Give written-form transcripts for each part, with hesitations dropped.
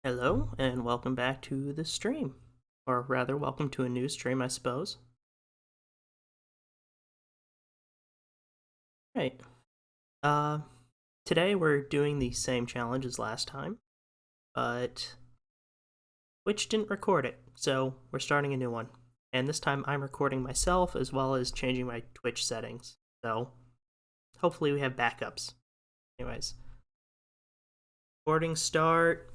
Hello, and welcome back to the stream. Or rather, welcome to a new stream, I suppose. Right. Uh, Today we're doing the same challenge as last time, but Twitch didn't record it, so we're starting a new one. And this time I'm recording myself as well as changing my Twitch settings, so hopefully we have backups. Anyways, recording start.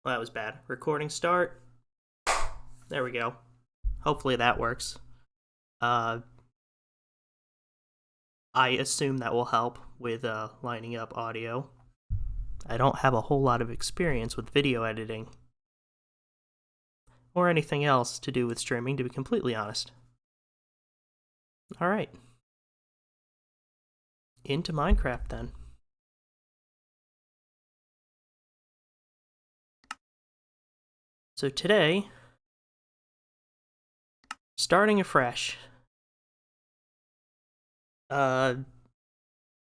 Well, that was bad. Recording start. There we go. Hopefully that works. I assume that will help with lining up audio. I don't have a whole lot of experience with video editing or anything else to do with streaming, to be completely honest. Alright. Into Minecraft then. So today, starting afresh.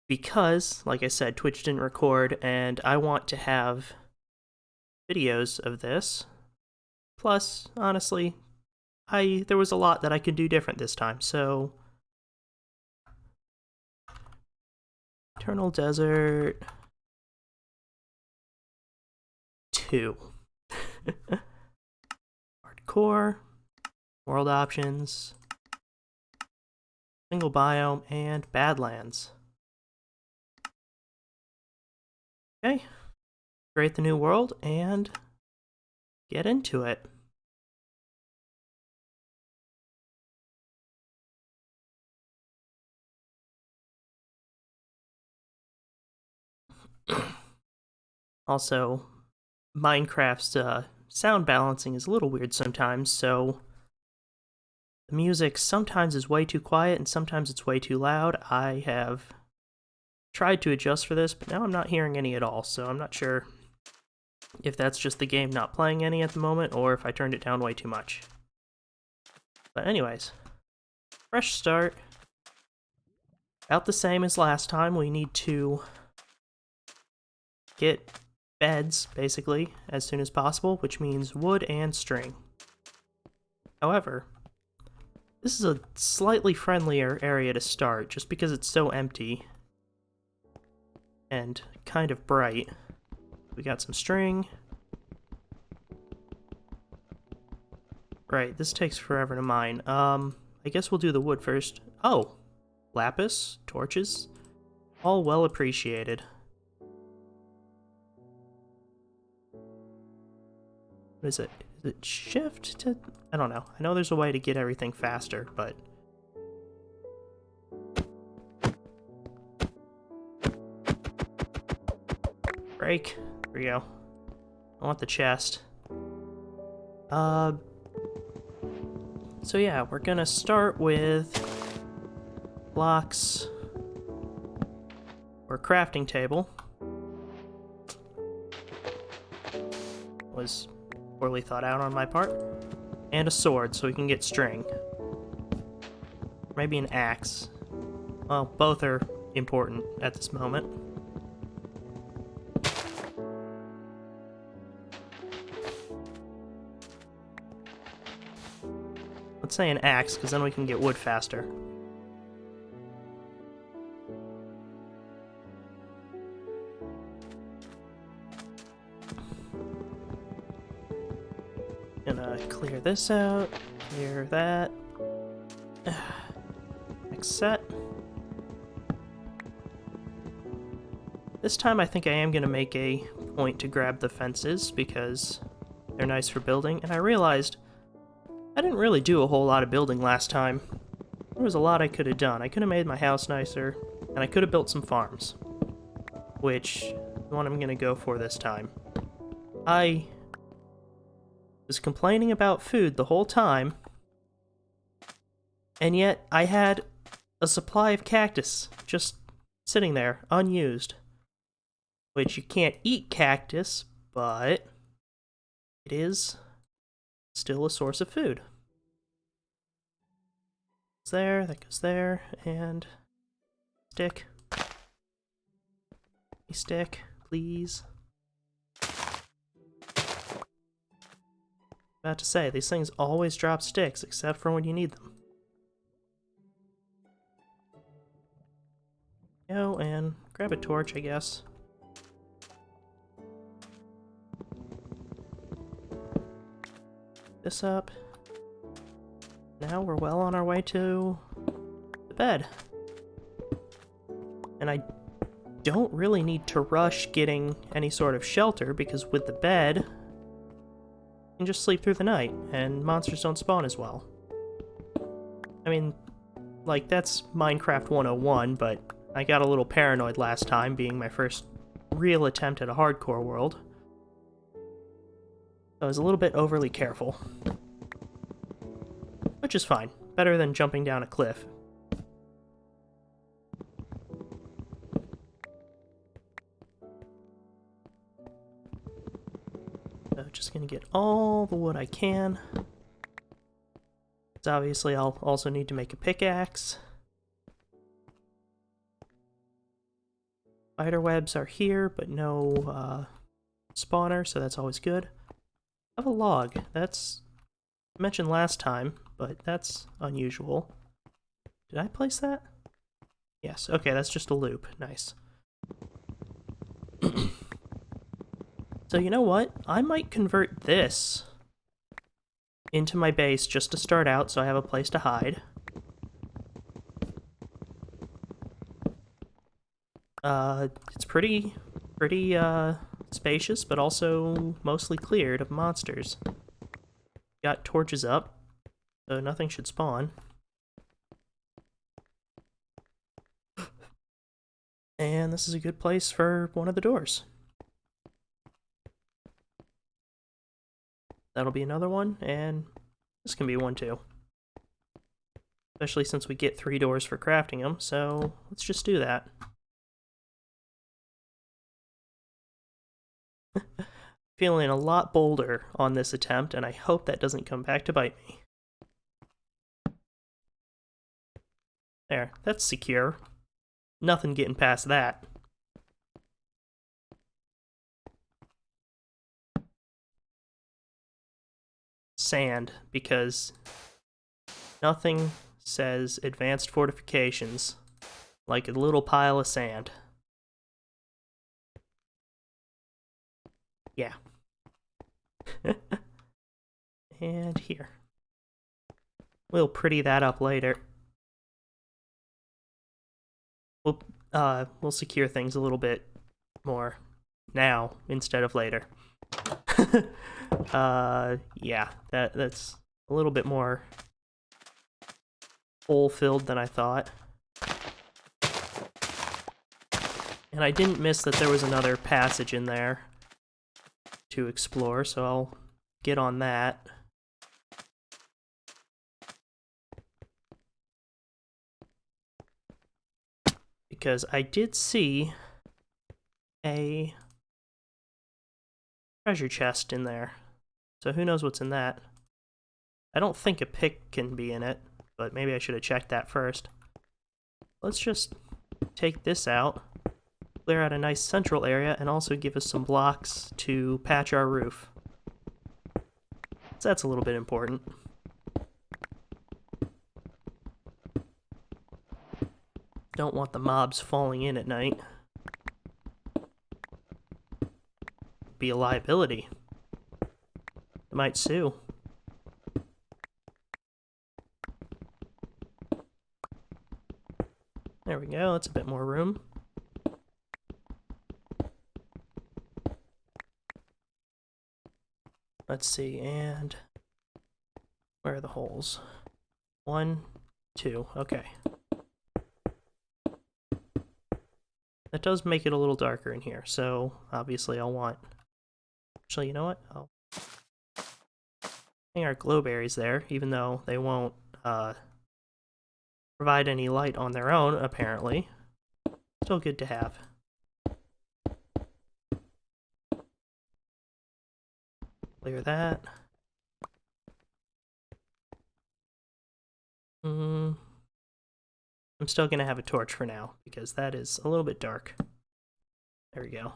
Because, like I said, Twitch didn't record, and I want to have videos of this. Plus, honestly, there was a lot that I could do different this time, so Eternal Desert 2. Hardcore, World Options, Single Biome, and Badlands. Okay, create the new world and get into it. Also, Minecraft's sound balancing is a little weird sometimes, so the music sometimes is way too quiet and sometimes it's way too loud. I have tried to adjust for this, but now I'm not hearing any at all, so I'm not sure if that's just the game not playing any at the moment or if I turned it down way too much. But anyways, fresh start. About the same as last time. We need to get beds, basically, as soon as possible, which means wood and string. However, this is a slightly friendlier area to start, just because it's so empty and kind of bright. We got some string. Right, this takes forever to mine. I guess we'll do the wood first. Oh, lapis, torches, all well appreciated. What is it? Is it shift to... I don't know. I know there's a way to get everything faster, but... Break. There we go. I want the chest. So yeah, we're gonna start with blocks or crafting table. Was poorly thought out on my part. And a sword so we can get string. Maybe an axe. Well, both are important at this moment. Let's say an axe, because then we can get wood faster. Gonna clear this out, clear that. Next set. This time I think I am gonna make a point to grab the fences, because they're nice for building, and I realized I didn't really do a whole lot of building last time. There was a lot I could have done. I could have made my house nicer, and I could have built some farms. Which is what I'm gonna go for this time. I was complaining about food the whole time, and yet I had a supply of cactus just sitting there, unused. Which you can't eat cactus, but it is still a source of food. It's there, that goes there, and stick. A stick, please. About to say, these things always drop sticks, except for when you need them. Go and grab a torch, I guess. This up. Now we're well on our way to the bed. And I don't really need to rush getting any sort of shelter, because with the bed, you can just sleep through the night, and monsters don't spawn as well. I mean, like, that's Minecraft 101, but I got a little paranoid last time, being my first real attempt at a hardcore world. I was a little bit overly careful. Which is fine. Better than jumping down a cliff. So just gonna get all the wood I can. So obviously I'll also need to make a pickaxe. Spider webs are here, but no spawner, so that's always good. I have a log. That's mentioned last time, but that's unusual. Did I place that? Yes, okay, that's just a loop. Nice. So you know what? I might convert this into my base just to start out, so I have a place to hide. It's pretty spacious, but also mostly cleared of monsters. Got torches up, so nothing should spawn. And this is a good place for one of the doors. That'll be another one, and this can be one too. Especially since we get 3 doors for crafting them, so let's just do that. Feeling a lot bolder on this attempt, and I hope that doesn't come back to bite me. There, that's secure. Nothing getting past that. Sand, because nothing says advanced fortifications like a little pile of sand. Yeah. And here. We'll pretty that up later. We'll secure things a little bit more now instead of later. Yeah, that's a little bit more hole-filled than I thought. And I didn't miss that there was another passage in there to explore, so I'll get on that. Because I did see a treasure chest in there. So who knows what's in that. I don't think a pick can be in it, but maybe I should have checked that first. Let's just take this out, clear out a nice central area, and also give us some blocks to patch our roof. So that's a little bit important. Don't want the mobs falling in at night. Be a liability. They might sue. There we go, that's a bit more room. Let's see, and where are the holes? 1, 2, okay. That does make it a little darker in here, so obviously I'll want... Actually, you know what? I'll hang our glowberries there, even though they won't provide any light on their own, apparently. Still good to have. Clear that. I'm still going to have a torch for now, because that is a little bit dark. There we go.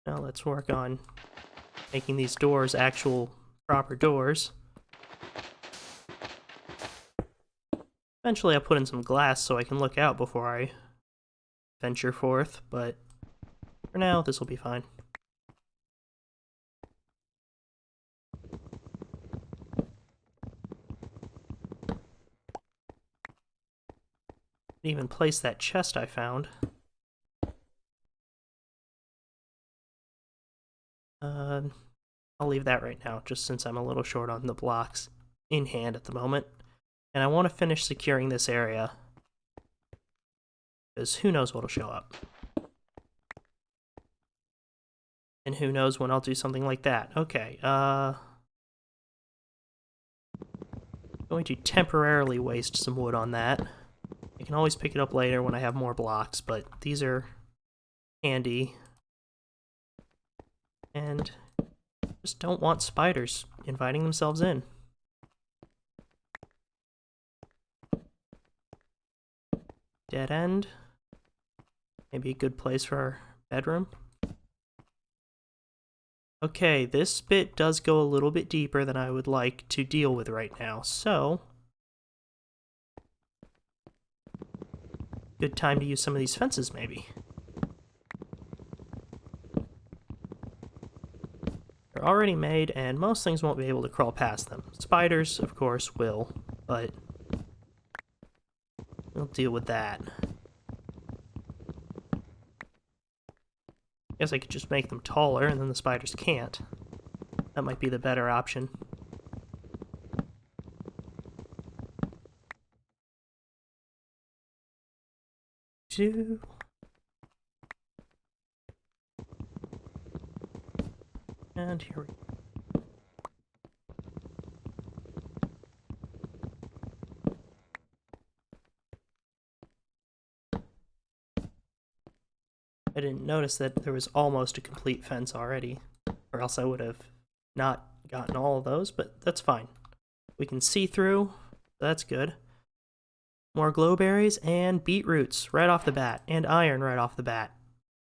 Now let's work on making these doors actual proper doors. Eventually I'll put in some glass so I can look out before I venture forth, but for now this will be fine. Even place that chest I found. I'll leave that right now, just since I'm a little short on the blocks in hand at the moment. And I want to finish securing this area, because who knows what'll show up. And who knows when I'll do something like that. Okay, going to temporarily waste some wood on that. I can always pick it up later when I have more blocks, but these are handy. And just don't want spiders inviting themselves in. Dead end. Maybe a good place for our bedroom. Okay, this bit does go a little bit deeper than I would like to deal with right now, so good time to use some of these fences, maybe. They're already made, and most things won't be able to crawl past them. Spiders, of course, will, but we'll deal with that. Guess I could just make them taller, and then the spiders can't. That might be the better option. And here we go. I didn't notice that there was almost a complete fence already, or else I would have not gotten all of those, but that's fine. We can see through, so that's good. More glowberries and beetroots right off the bat, and iron right off the bat.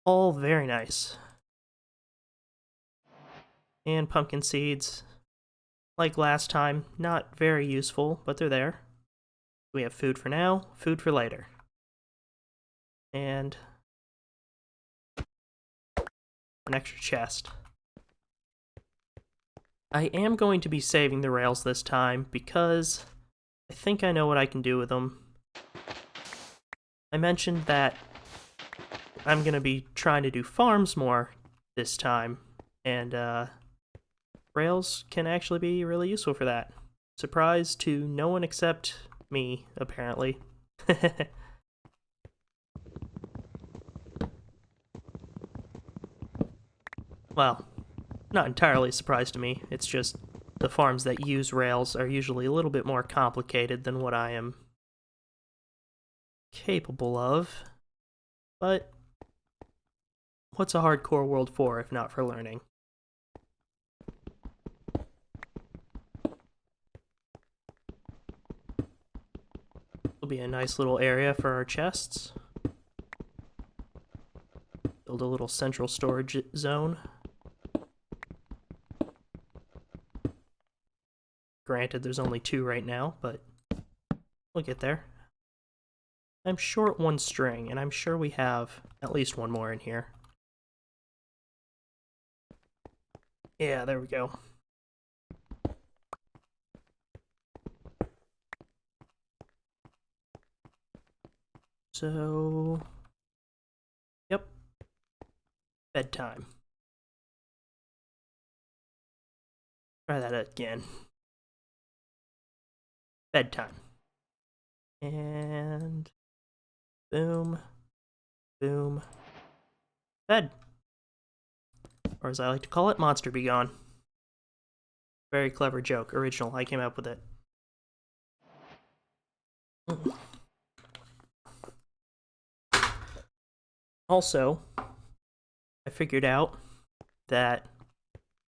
All very nice. And pumpkin seeds, like last time, not very useful, but they're there. We have food for now, food for later. And an extra chest. I am going to be saving the rails this time because I think I know what I can do with them. I mentioned that I'm going to be trying to do farms more this time, and rails can actually be really useful for that. Surprise to no one except me, apparently. Well, not entirely surprised to me. It's just the farms that use rails are usually a little bit more complicated than what I am capable of. But what's a hardcore world for if not for learning? Will be a nice little area for our chests. Build a little central storage zone. Granted, there's only 2 right now, but we'll get there. I'm short 1 string, and I'm sure we have at least 1 more in here. Yeah, there we go. So, yep, bedtime. Try that again. Bedtime. And boom, boom, bed. Or as I like to call it, monster be gone. Very clever joke, original, I came up with it. Also, I figured out that,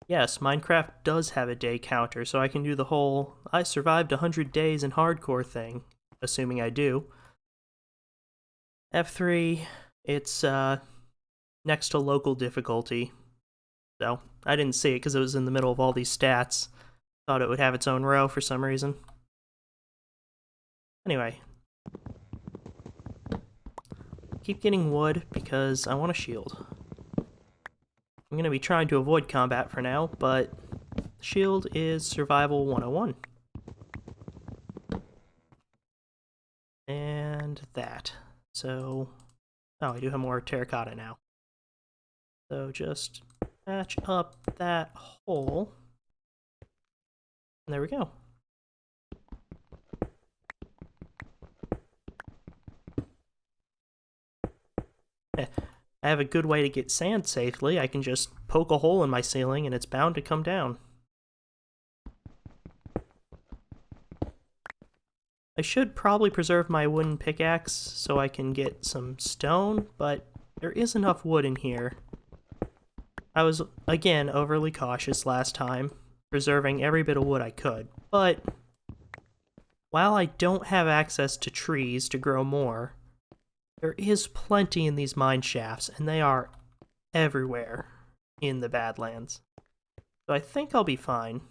yes, Minecraft does have a day counter, so I can do the whole, I survived 100 days in hardcore thing, assuming I do. F3, it's next to local difficulty, So, I didn't see it because it was in the middle of all these stats. Thought it would have its own row for some reason. Anyway. Keep getting wood because I want a shield. I'm going to be trying to avoid combat for now, but shield is survival 101. And that. So, oh, I do have more terracotta now. So just match up that hole. And there we go. I have a good way to get sand safely. I can just poke a hole in my ceiling and it's bound to come down. I should probably preserve my wooden pickaxe so I can get some stone, but there is enough wood in here. I was, again, overly cautious last time, preserving every bit of wood I could, but while I don't have access to trees to grow more, there is plenty in these mine shafts, and they are everywhere in the Badlands. So I think I'll be fine.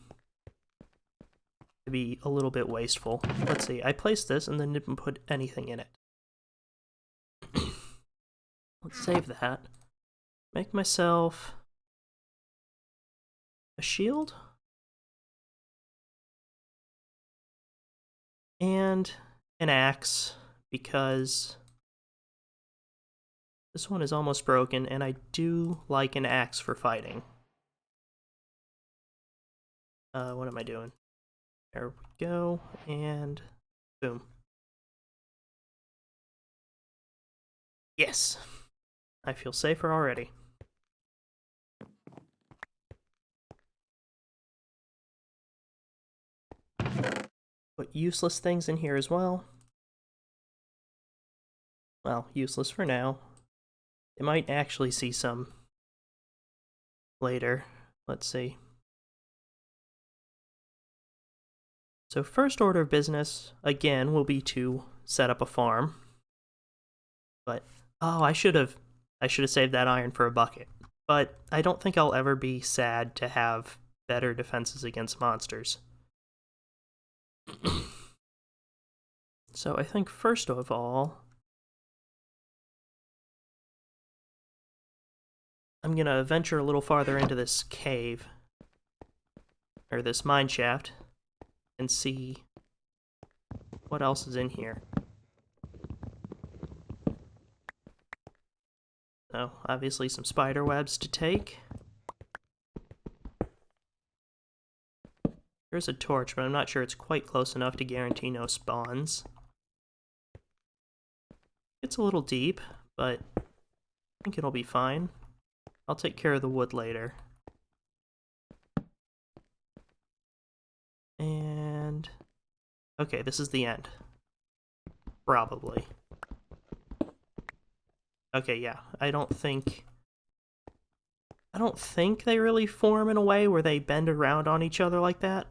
To be a little bit wasteful. Let's see, I placed this and then didn't put anything in it. Let's save that. Make myself a shield. And an axe, because this one is almost broken, and I do like an axe for fighting. What am I doing? There we go, and boom. Yes! I feel safer already. Put useless things in here as well. Well, useless for now. They might actually see some later. Let's see. So first order of business, again, will be to set up a farm. But, oh, I should have saved that iron for a bucket. But I don't think I'll ever be sad to have better defenses against monsters. So I think first of all, I'm gonna venture a little farther into this cave, or this mine shaft, and see what else is in here. So, obviously some spider webs to take. There's a torch, but I'm not sure it's quite close enough to guarantee no spawns. It's a little deep, but I think it'll be fine. I'll take care of the wood later. And... okay, this is the end. Probably. Okay, yeah, I don't think they really form in a way where they bend around on each other like that.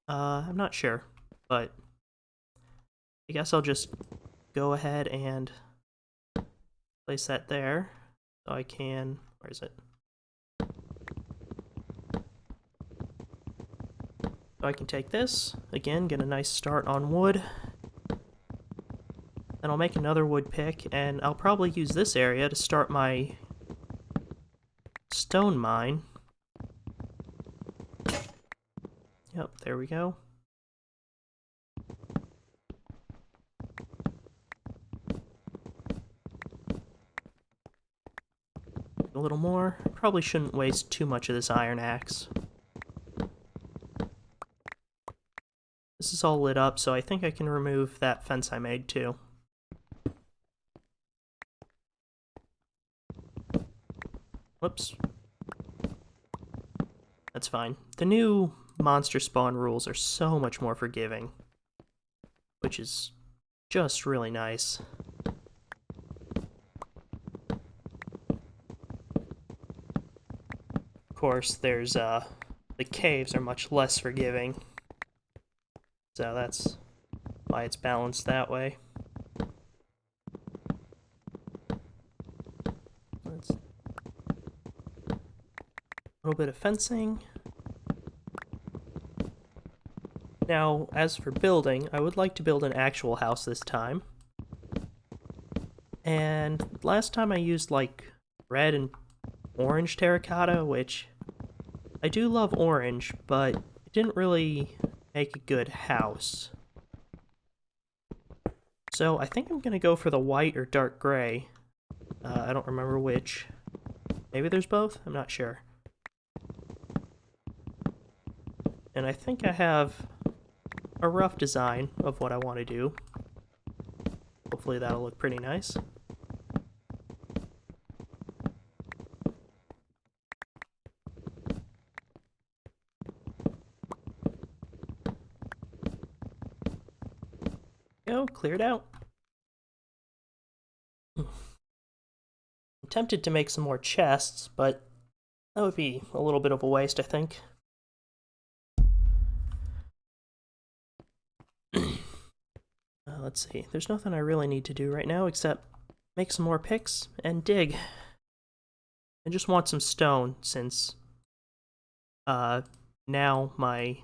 I'm not sure, but I guess I'll just go ahead and place that there, so I can, where is it? So I can take this, again, get a nice start on wood. Then I'll make another wood pick, and I'll probably use this area to start my stone mine. Yep, there we go. A little more. Probably shouldn't waste too much of this iron axe. This is all lit up, so I think I can remove that fence I made too. Whoops. That's fine. The new monster spawn rules are so much more forgiving, which is just really nice. Of course, there's, the caves are much less forgiving, so that's why it's balanced that way. A little bit of fencing. Now, as for building, I would like to build an actual house this time. And last time I used, like, red and orange terracotta, which I do love orange, but it didn't really make a good house. So I think I'm gonna go for the white or dark gray. I don't remember which. Maybe there's both? I'm not sure. And I think I have a rough design of what I want to do. Hopefully that'll look pretty nice. Go, cleared out. I'm tempted to make some more chests, but that would be a little bit of a waste, I think. Let's see, there's nothing I really need to do right now except make some more picks and dig. I just want some stone since now my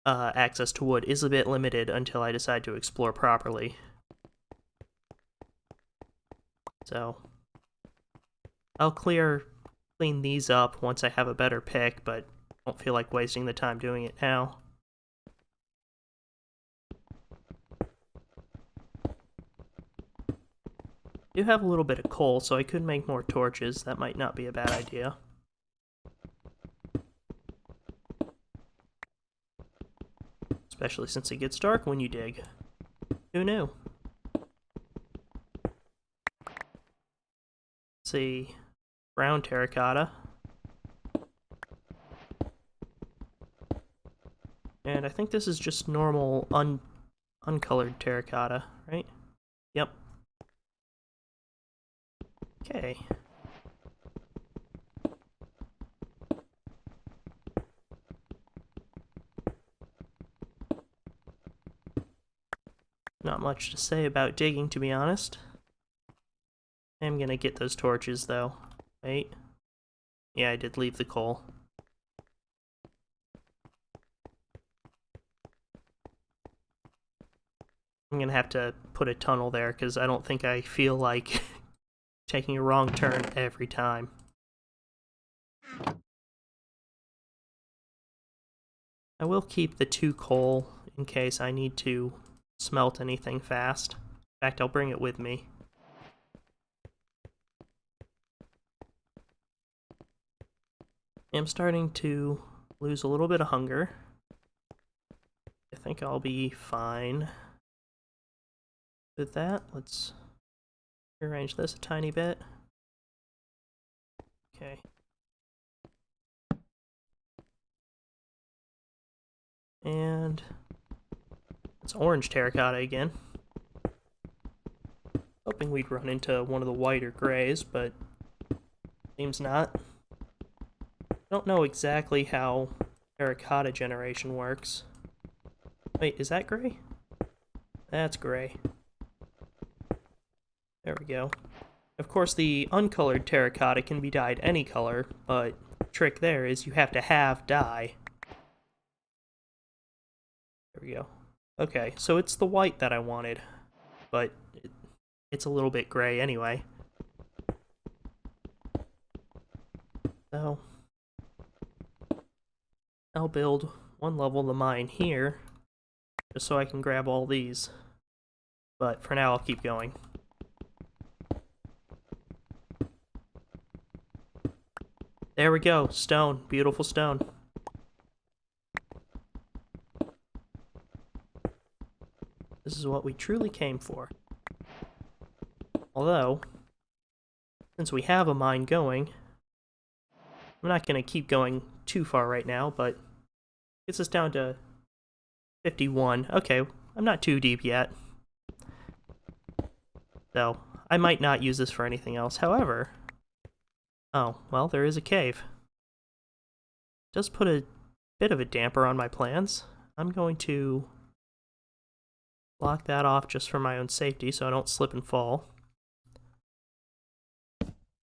access to wood is a bit limited until I decide to explore properly. So I'll clean these up once I have a better pick, but I don't feel like wasting the time doing it now. I do have a little bit of coal, so I could make more torches. That might not be a bad idea. Especially since it gets dark when you dig. Who knew? Let's see. Brown terracotta. And I think this is just normal uncolored terracotta, right? Yep. Okay. Not much to say about digging, to be honest. I'm gonna get those torches, though. Wait. Yeah, I did leave the coal. I'm gonna have to put a tunnel there, because I don't think I feel like taking a wrong turn every time. I will keep the 2 coal in case I need to smelt anything fast. In fact, I'll bring it with me. I'm starting to lose a little bit of hunger. I think I'll be fine with that. Let's rearrange this a tiny bit. Okay. And it's orange terracotta again. Hoping we'd run into one of the white or grays, but seems not. I don't know exactly how terracotta generation works. Wait, is that gray? That's gray. There we go. Of course, the uncolored terracotta can be dyed any color, but the trick there is you have to have dye. There we go. Okay, so it's the white that I wanted, but it's a little bit gray anyway. So I'll build one level of the mine here, just so I can grab all these. But for now, I'll keep going. There we go, stone, beautiful stone. This is what we truly came for. Although, since we have a mine going, I'm not going to keep going too far right now, but gets us down to 51. Okay, I'm not too deep yet. So, I might not use this for anything else. However, oh, well, there is a cave. It does put a bit of a damper on my plans. I'm going to block that off just for my own safety so I don't slip and fall.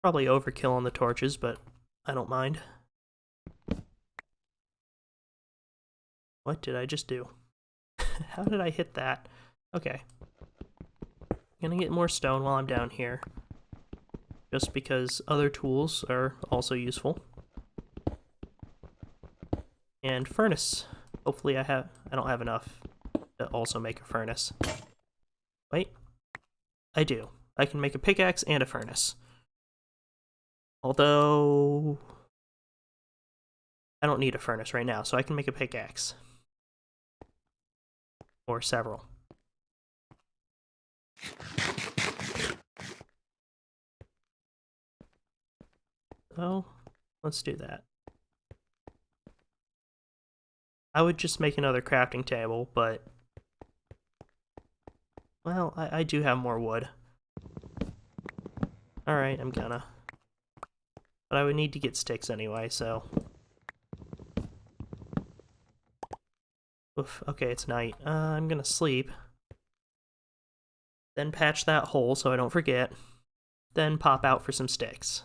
Probably overkill on the torches, but I don't mind. What did I just do? How did I hit that? Okay. I'm gonna get more stone while I'm down here. Just because other tools are also useful. And furnace. Hopefully I don't have enough to also make a furnace. Wait. I do. I can make a pickaxe and a furnace. Although I don't need a furnace right now, so I can make a pickaxe. Or several. So, let's do that. I would just make another crafting table, but... well, I do have more wood. Alright, I'm gonna. But I would need to get sticks anyway, so... oof, okay, it's night. I'm gonna sleep. Then patch that hole so I don't forget. Then pop out for some sticks.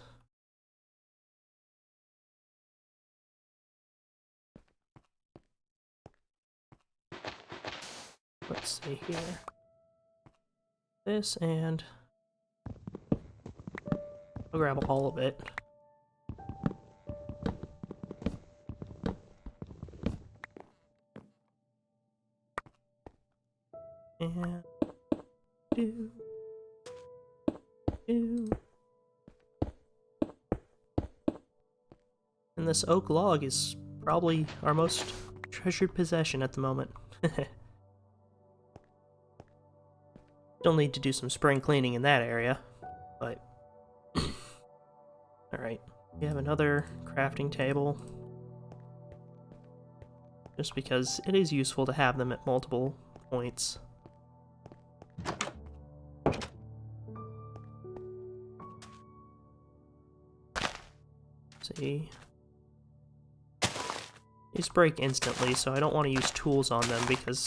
Let's see here. This, and I'll grab all of it. And do. And this oak log is probably our most treasured possession at the moment. Still need to do some spring cleaning in that area, but... alright, we have another crafting table. Just because it is useful to have them at multiple points. See. These break instantly, so I don't want to use tools on them because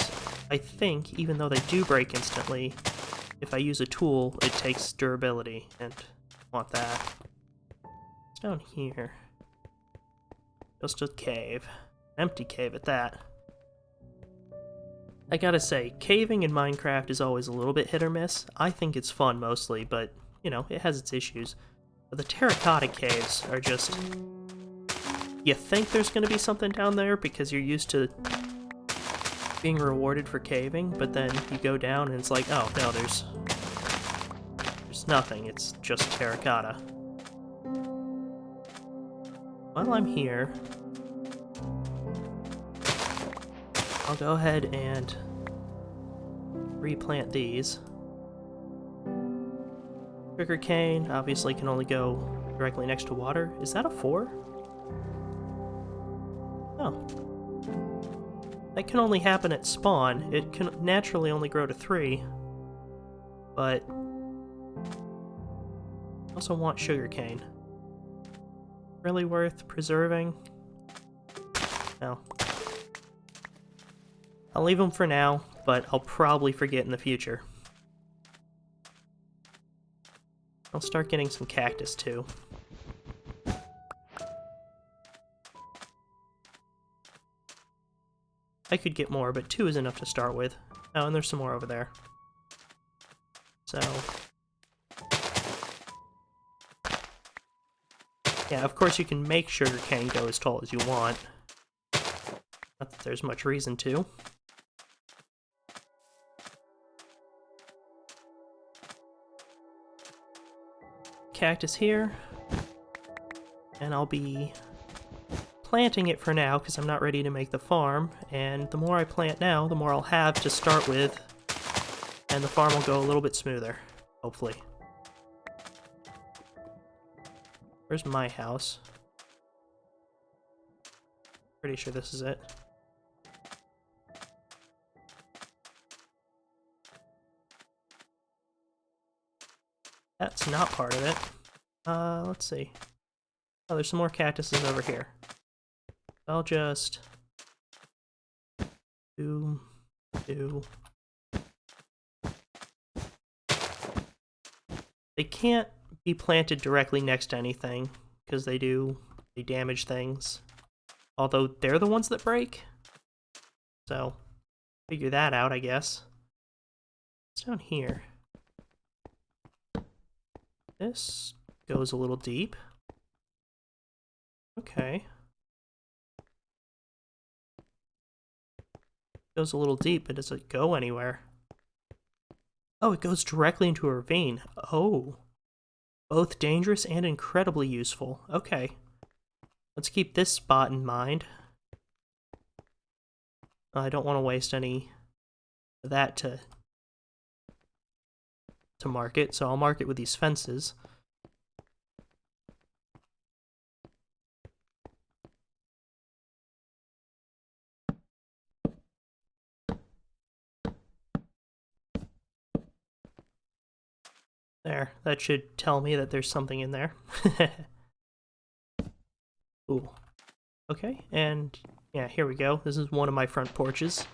I think, even though they do break instantly, if I use a tool, it takes durability, and I want that. It's down here. Just a cave. Empty cave at that. I gotta say, caving in Minecraft is always a little bit hit or miss. I think it's fun mostly, but, you know, it has its issues. But the terracotta caves are just... you think there's gonna be something down there because you're used to being rewarded for caving, but then you go down and it's like, oh, no, there's nothing, it's just terracotta. While I'm here, I'll go ahead and replant these. Sugar cane obviously can only go directly next to water. Is that a 4? Oh. That can only happen at spawn. It can naturally only grow to 3. But... I also want sugarcane. Really worth preserving? No. I'll leave them for now, but I'll probably forget in the future. I'll start getting some cactus too. I could get more, but 2 is enough to start with. Oh, and there's some more over there. So... yeah, of course you can make sugarcane go as tall as you want. Not that there's much reason to. Cactus here. And I'll be planting it for now because I'm not ready to make the farm. And the more I plant now, the more I'll have to start with. And the farm will go a little bit smoother, hopefully. Where's my house? Pretty sure this is it. That's not part of it. Let's see. Oh, there's some more cactuses over here. I'll just... do... They can't be planted directly next to anything, because they do They damage things. Although they're the ones that break. So, figure that out, I guess. What's down here? This goes a little deep. Okay. Goes a little deep, but does it go anywhere? Oh, it goes directly into a ravine. Oh. Both dangerous and incredibly useful. Okay. Let's keep this spot in mind. I don't want to waste any of that to mark it, so I'll mark it with these fences. There, that should tell me that there's something in there. Ooh. Okay, and yeah, here we go. This is one of my front porches.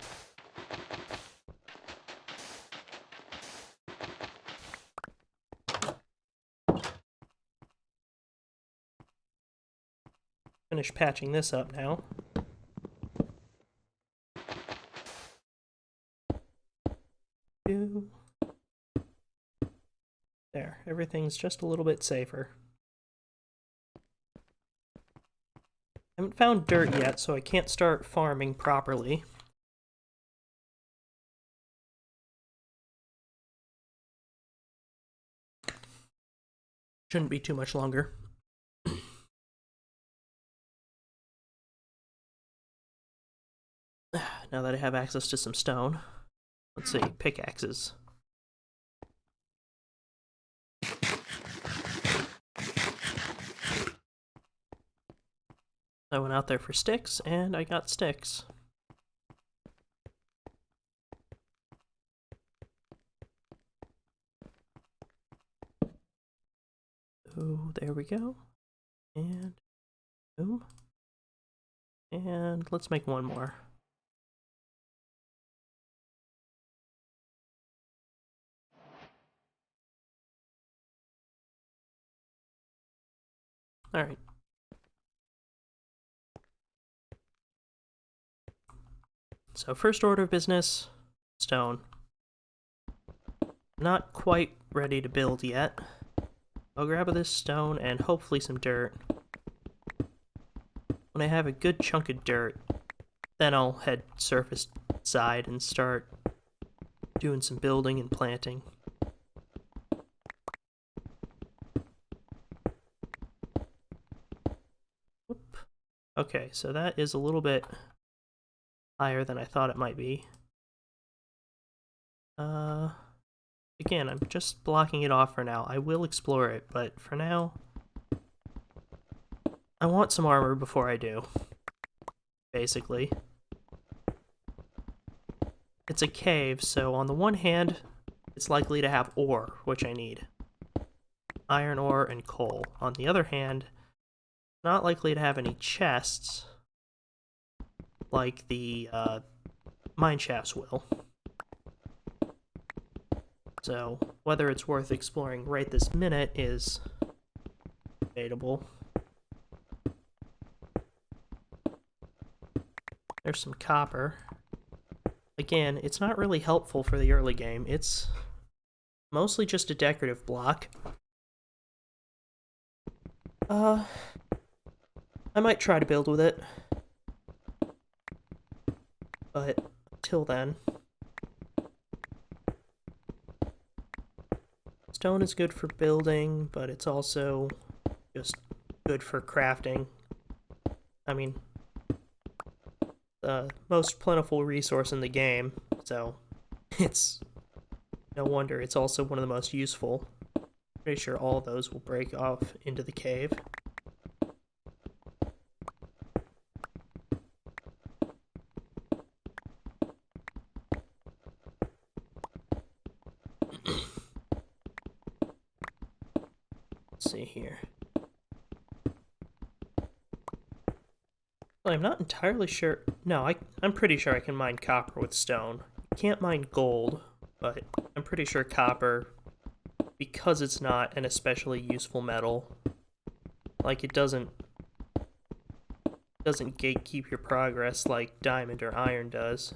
Finish patching this up now. There, everything's just a little bit safer. I haven't found dirt yet, so I can't start farming properly. Shouldn't be too much longer. Now that I have access to some stone. Let's see, pickaxes. I went out there for sticks, and I got sticks. Oh, there we go. And boom. And let's make one more. Alright. So first order of business, stone. Not quite ready to build yet. I'll grab this stone and hopefully some dirt. When I have a good chunk of dirt, then I'll head surface side and start doing some building and planting. Whoop. Okay, so that is a little bit higher than I thought it might be. Again, I'm just blocking it off for now. I will explore it, but for now, I want some armor before I do, basically. It's a cave, so on the one hand, it's likely to have ore, which I need. Iron ore and coal. On the other hand, not likely to have any chests, like the mine shafts will. So, whether it's worth exploring right this minute is debatable. There's some copper. Again, it's not really helpful for the early game. It's mostly just a decorative block. I might try to build with it. But till then, stone is good for building, but it's also just good for crafting. I mean, the most plentiful resource in the game, so it's no wonder it's also one of the most useful. Pretty sure all of those will break off into the cave. Let's see here. Well, I'm not entirely sure. No, I'm pretty sure I can mine copper with stone. Can't mine gold, but I'm pretty sure copper, because it's not an especially useful metal, like it doesn't doesn't gatekeep your progress like diamond or iron does.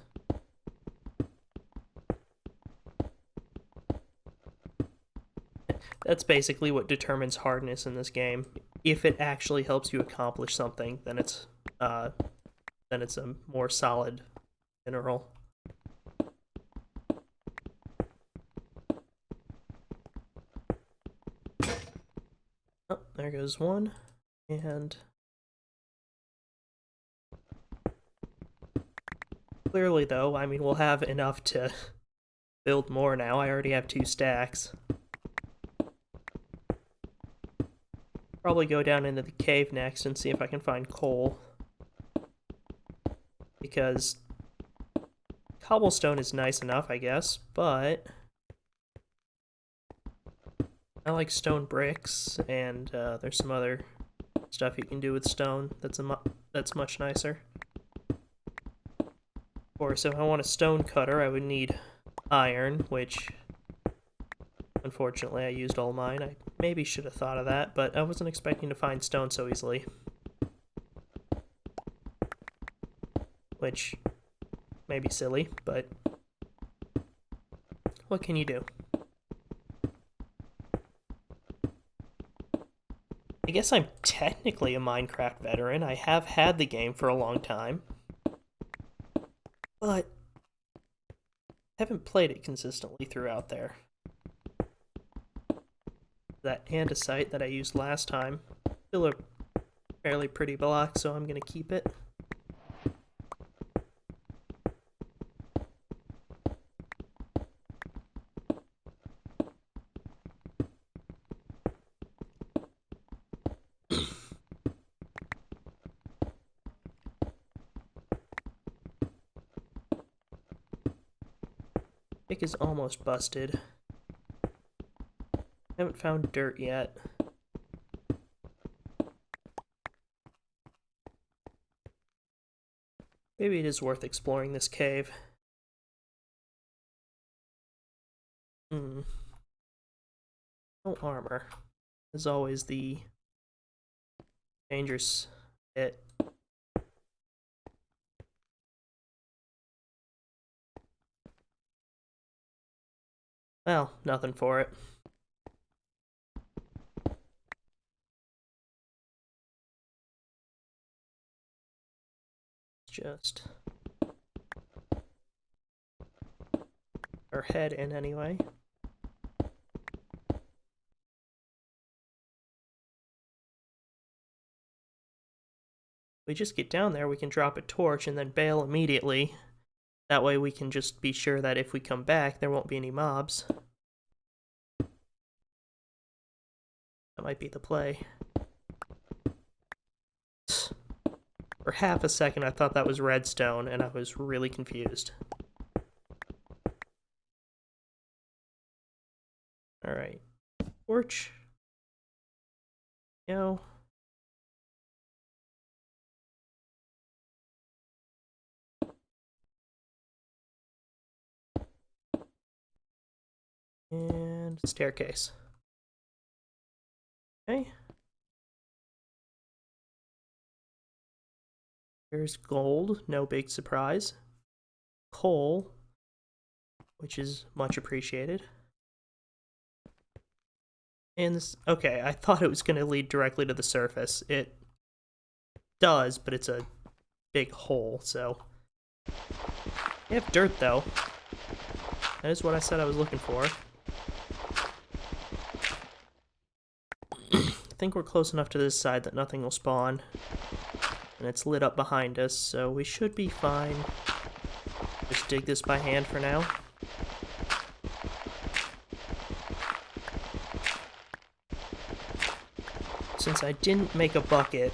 That's basically what determines hardness in this game. If it actually helps you accomplish something, then it's a more solid mineral. Oh, there goes one. And clearly, though, I mean, we'll have enough to build more now. I already have 2 stacks. Probably go down into the cave next and see if I can find coal. Because cobblestone is nice enough, I guess, but I like stone bricks, and there's some other stuff you can do with stone that's much nicer. Of course, if I want a stone cutter, I would need iron, which unfortunately I used all mine. I maybe should have thought of that, but I wasn't expecting to find stone so easily. Which may be silly, but what can you do? I guess I'm technically a Minecraft veteran. I have had the game for a long time, but haven't played it consistently throughout there. That andesite that I used last time, still a fairly pretty block, so I'm gonna keep it. Pick is almost busted. Haven't found dirt yet. Maybe it is worth exploring this cave. No armor. As always, the dangerous bit. Well, nothing for it. Just our head in anyway. We just get down there, we can drop a torch and then bail immediately. That way we can just be sure that if we come back, there won't be any mobs. That might be the play. For half a second, I thought that was redstone, and I was really confused. Alright. Torch. Go. And staircase. Okay. There's gold, no big surprise. Coal, which is much appreciated. And this, okay, I thought it was going to lead directly to the surface. It does, but it's a big hole, so. We have dirt, though. That is what I said I was looking for. I think we're close enough to this side that nothing will spawn. And it's lit up behind us, so we should be fine. Just dig this by hand for now. Since I didn't make a bucket,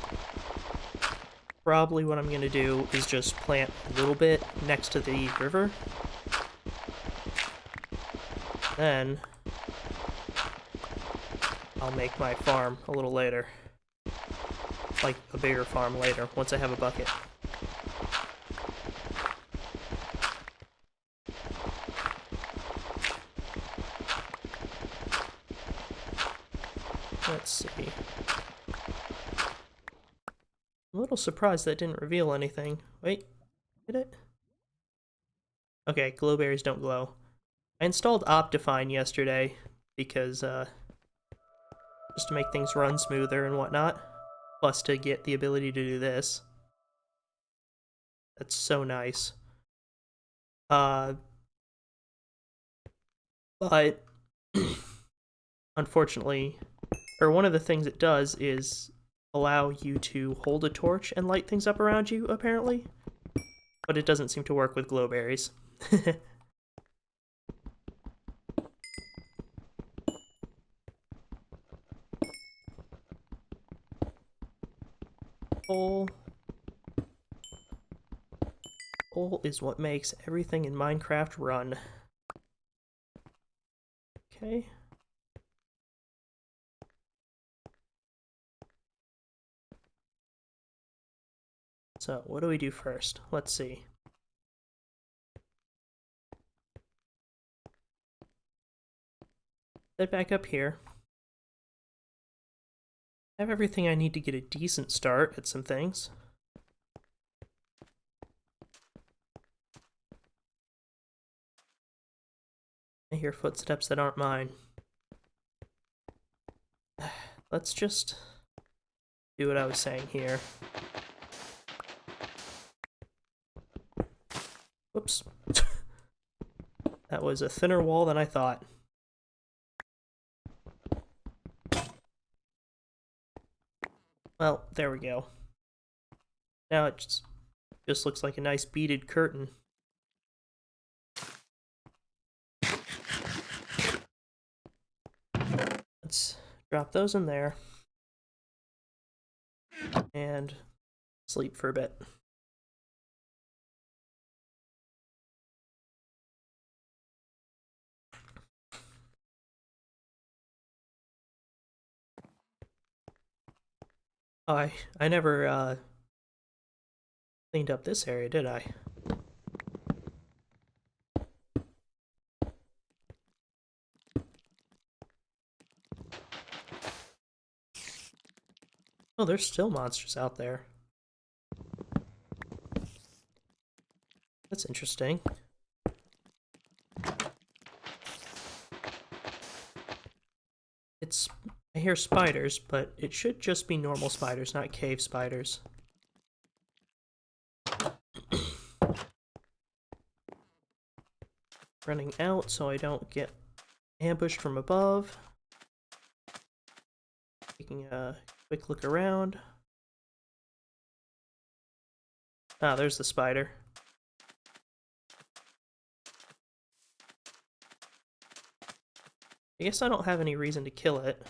probably what I'm going to do is just plant a little bit next to the river. Then I'll make my farm a little later. Like a bigger farm later, once I have a bucket. Let's see. I'm a little surprised that didn't reveal anything. Wait, did it? Okay, glowberries don't glow. I installed Optifine yesterday because, just to make things run smoother and whatnot. Plus to get the ability to do this. That's so nice. But unfortunately, or one of the things it does is allow you to hold a torch and light things up around you, apparently. But it doesn't seem to work with glowberries. Coal. Coal is what makes everything in Minecraft run. Okay. So, what do we do first? Let's see. Head back up here. I have everything I need to get a decent start at some things. I hear footsteps that aren't mine. Let's just do what I was saying here. Whoops. That was a thinner wall than I thought. Well, there we go. Now it just looks like a nice beaded curtain. Let's drop those in there. And sleep for a bit. Oh, I never cleaned up this area, did I? Oh, there's still monsters out there. That's interesting. I hear spiders, but it should just be normal spiders, not cave spiders. Running out so I don't get ambushed from above. Taking a quick look around. Ah, there's the spider. I guess I don't have any reason to kill it.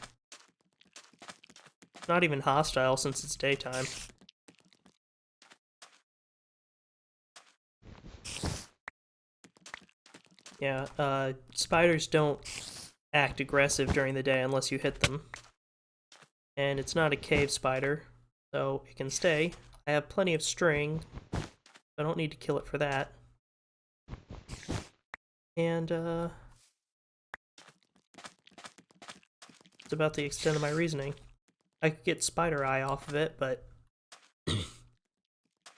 It's not even hostile since it's daytime. Yeah, spiders don't act aggressive during the day unless you hit them. And it's not a cave spider, so it can stay. I have plenty of string. I don't need to kill it for that. And, it's about the extent of my reasoning. I could get spider eye off of it, but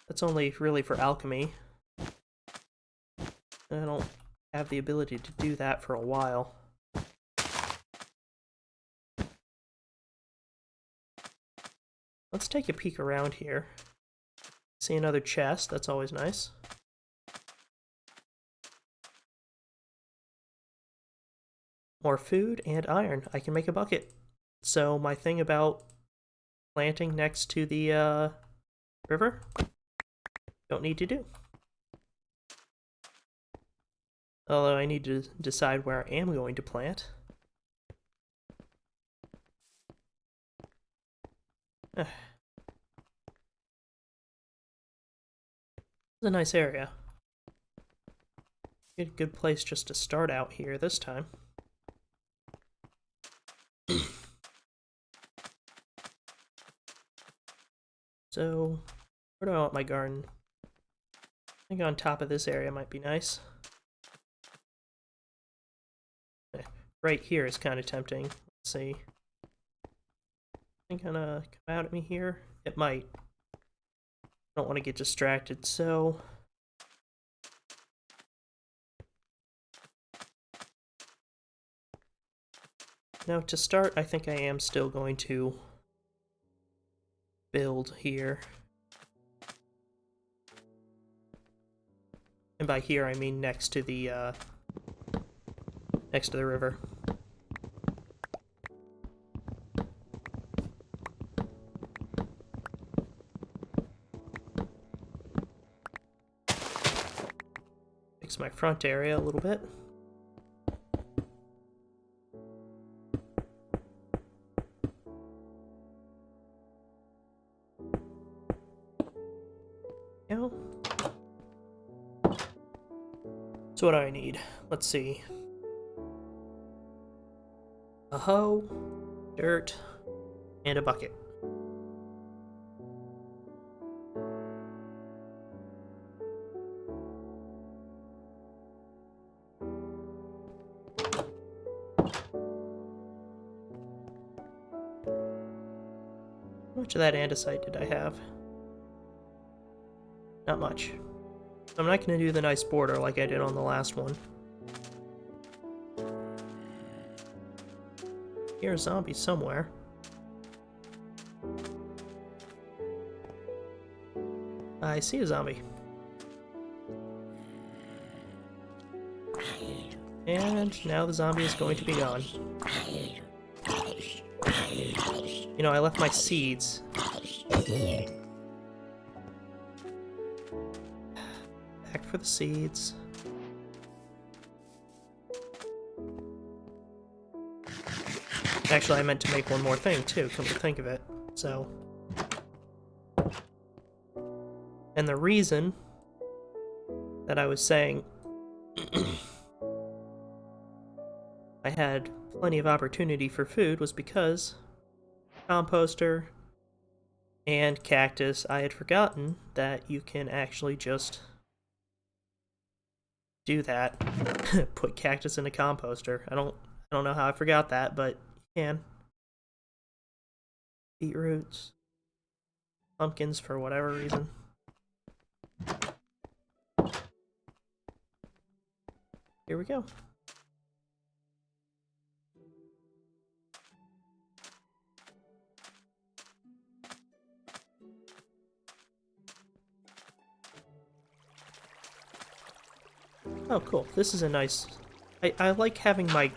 that's only really for alchemy. And I don't have the ability to do that for a while. Let's take a peek around here. See another chest, that's always nice. More food and iron. I can make a bucket. So my thing about planting next to the river, don't need to do. Although I need to decide where I am going to plant. It's a nice area. Get a good place just to start out here this time. So, where do I want my garden? I think on top of this area might be nice. Right here is kind of tempting. Let's see. I think gonna come out at me here? It might. don't want to get distracted, so... Now, to start, I think I am still going to build here. And by here, I mean next to the river. Fix my front area a little bit. Now, so what do I need? Let's see. A hoe, dirt, and a bucket. How much of that andesite did I have? Not much. I'm not going to do the nice border like I did on the last one. Here's a zombie somewhere. I see a zombie. And now the zombie is going to be gone. You know, I left my seeds. Back for the seeds. Actually, I meant to make one more thing, too, come to think of it. So... And the reason that I was saying I had plenty of opportunity for food was because composter and cactus, I had forgotten that you can actually just do that. Put cactus in a composter. I don't know how I forgot that, but you can. Beetroots, pumpkins for whatever reason. Here we go. Oh, cool. This is a nice... I like having my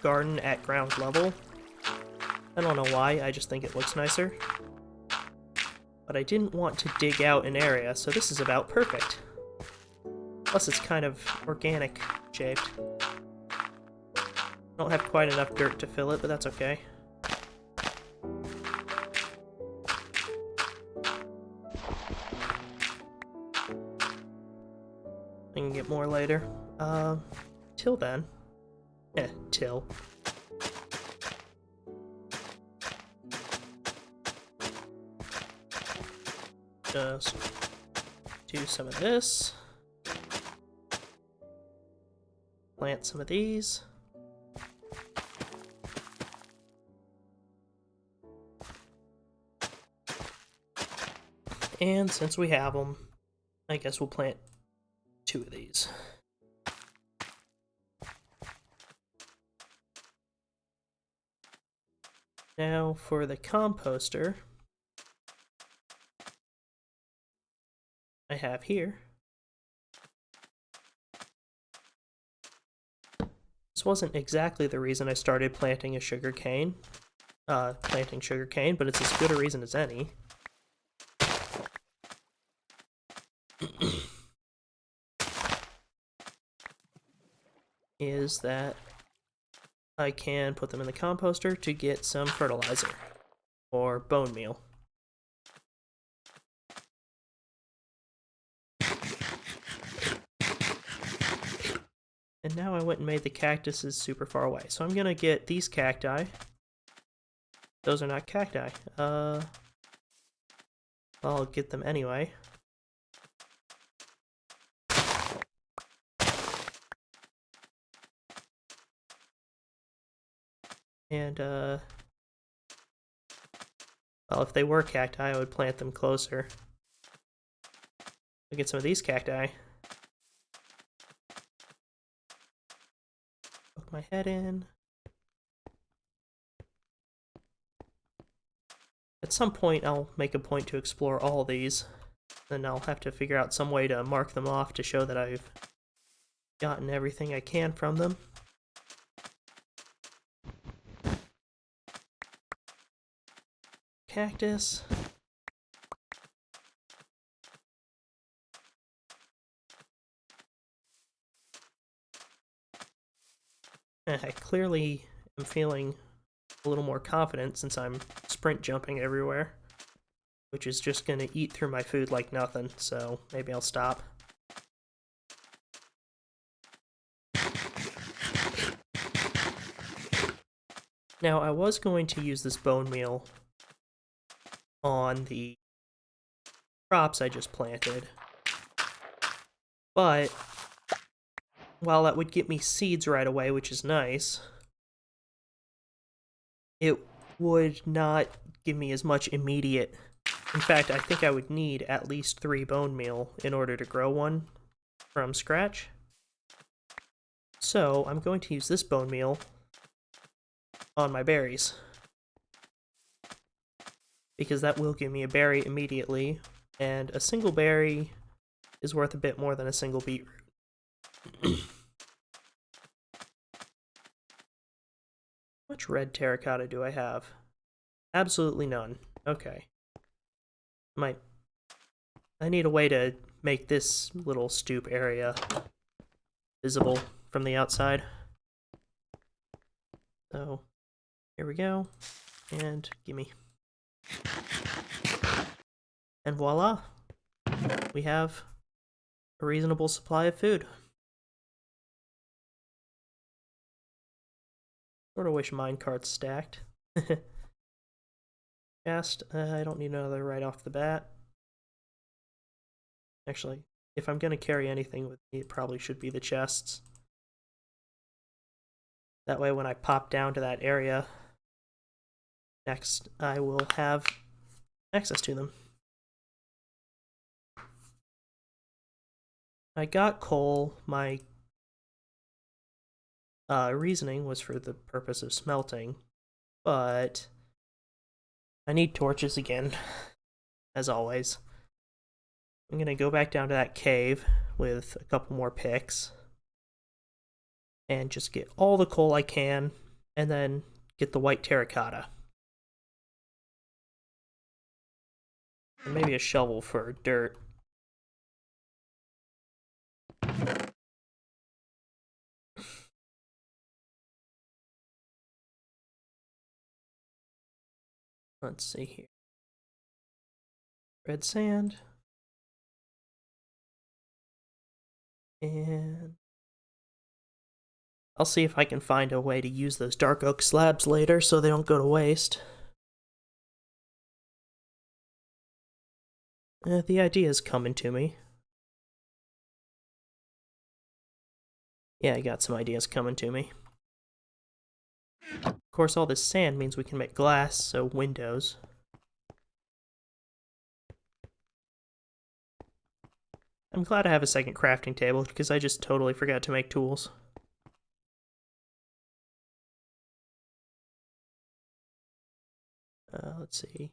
garden at ground level. I don't know why, I just think it looks nicer. But I didn't want to dig out an area, so this is about perfect. Plus it's kind of organic shaped. Don't have quite enough dirt to fill it, but that's okay. I can get more later. Till then. Till. Just do some of this. Plant some of these. And since we have them, I guess we'll plant 2 of these. Now for the composter, I have here. This wasn't exactly the reason I started planting sugarcane, but it's as good a reason as any. Is that I can put them in the composter to get some fertilizer, or bone meal. And now I went and made the cactuses super far away. So I'm gonna get these cacti. Those are not cacti. I'll get them anyway. And, well, if they were cacti, I would plant them closer. Look at some of these cacti. Poke my head in. At some point, I'll make a point to explore all of these. Then I'll have to figure out some way to mark them off to show that I've gotten everything I can from them. Cactus. I clearly am feeling a little more confident since I'm sprint jumping everywhere, which is just going to eat through my food like nothing, so maybe I'll stop. Now, I was going to use this bone meal on the crops I just planted, but while that would get me seeds right away, which is nice, it would not give me as much immediate. In fact, I think I would need at least 3 bone meal in order to grow one from scratch. So I'm going to use this bone meal on my berries, because that will give me a berry immediately, and a single berry is worth a bit more than a single beetroot. How much red terracotta do I have? Absolutely none. Okay. I need a way to make this little stoop area visible from the outside. So, here we go. And gimme. And voila! We have a reasonable supply of food. Sort of wish minecart's stacked. Chest, I don't need another right off the bat. Actually, if I'm gonna carry anything with me, it probably should be the chests. That way when I pop down to that area next, I will have access to them. I got coal. My reasoning was for the purpose of smelting, but I need torches again, as always. I'm gonna go back down to that cave with a couple more picks and just get all the coal I can, and then get the white terracotta. And maybe a shovel for dirt. Let's see here. Red sand. And I'll see if I can find a way to use those dark oak slabs later so they don't go to waste. The idea is coming to me. Yeah, I got some ideas coming to me. Of course, all this sand means we can make glass, so windows. I'm glad I have a second crafting table, because I just totally forgot to make tools. Let's see.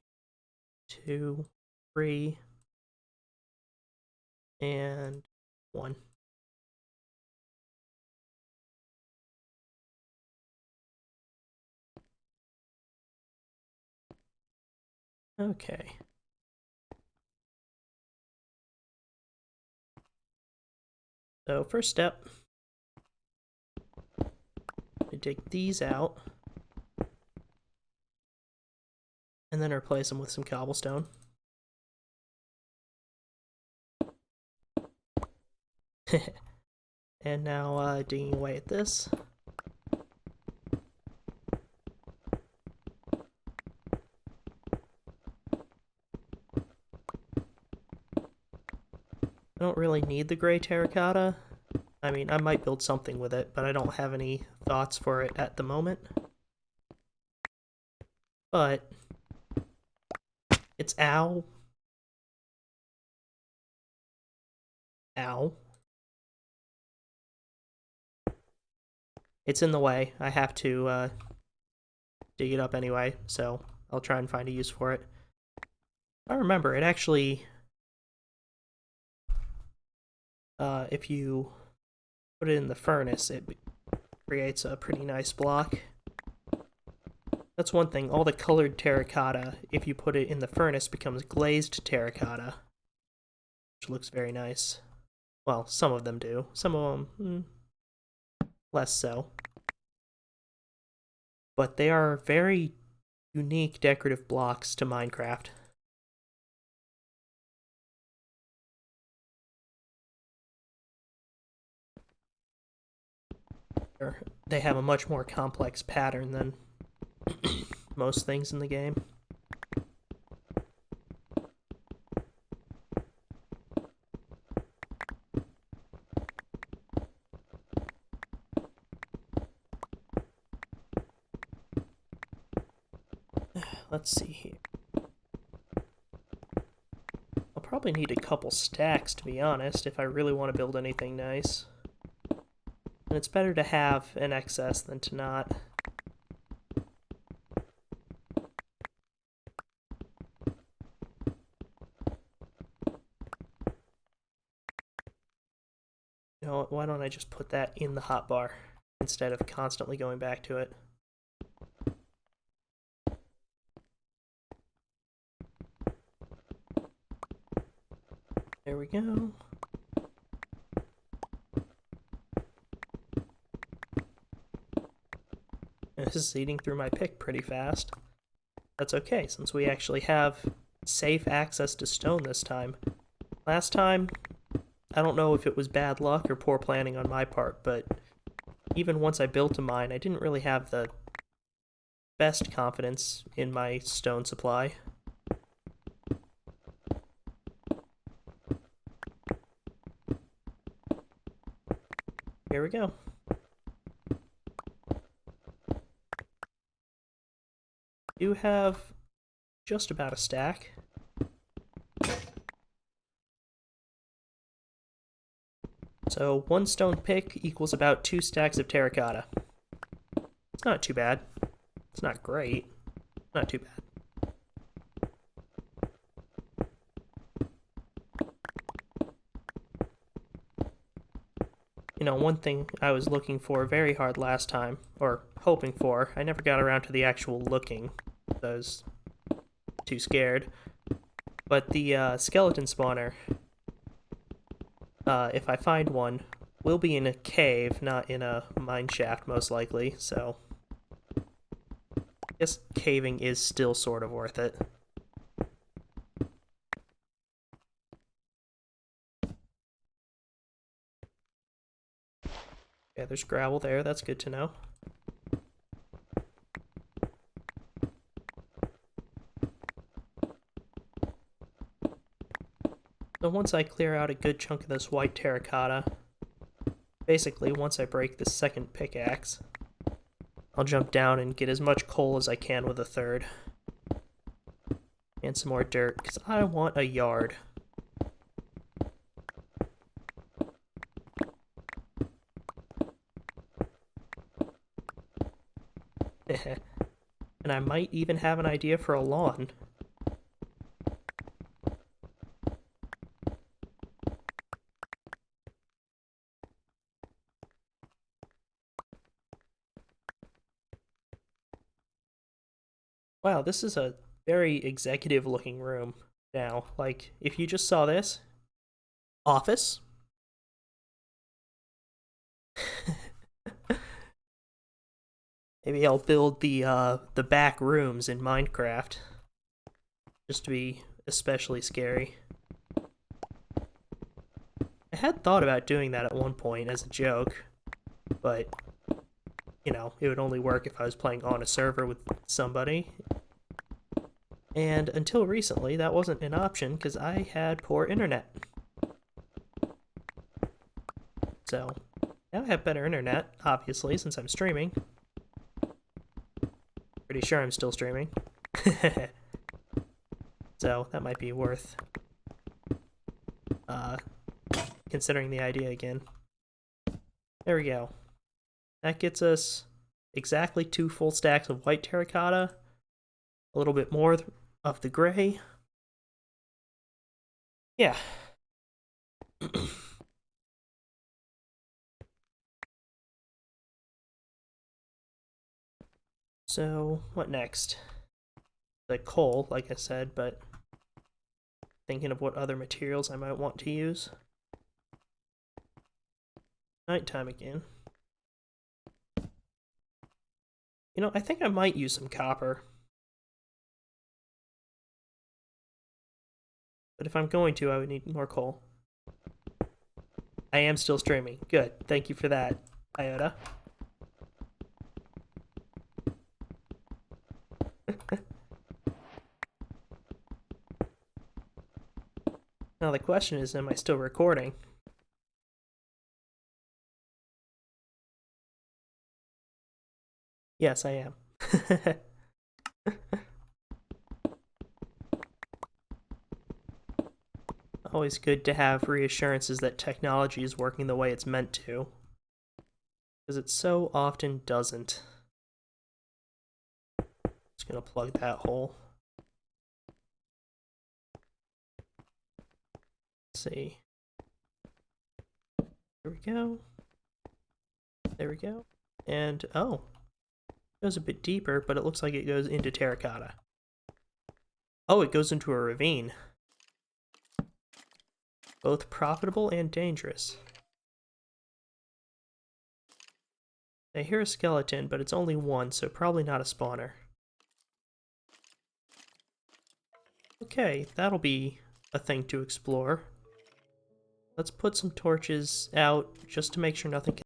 2, 3, and 1. Okay. So first step, I take these out, and then replace them with some cobblestone. And now digging away at this. I don't really need the gray terracotta. I mean, I might build something with it, but I don't have any thoughts for it at the moment. But it's ow. Ow. It's in the way. I have to dig it up anyway, so I'll try and find a use for it. I remember, it actually... if you put it in the furnace, it creates a pretty nice block. That's one thing. All the colored terracotta, if you put it in the furnace, becomes glazed terracotta, which looks very nice. Well, some of them do. Some of them, less so. But they are very unique decorative blocks to Minecraft. They have a much more complex pattern than most things in the game. Let's see here. I'll probably need a couple stacks, to be honest, if I really want to build anything nice. And it's better to have an excess than to not. You know, why don't I just put that in the hotbar instead of constantly going back to it? There we go. This is eating through my pick pretty fast. That's okay, since we actually have safe access to stone this time. Last time, I don't know if it was bad luck or poor planning on my part, but even once I built a mine, I didn't really have the best confidence in my stone supply. Here we go. Do have just about a stack. So 1 stone pick equals about 2 stacks of terracotta. It's not too bad. It's not great. Not too bad. You know, one thing I was looking for very hard last time, or hoping for, I never got around to the actual looking. I was too scared. But the skeleton spawner, if I find one, will be in a cave, not in a mine shaft, most likely, so I guess caving is still sort of worth it. Yeah, there's gravel there, that's good to know. So once I clear out a good chunk of this white terracotta, basically once I break the second pickaxe, I'll jump down and get as much coal as I can with a third. And some more dirt, because I want a yard. And I might even have an idea for a lawn. Wow, this is a very executive looking room now. Like, if you just saw this, office. Maybe I'll build the back rooms in Minecraft, just to be especially scary. I had thought about doing that at one point as a joke, but, you know, it would only work if I was playing on a server with somebody. And until recently, that wasn't an option because I had poor internet. So, now I have better internet, obviously, since I'm streaming. Pretty sure I'm still streaming. So, that might be worth considering the idea again. There we go. That gets us exactly 2 full stacks of white terracotta, a little bit more of the gray. Yeah. So, what next? The coal, like I said, but thinking of what other materials I might want to use. Nighttime again. You know, I think I might use some copper. But if I'm going to, I would need more coal. I am still streaming. Good. Thank you for that, Iota. Now the question is, am I still recording? Yes, I am. Always good to have reassurances that technology is working the way it's meant to. Because it so often doesn't. Just gonna plug that hole. Let's see. There we go. There we go. And, oh. It goes a bit deeper, but it looks like it goes into terracotta. Oh, it goes into a ravine. Both profitable and dangerous. I hear a skeleton, but it's only one, so probably not a spawner. Okay, that'll be a thing to explore. Let's put some torches out just to make sure nothing can...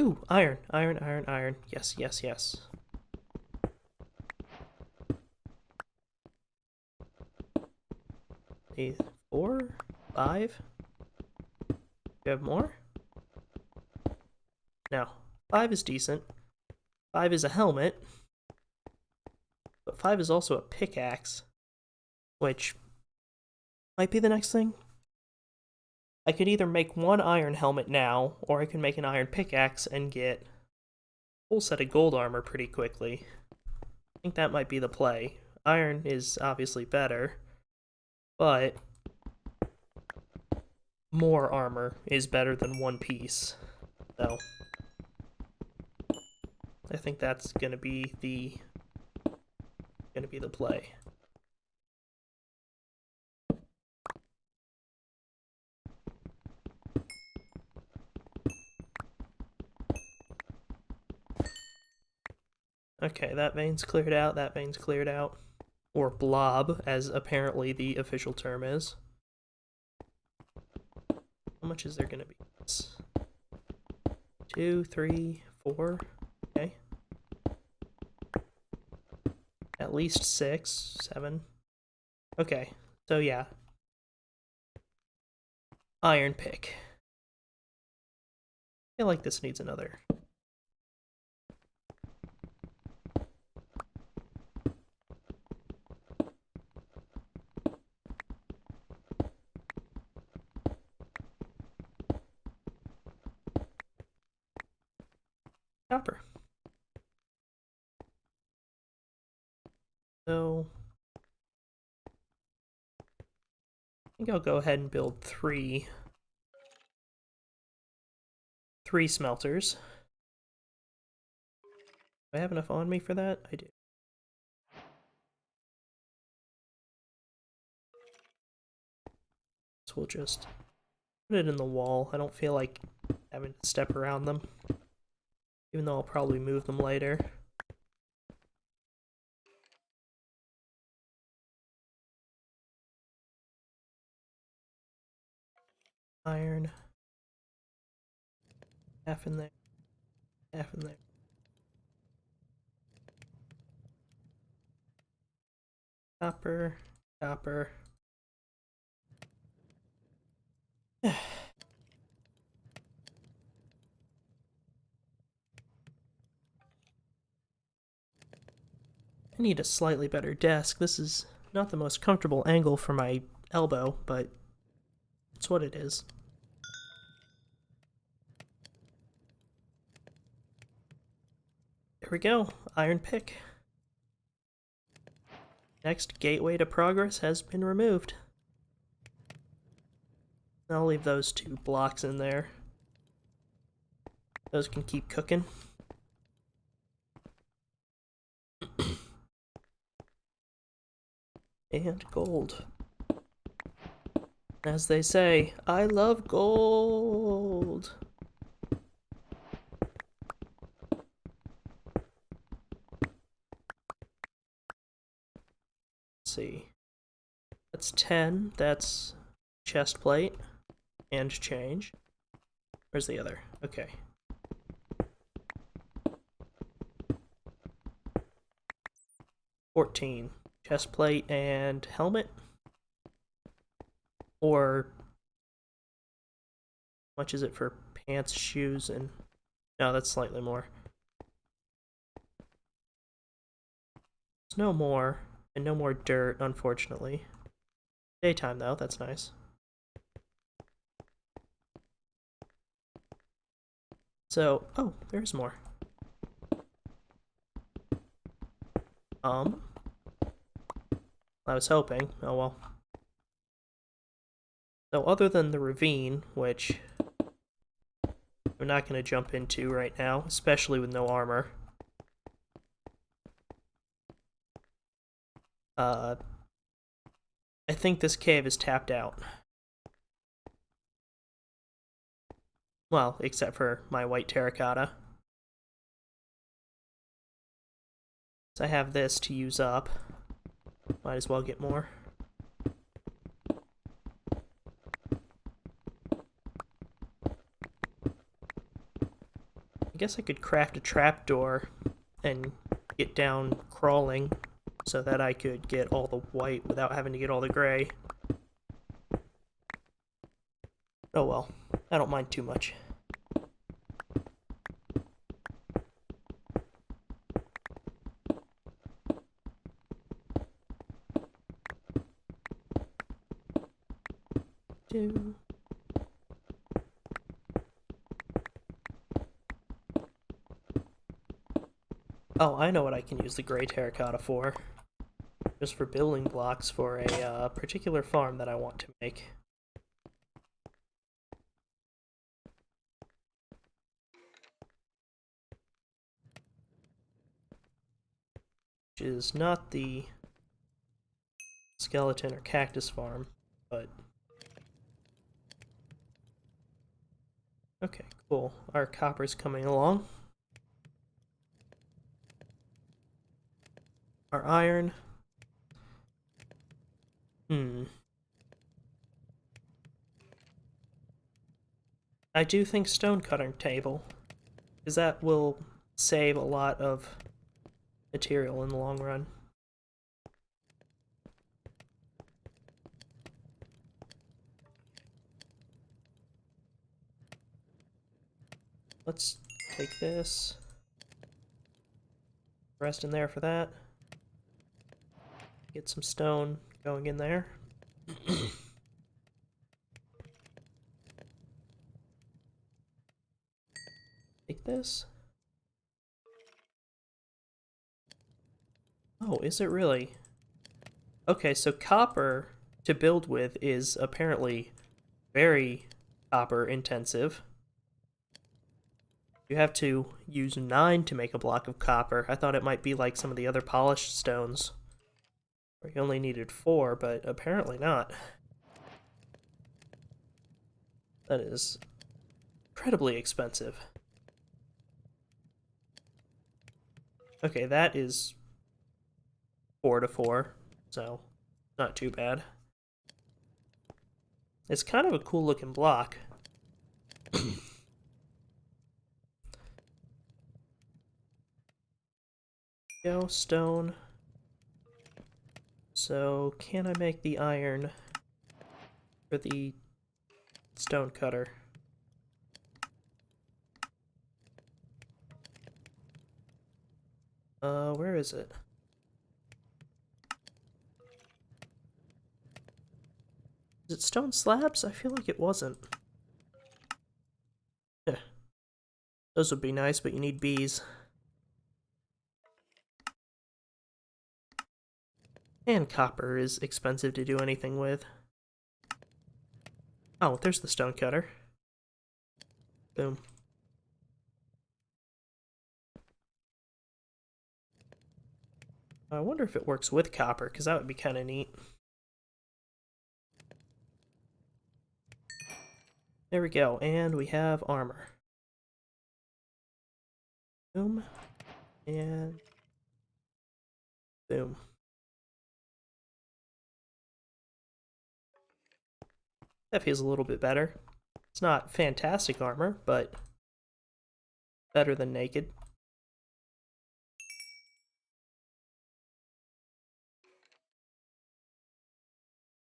Ooh, iron, iron, iron, iron. Yes, yes, yes. A 4, 5. Do you have more? No. 5 is decent. 5 is a helmet. But 5 is also a pickaxe. Which might be the next thing. I could either make 1 iron helmet now, or I can make an iron pickaxe and get a full set of gold armor pretty quickly. I think that might be the play. Iron is obviously better, but more armor is better than 1 piece. So I think that's gonna be the play. Okay, that vein's cleared out, that vein's cleared out. Or blob, as apparently the official term is. How much is there gonna be? 2, 3, 4. Okay. At least 6, 7. Okay, so yeah. Iron pick. I feel like this needs another. So I think I'll go ahead and build three smelters. Do I have enough on me for that? I do. So we'll just put it in the wall. I don't feel like having to step around them, even though I'll probably move them later. Iron. Half in there. Half in there. Copper. Copper. I need a slightly better desk. This is not the most comfortable angle for my elbow, but it's what it is. There we go. Iron pick. Next gateway to progress has been removed. I'll leave those 2 blocks in there. Those can keep cooking. And gold. As they say, I love gold. Let's see. That's 10. That's chest plate and change. Where's the other? Okay. $14. Chest plate and helmet. Or how much is it for pants, shoes, and no, that's slightly more. There's no more, and no more dirt, unfortunately. Daytime though, that's nice. So, oh, there's more. I was hoping. Oh well. So other than the ravine, which I'm not going to jump into right now, especially with no armor. I think this cave is tapped out. Well, except for my white terracotta. So I have this to use up. Might as well get more. I guess I could craft a trapdoor and get down crawling so that I could get all the white without having to get all the gray. Oh well, I don't mind too much. Oh, I know what I can use the gray terracotta for. Just for building blocks for a particular farm that I want to make. Which is not the skeleton or cactus farm, but... Okay, cool. Our copper's coming along. Our iron. I do think stone cutting table, because that will save a lot of material in the long run. Let's take this. Rest in there for that. Get some stone going in there. Take this. Oh, is it really? Okay, so copper to build with is apparently very copper intensive. You have to use 9 to make a block of copper. I thought it might be like some of the other polished stones, where you only needed 4, but apparently not. That is incredibly expensive. Okay, that is 4 to 4, so not too bad. It's kind of a cool looking block. Go, stone. So, can I make the iron for the stone cutter? Where is it? Is it stone slabs? I feel like it wasn't. Yeah. Those would be nice, but you need bees. And copper is expensive to do anything with. Oh, there's the stone cutter. Boom. I wonder if it works with copper, because that would be kind of neat. There we go, and we have armor. Boom. And boom. That feels a little bit better. It's not fantastic armor, but better than naked.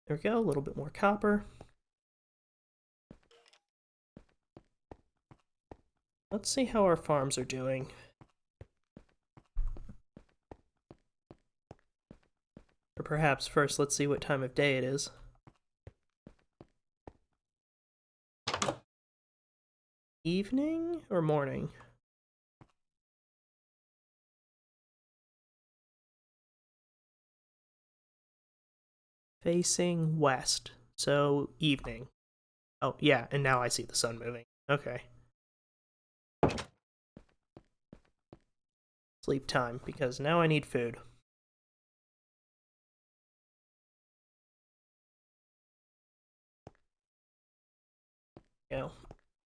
There we go, a little bit more copper. Let's see how our farms are doing. Or perhaps first, let's see what time of day it is. Evening or morning? Facing west, so evening. Oh, yeah, and now I see the sun moving. Okay. Sleep time, because now I need food. Yeah.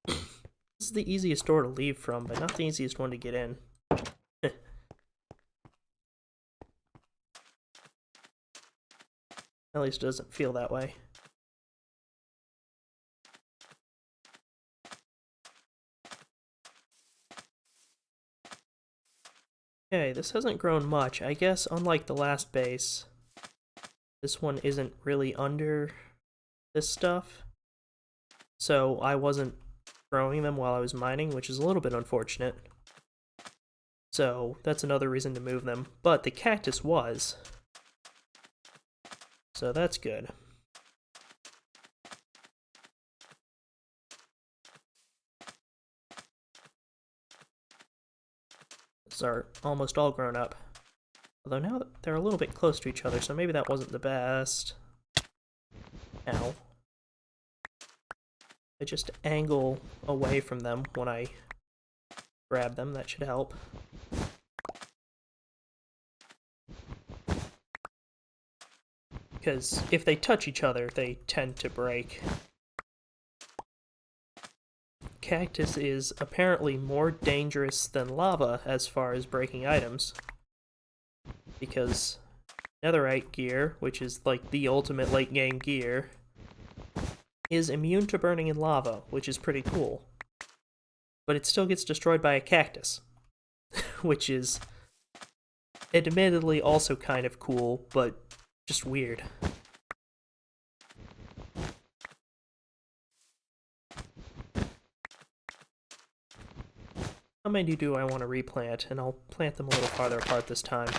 This is the easiest door to leave from, but not the easiest one to get in. At least it doesn't feel that way. Okay, this hasn't grown much. I guess, unlike the last base, this one isn't really under this stuff. So I wasn't growing them while I was mining, which is a little bit unfortunate. So that's another reason to move them. But the cactus was. So that's good. These are almost all grown up. Although now they're a little bit close to each other, so maybe that wasn't the best. Ow. I just angle away from them when I grab them, that should help. Because if they touch each other, they tend to break. Cactus is apparently more dangerous than lava as far as breaking items. Because netherite gear, which is like the ultimate late game gear, is immune to burning in lava, which is pretty cool. But it still gets destroyed by a cactus, which is admittedly also kind of cool, but just weird. How many do I want to replant? And I'll plant them a little farther apart this time.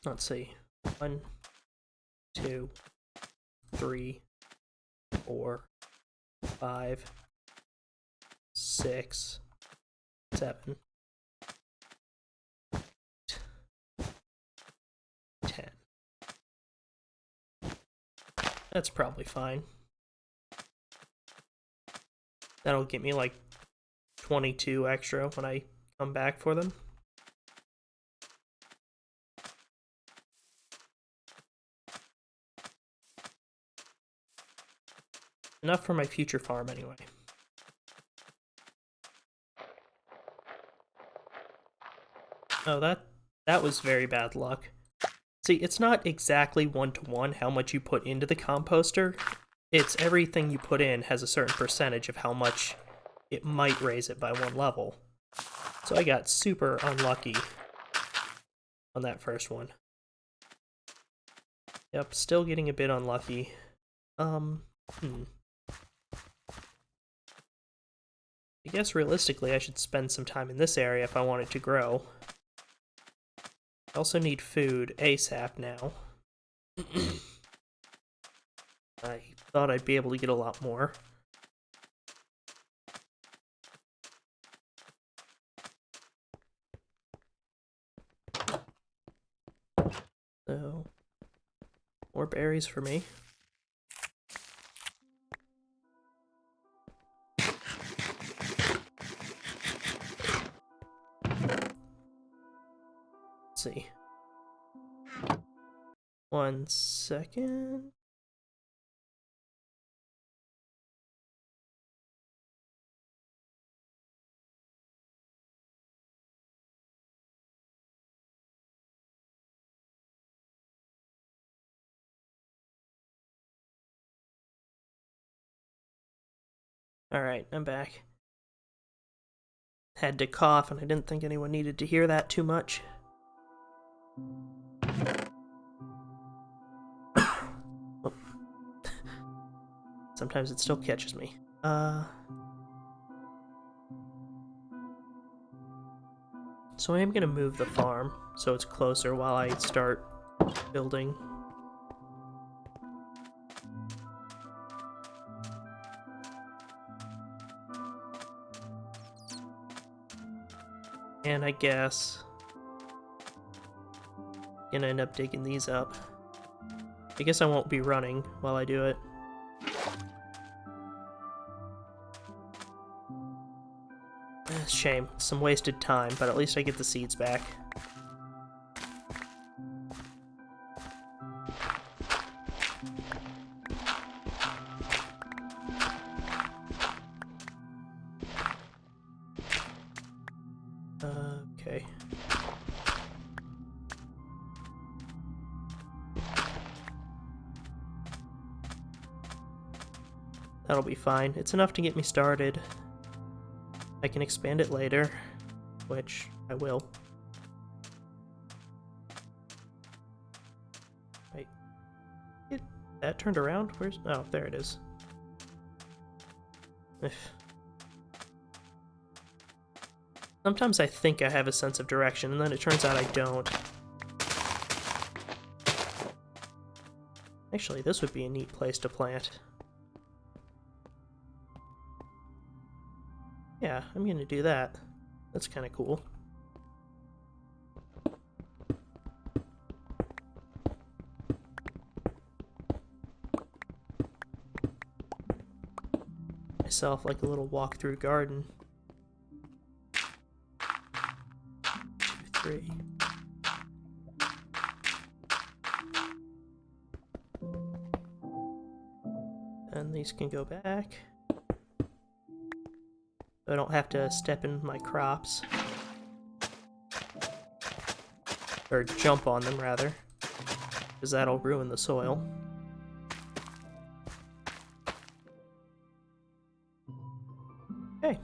Let's see. 1, 2, 3, 4, 5, 6, 7, 10. That's probably fine. That'll get me like 22 extra when I come back for them. Enough for my future farm anyway. Oh, that was very bad luck. See, it's not exactly 1-to-1 how much you put into the composter. It's everything you put in has a certain percentage of how much it might raise it by 1 level. So I got super unlucky on that first one. Yep, still getting a bit unlucky. I guess realistically I should spend some time in this area if I want it to grow. I also need food ASAP now. I thought I'd be able to get a lot more. So, more berries for me. Let's see. 1 second. Alright, I'm back. Had to cough, and I didn't think anyone needed to hear that too much. Oh. Sometimes it still catches me. So I am gonna move the farm so it's closer while I start building. And I guess I'm gonna end up digging these up. I guess I won't be running while I do it. Shame, some wasted time, but at least I get the seeds back. Okay. That'll be fine. It's enough to get me started. I can expand it later, which I will. Wait. That turned around? Where's... Oh, there it is. Sometimes I think I have a sense of direction, and then it turns out I don't. Actually, this would be a neat place to plant. Yeah, I'm gonna do that. That's kind of cool. Myself like a little walk-through garden. 2, 3. And these can go back. I don't have to step in my crops. Or jump on them, rather. Because that'll ruin the soil. Okay.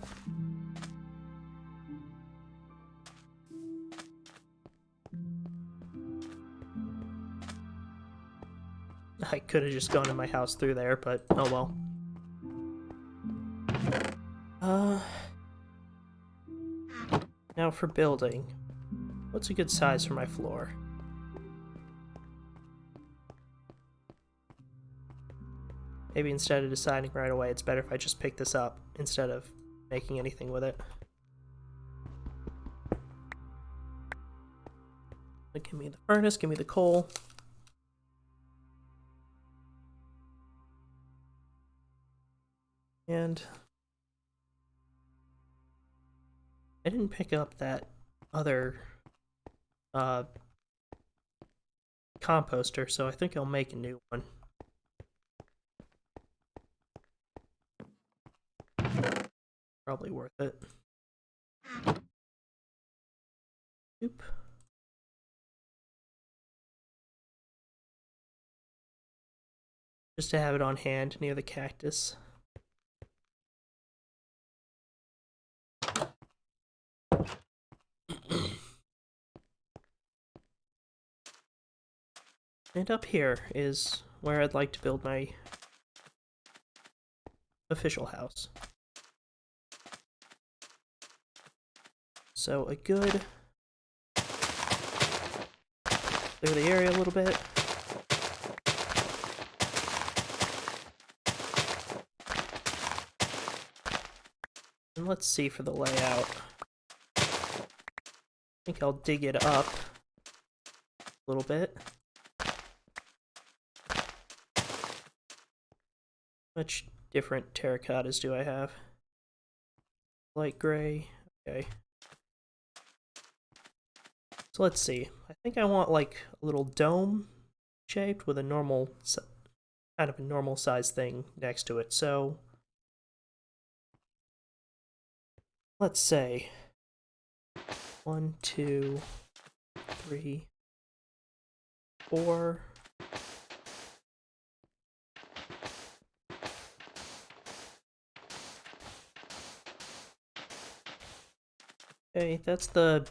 I could have just gone in my house through there, but oh well. Now for building. What's a good size for my floor? Maybe instead of deciding right away, it's better if I just pick this up instead of making anything with it. But give me the furnace, give me the coal. And I didn't pick up that other composter, so I think I'll make a new one. Probably worth it. Oop. Just to have it on hand near the cactus. And up here is where I'd like to build my official house. So a good... clear the area a little bit. And let's see for the layout. I think I'll dig it up a little bit. Much different terracottas do I have? Light gray. Okay. So let's see. I think I want like a little dome shaped with a normal, kind of a normal size thing next to it. So let's say 1, 2, 3, 4. Okay, that's the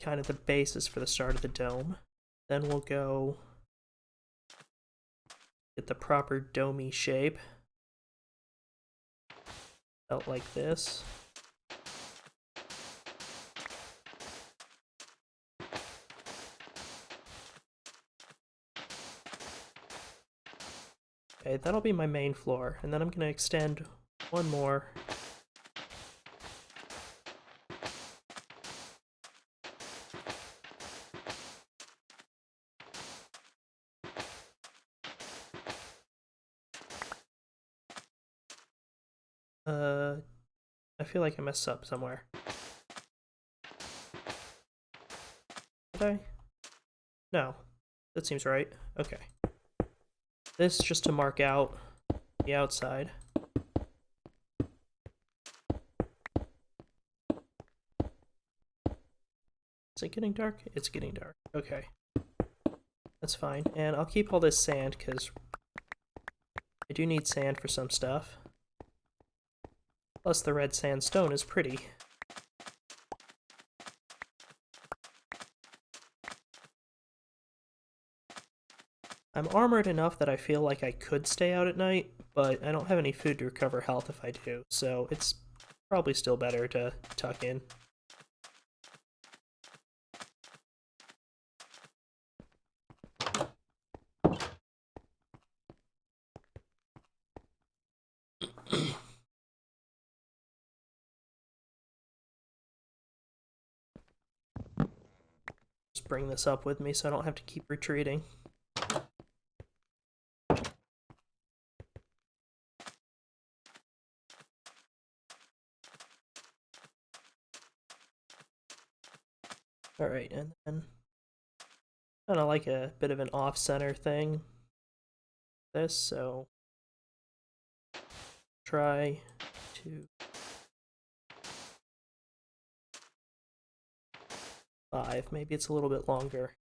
kind of the basis for the start of the dome. Then we'll go get the proper domey shape. Out like this. Okay, that'll be my main floor, and then I'm gonna extend one more. I feel like I messed up somewhere. Did I? No. That seems right. Okay. This just to mark out the outside. Is it getting dark? It's getting dark. Okay. That's fine. And I'll keep all this sand because I do need sand for some stuff. Plus the red sandstone is pretty. I'm armored enough that I feel like I could stay out at night, but I don't have any food to recover health if I do, so it's probably still better to tuck in. Just bring this up with me so I don't have to keep retreating. Alright, and then kind of like a bit of an off-center thing. This, so try to 5. Maybe it's a little bit longer.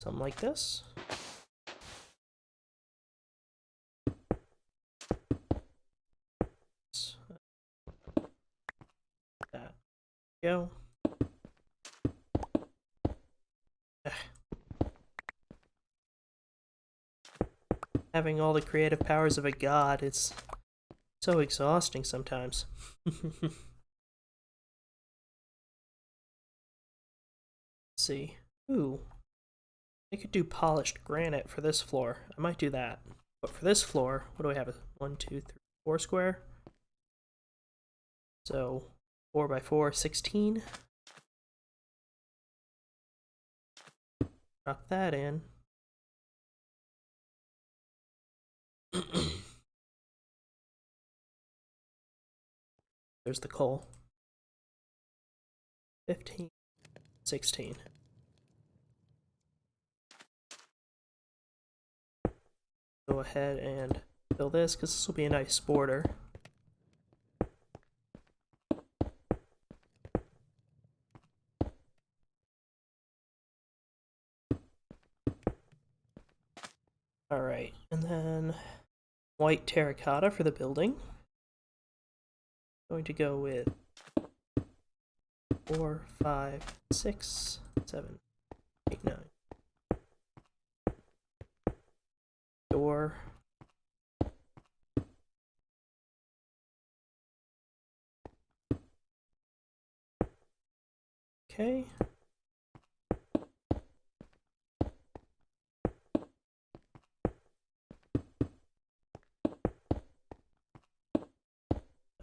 Something like this. That. Go. Having all the creative powers of a god, it's So exhausting sometimes. Let's see. Ooh. I could do polished granite for this floor. I might do that. But for this floor, what do I have? 1, 2, 3, 4 square? So 4 by 4, 16. Drop that in. There's the coal. 15, 16. Go ahead and fill this, because this will be a nice border. Alright, and then white terracotta for the building. Going to go with 4, 5, 6, 7, 8, 9. Door. Okay.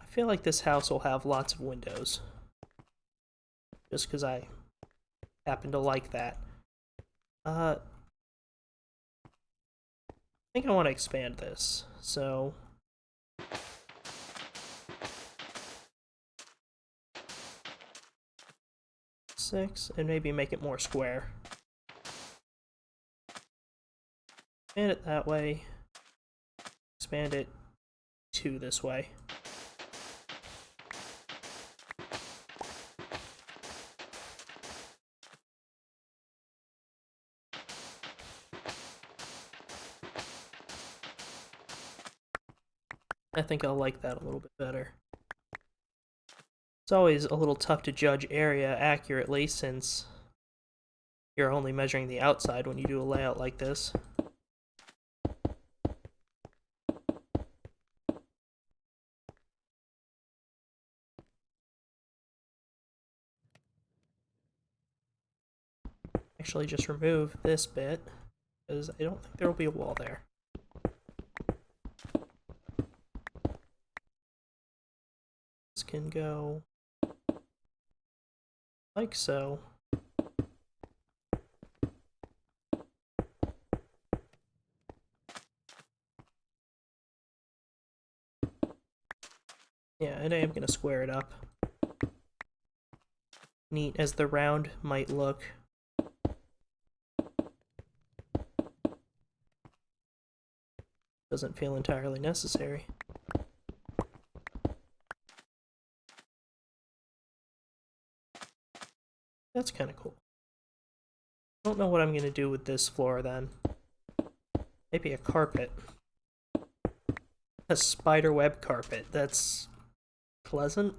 I feel like this house will have lots of windows. Just because I happen to like that. I think I want to expand this. So 6, and maybe make it more square. Expand it that way. Expand it 2 this way. I think I'll like that a little bit better. It's always a little tough to judge area accurately since you're only measuring the outside when you do a layout like this. Actually, just remove this bit, because I don't think there will be a wall there. This can go like so. Yeah, and I am going to square it up. Neat as the round might look. Doesn't feel entirely necessary. That's kind of cool. I don't know what I'm going to do with this floor then. Maybe a carpet. A spiderweb carpet. That's pleasant.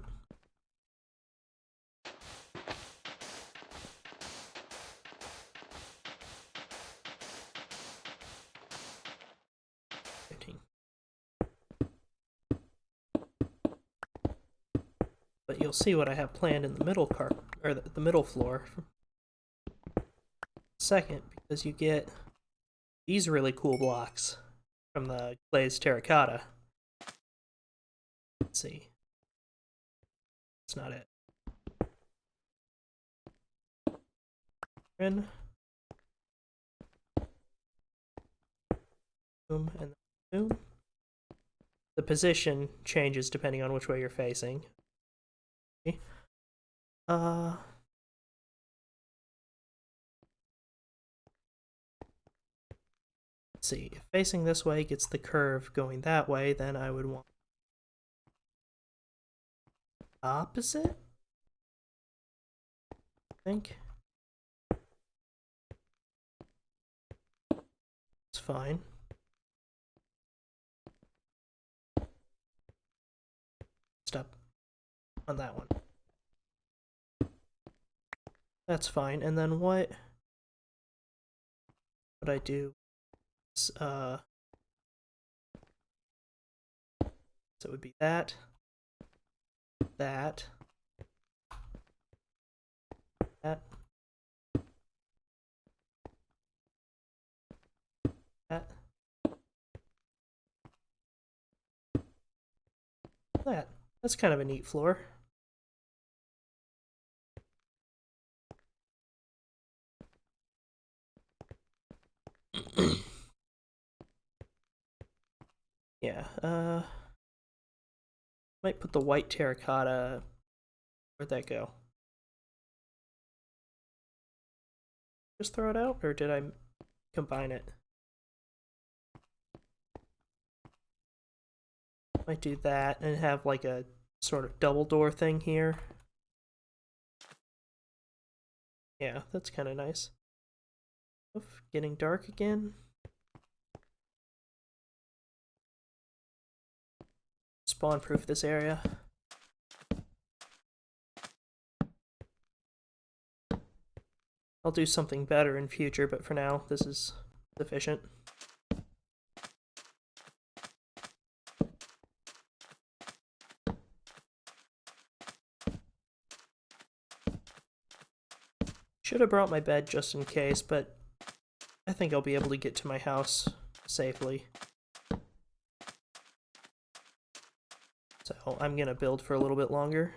But you'll see what I have planned in the middle or the middle floor. Second, because you get these really cool blocks from the glazed terracotta. Let's see. That's not it. In. Boom, and boom. The position changes depending on which way you're facing. Okay. Let's see. If facing this way gets the curve going that way, then I would want opposite, I think. It's fine. Stop on that one. That's fine. And then what would I do? So it would be that, that, that, that, that. That's kind of a neat floor. Yeah, might put the white terracotta. Where'd that go? Just throw it out, or did I combine it? Might do that and have like a sort of double door thing here. Yeah, that's kind of nice. Oof, getting dark again. Spawn proof this area. I'll do something better in future, but for now, this is sufficient. Should have brought my bed just in case, but I think I'll be able to get to my house safely. So I'm gonna build for a little bit longer.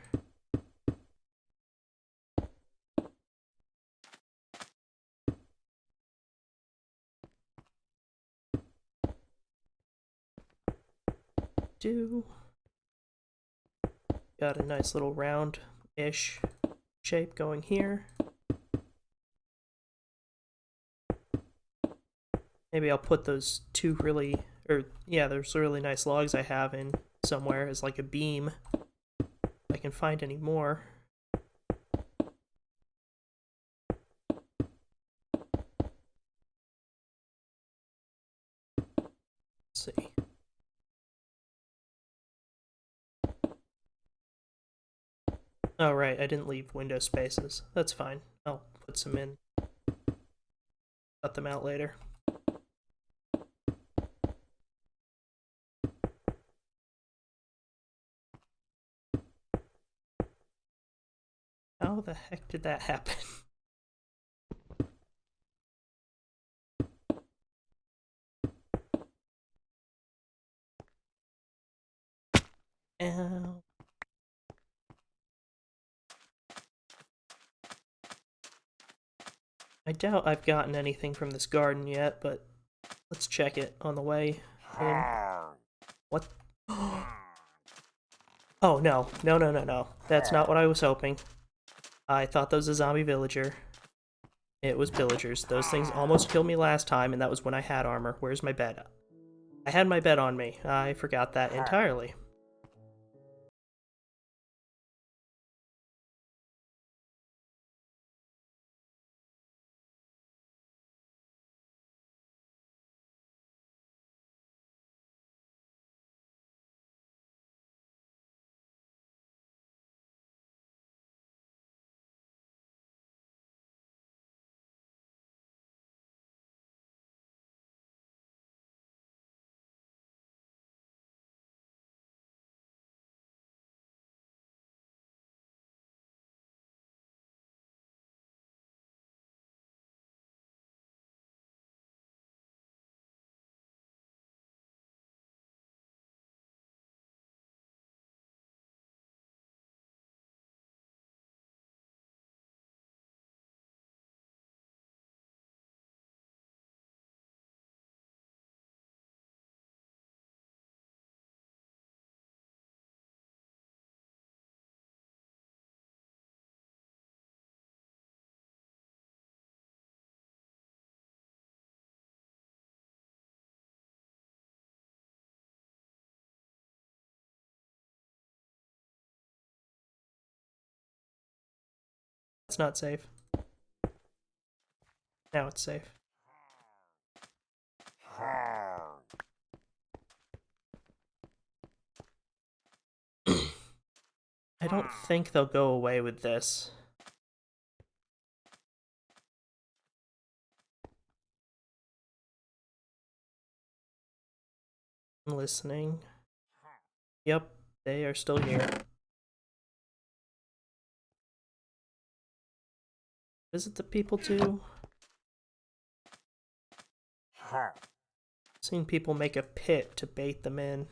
Got a nice little round-ish shape going here. Maybe I'll put those two really, there's really nice logs I have in somewhere as like a beam. If I can find any more. Let's see. Oh, right, I didn't leave window spaces. That's fine. I'll put some in. Cut them out later. How the heck did that happen? Ow. I doubt I've gotten anything from this garden yet, but let's check it on the way in. What? Oh, no. No, no, no, no. That's not what I was hoping. I thought that was a zombie villager. It was pillagers. Those things almost killed me last time, and that was when I had armor. Where's my bed? I had my bed on me. I forgot that entirely. That's not safe. Now it's safe. I don't think they'll go away with this. I'm listening. Yep, they are still here. Visit the people too. Seen people make a pit to bait them in.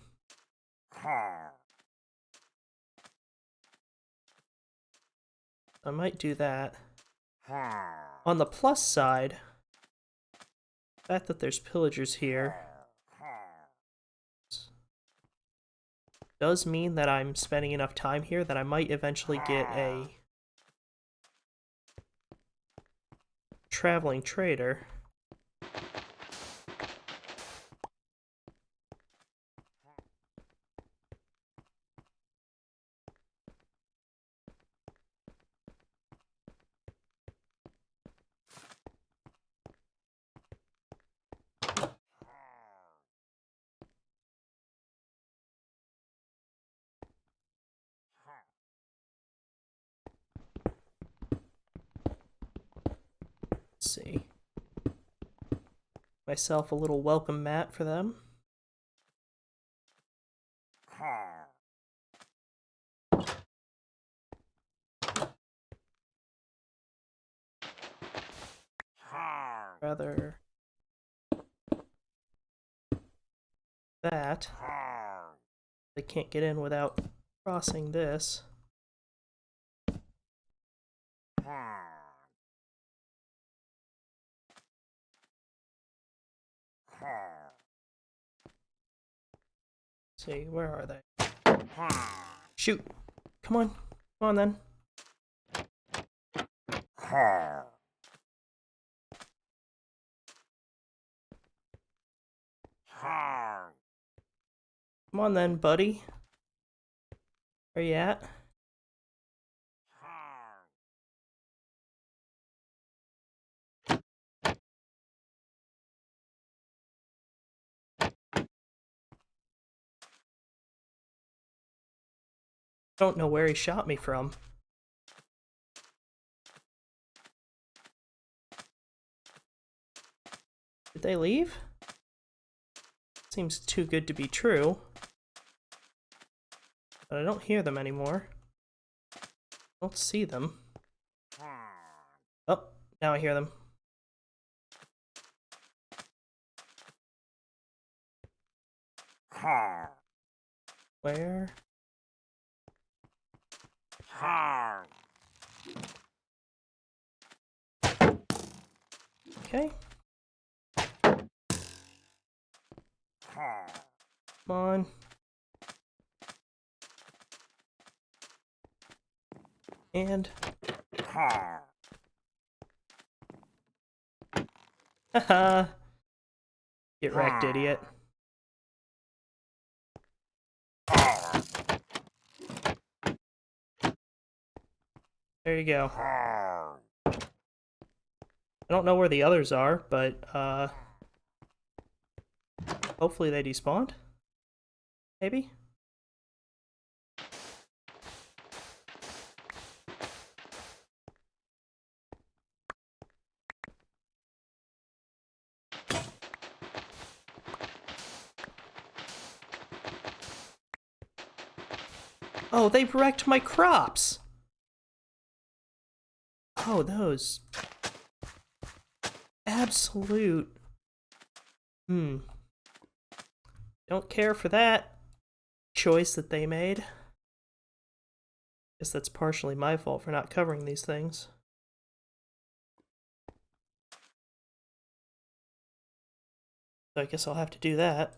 I might do that. On the plus side, the fact that there's pillagers here does mean that I'm spending enough time here that I might eventually get a traveling trader. Let's see. Myself a little welcome mat for them. Rather that. They can't get in without crossing this. Let's see, where are they? Shoot! Come on. Come on then. Come on then, buddy. Where you at? I don't know where he shot me from. Did they leave? Seems too good to be true. But I don't hear them anymore. I don't see them. Oh, now I hear them. Where? Okay. Come on. And... haha! Get wrecked, idiot. There you go. I don't know where the others are, but, hopefully they despawned? Maybe? Oh, they wrecked my crops! Oh, those... absolute... Don't care for that choice that they made. Guess that's partially my fault for not covering these things. So I guess I'll have to do that.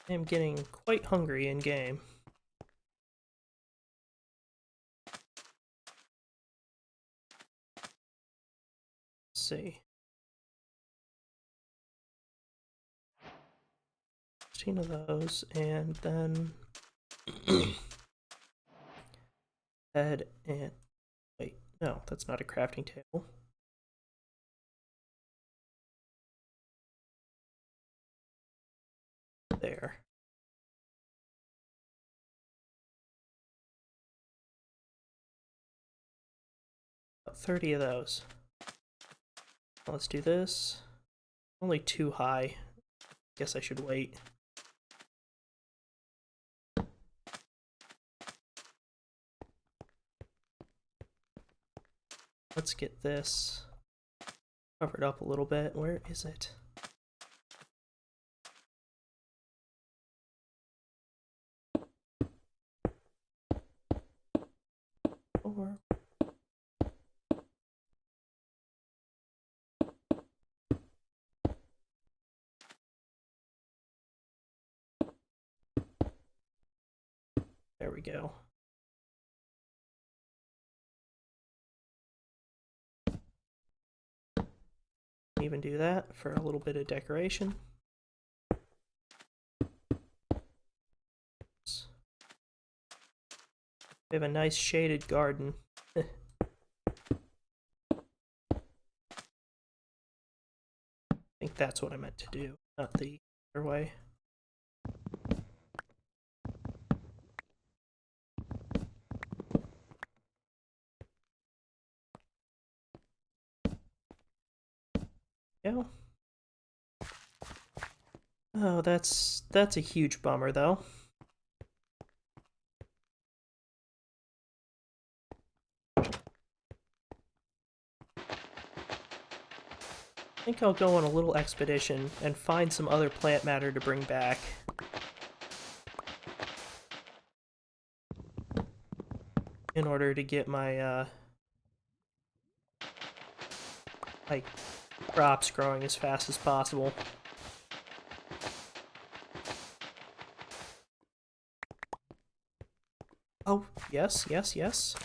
I am getting quite hungry in game. Let's see. 16 of those, and then head and wait, no, that's not a crafting table. There. About 30 of those. Let's do this. Only too high. Guess I should wait. Let's get this covered up a little bit. Where is it? Over. There we go. Even do that for a little bit of decoration. We have a nice shaded garden. I think that's what I meant to do, not the other way. Yeah. Oh, that's a huge bummer, though. I think I'll go on a little expedition and find some other plant matter to bring back. In order to get my, like, crops growing as fast as possible. Oh, yes, yes, yes.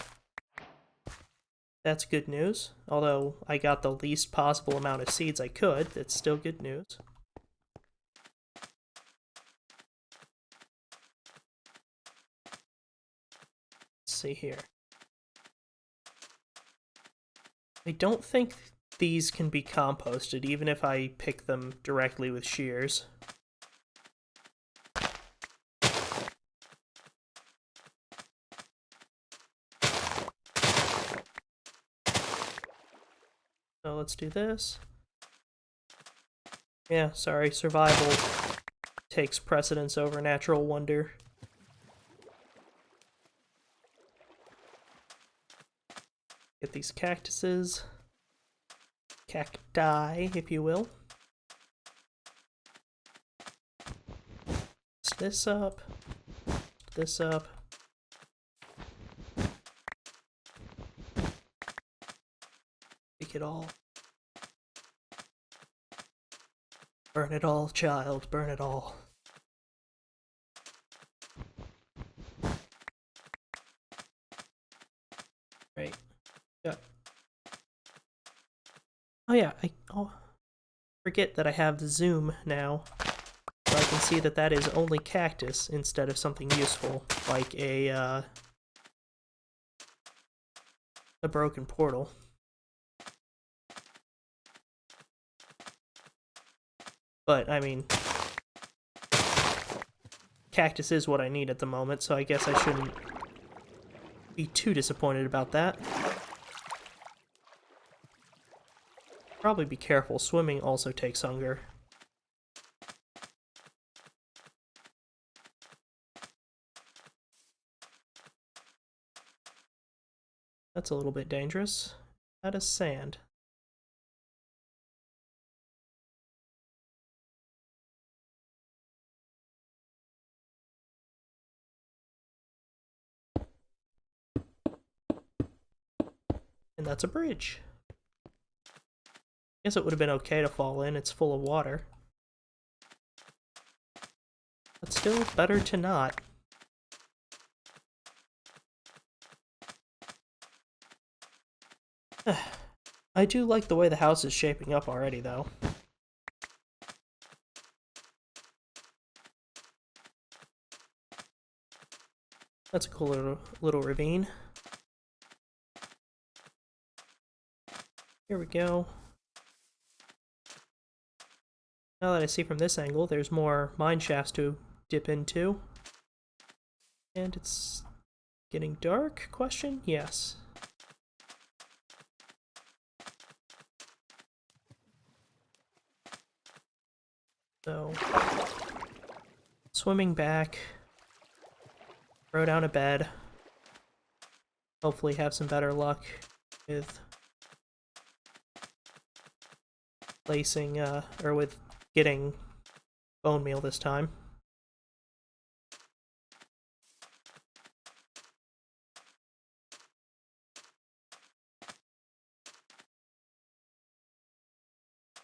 That's good news. Although I got the least possible amount of seeds I could, that's still good news. Let's see here. I don't think these can be composted, even if I pick them directly with shears. So let's do this. Yeah, sorry, survival takes precedence over natural wonder. Get these cactuses. Cacti, if you will. This up. This up. Take it all. Burn it all, child, burn it all. Right. Yeah. Oh yeah, I forget that I have the zoom now. So I can see that that is only cactus instead of something useful, like a broken portal. But, I mean, cactus is what I need at the moment, so I guess I shouldn't be too disappointed about that. Probably be careful, swimming also takes hunger. That's a little bit dangerous. That is sand. And that's a bridge. Guess it would have been okay to fall in, it's full of water. But still, better to not. I do like the way the house is shaping up already, though. That's a cool little ravine. Here we go. Now that I see from this angle, there's more mine shafts to dip into. And it's getting dark? Question? Yes. So, swimming back, throw down a bed, hopefully have some better luck with placing, or with getting bone meal this time.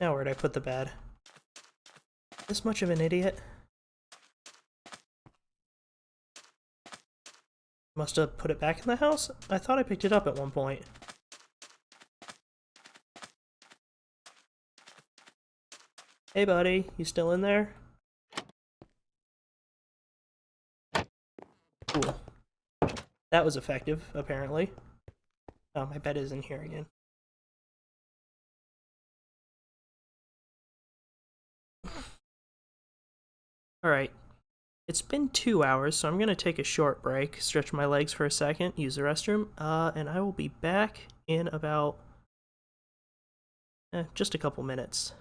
Now where'd I put the bed? This much of an idiot? Must have put it back in the house? I thought I picked it up at one point. Hey buddy, you still in there? Cool. That was effective, apparently. Oh, my bed is in here again. Alright. It's been 2 hours, so I'm gonna take a short break, stretch my legs for a second, use the restroom, and I will be back in about just a couple minutes.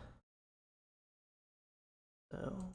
So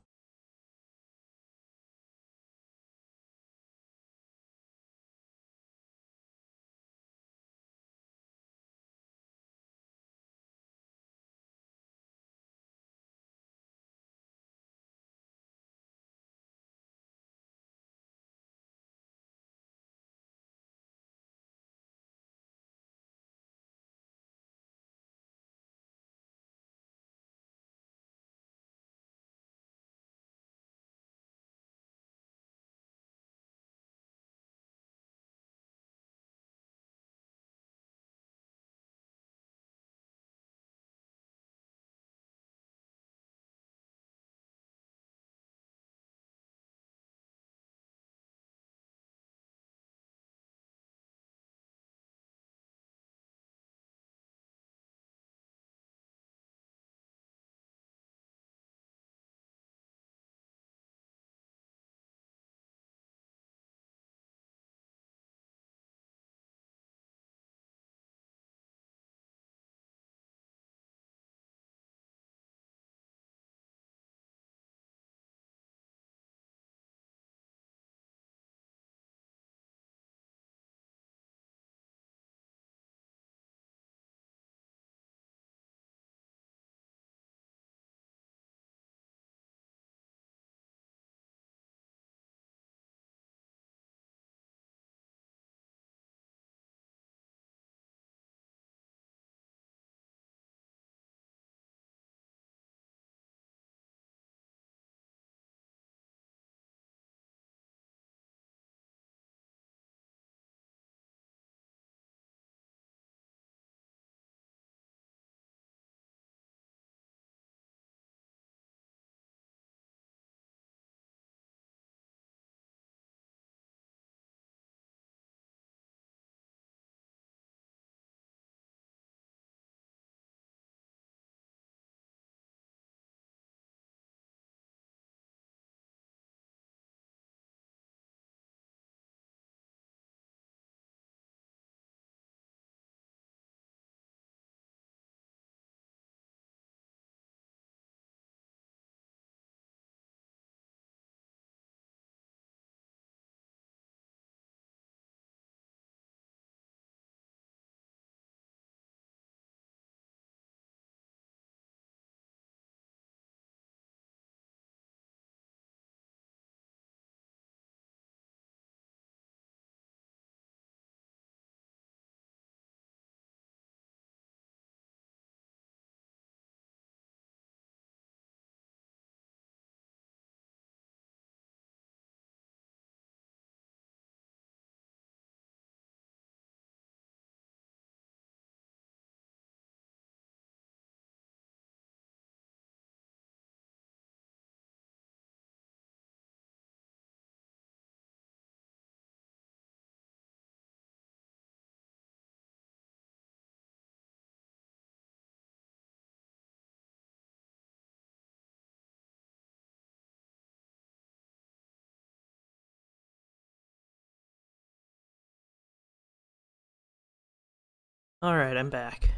alright, I'm back.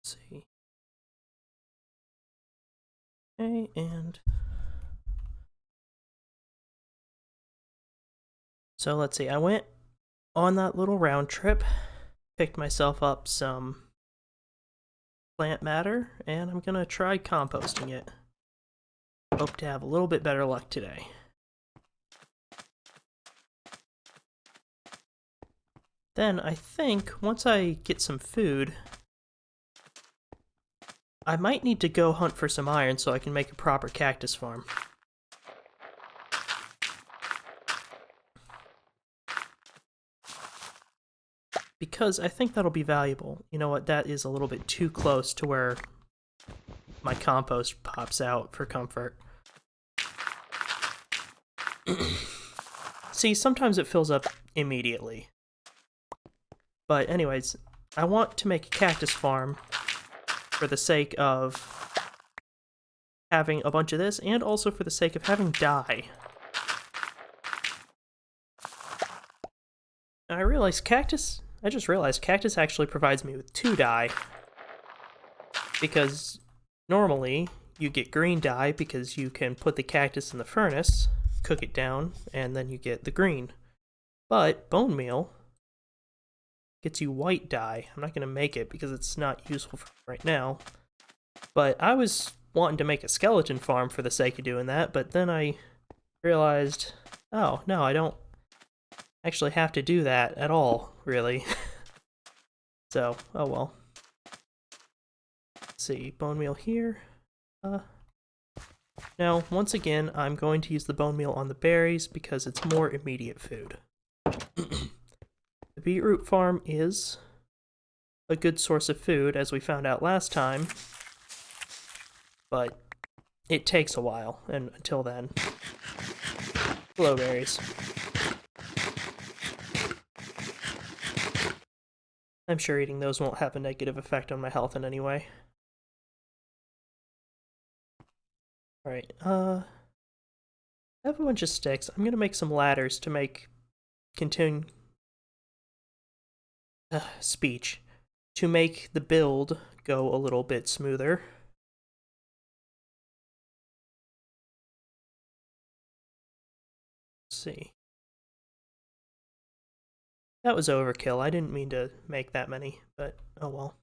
Let's see. Okay, and so let's see, I went on that little round trip, picked myself up some plant matter, and I'm gonna try composting it. Hope to have a little bit better luck today. Then I think once I get some food, I might need to go hunt for some iron so I can make a proper cactus farm. Because I think that'll be valuable. You know what, that is a little bit too close to where my compost pops out for comfort. See, sometimes it fills up immediately. But anyways, I want to make a cactus farm for the sake of having a bunch of this, and also for the sake of having dye. And I just realized cactus actually provides me with 2 dye. Because normally you get green dye because you can put the cactus in the furnace, cook it down, and then you get the green. But bone meal gets you white dye. I'm not going to make it because it's not useful for right now. But I was wanting to make a skeleton farm for the sake of doing that, but then I realized, oh, no, I don't actually have to do that at all, really. So, oh well. Let's see, bone meal here. Now, once again, I'm going to use the bone meal on the berries because it's more immediate food. The beetroot farm is a good source of food, as we found out last time, but it takes a while, and until then, hello berries. I'm sure eating those won't have a negative effect on my health in any way. Alright, I have a bunch of sticks. I'm gonna make some ladders to make to make the build go a little bit smoother. Let's see. That was overkill. I didn't mean to make that many, but oh well.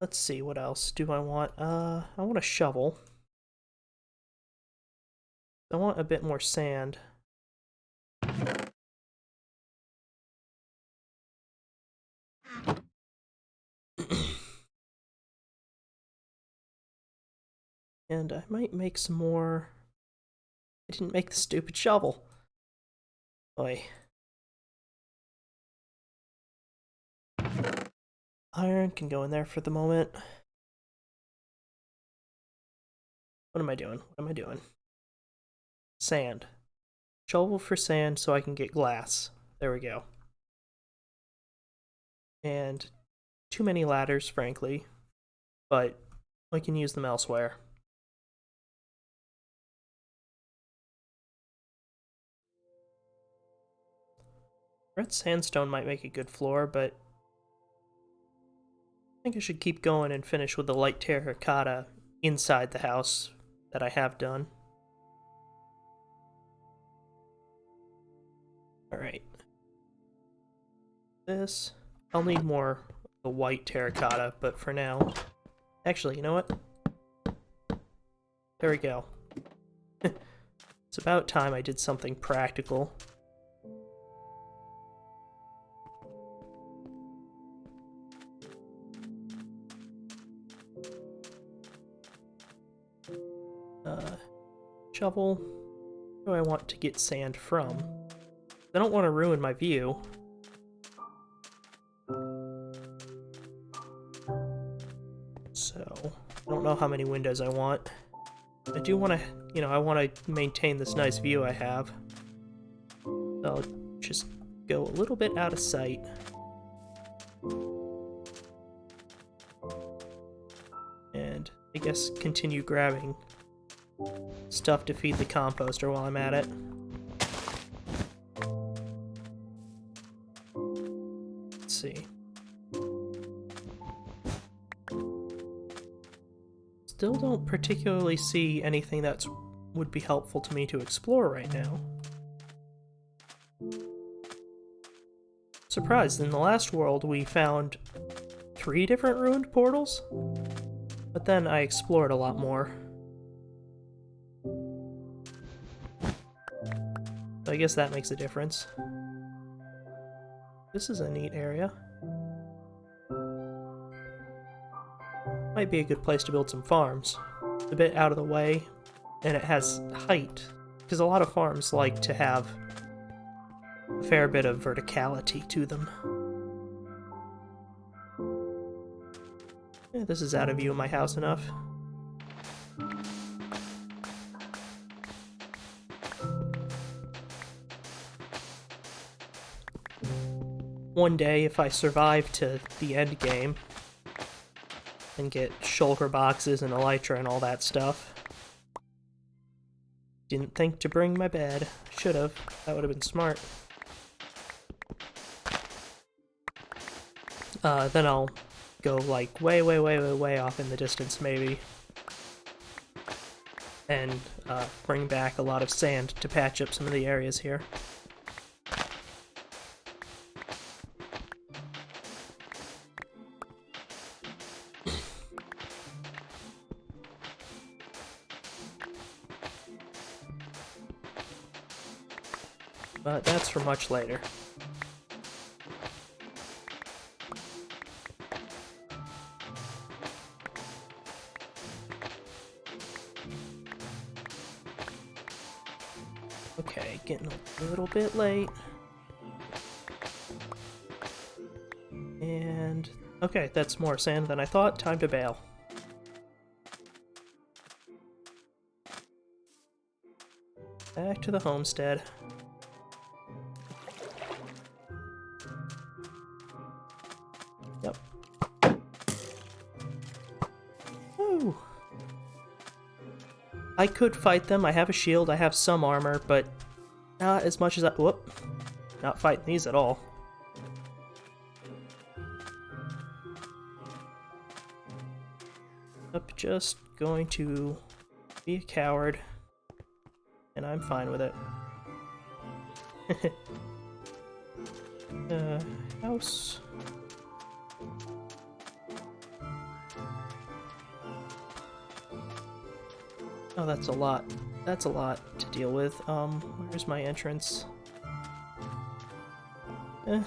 Let's see, what else do I want? I want a shovel. I want a bit more sand. And I might make some more... I didn't make the stupid shovel. Boy. Iron can go in there for the moment. What am I doing? What am I doing? Sand. Shovel for sand so I can get glass. There we go. And too many ladders, frankly, but I can use them elsewhere. Red sandstone might make a good floor, but I think I should keep going and finish with the light terracotta inside the house that I have done. Alright. This. I'll need more of the white terracotta, but for now... Actually, you know what? There we go. It's about time I did something practical. Shovel. Where do I want to get sand from? I don't want to ruin my view. So, I don't know how many windows I want. I do want to, I want to maintain this nice view I have. So I'll just go a little bit out of sight. And I guess continue grabbing stuff to feed the composter while I'm at it. Let's see. Still don't particularly see anything that would be helpful to me to explore right now. Surprised, in the last world we found 3 different ruined portals, but then I explored a lot more. So I guess that makes a difference. This is a neat area. Might be a good place to build some farms. It's a bit out of the way, and it has height, because a lot of farms like to have a fair bit of verticality to them. Yeah, this is out of view of my house enough. One day, if I survive to the end game, and get shulker boxes and elytra and all that stuff. Didn't think to bring my bed. Should've. That would've been smart. Then I'll go like way off in the distance maybe. And bring back a lot of sand to patch up some of the areas here. But that's for much later. Okay, getting a little bit late. And... okay, that's more sand than I thought. Time to bail. Back to the homestead. Yep. Woo! I could fight them. I have a shield, I have some armor, but not as much as I... whoop. Not fighting these at all. I'm just going to be a coward, and I'm fine with it. House. Oh, that's a lot. That's a lot to deal with. Where's my entrance? This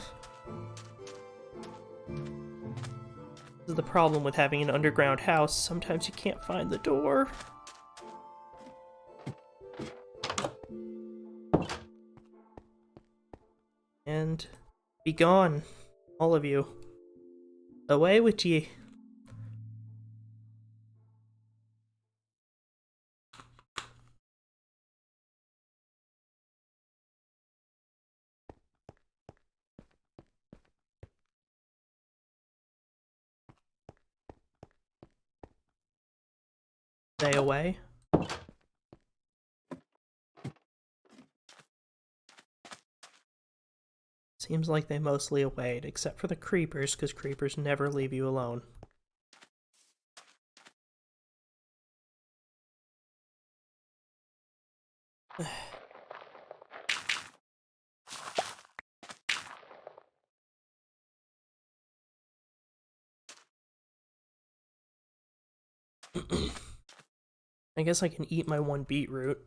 is the problem with having an underground house. Sometimes you can't find the door. And be gone, all of you. Away with ye. Stay away. Seems like they mostly await, except for the creepers, because creepers never leave you alone. I guess I can eat my 1 beetroot.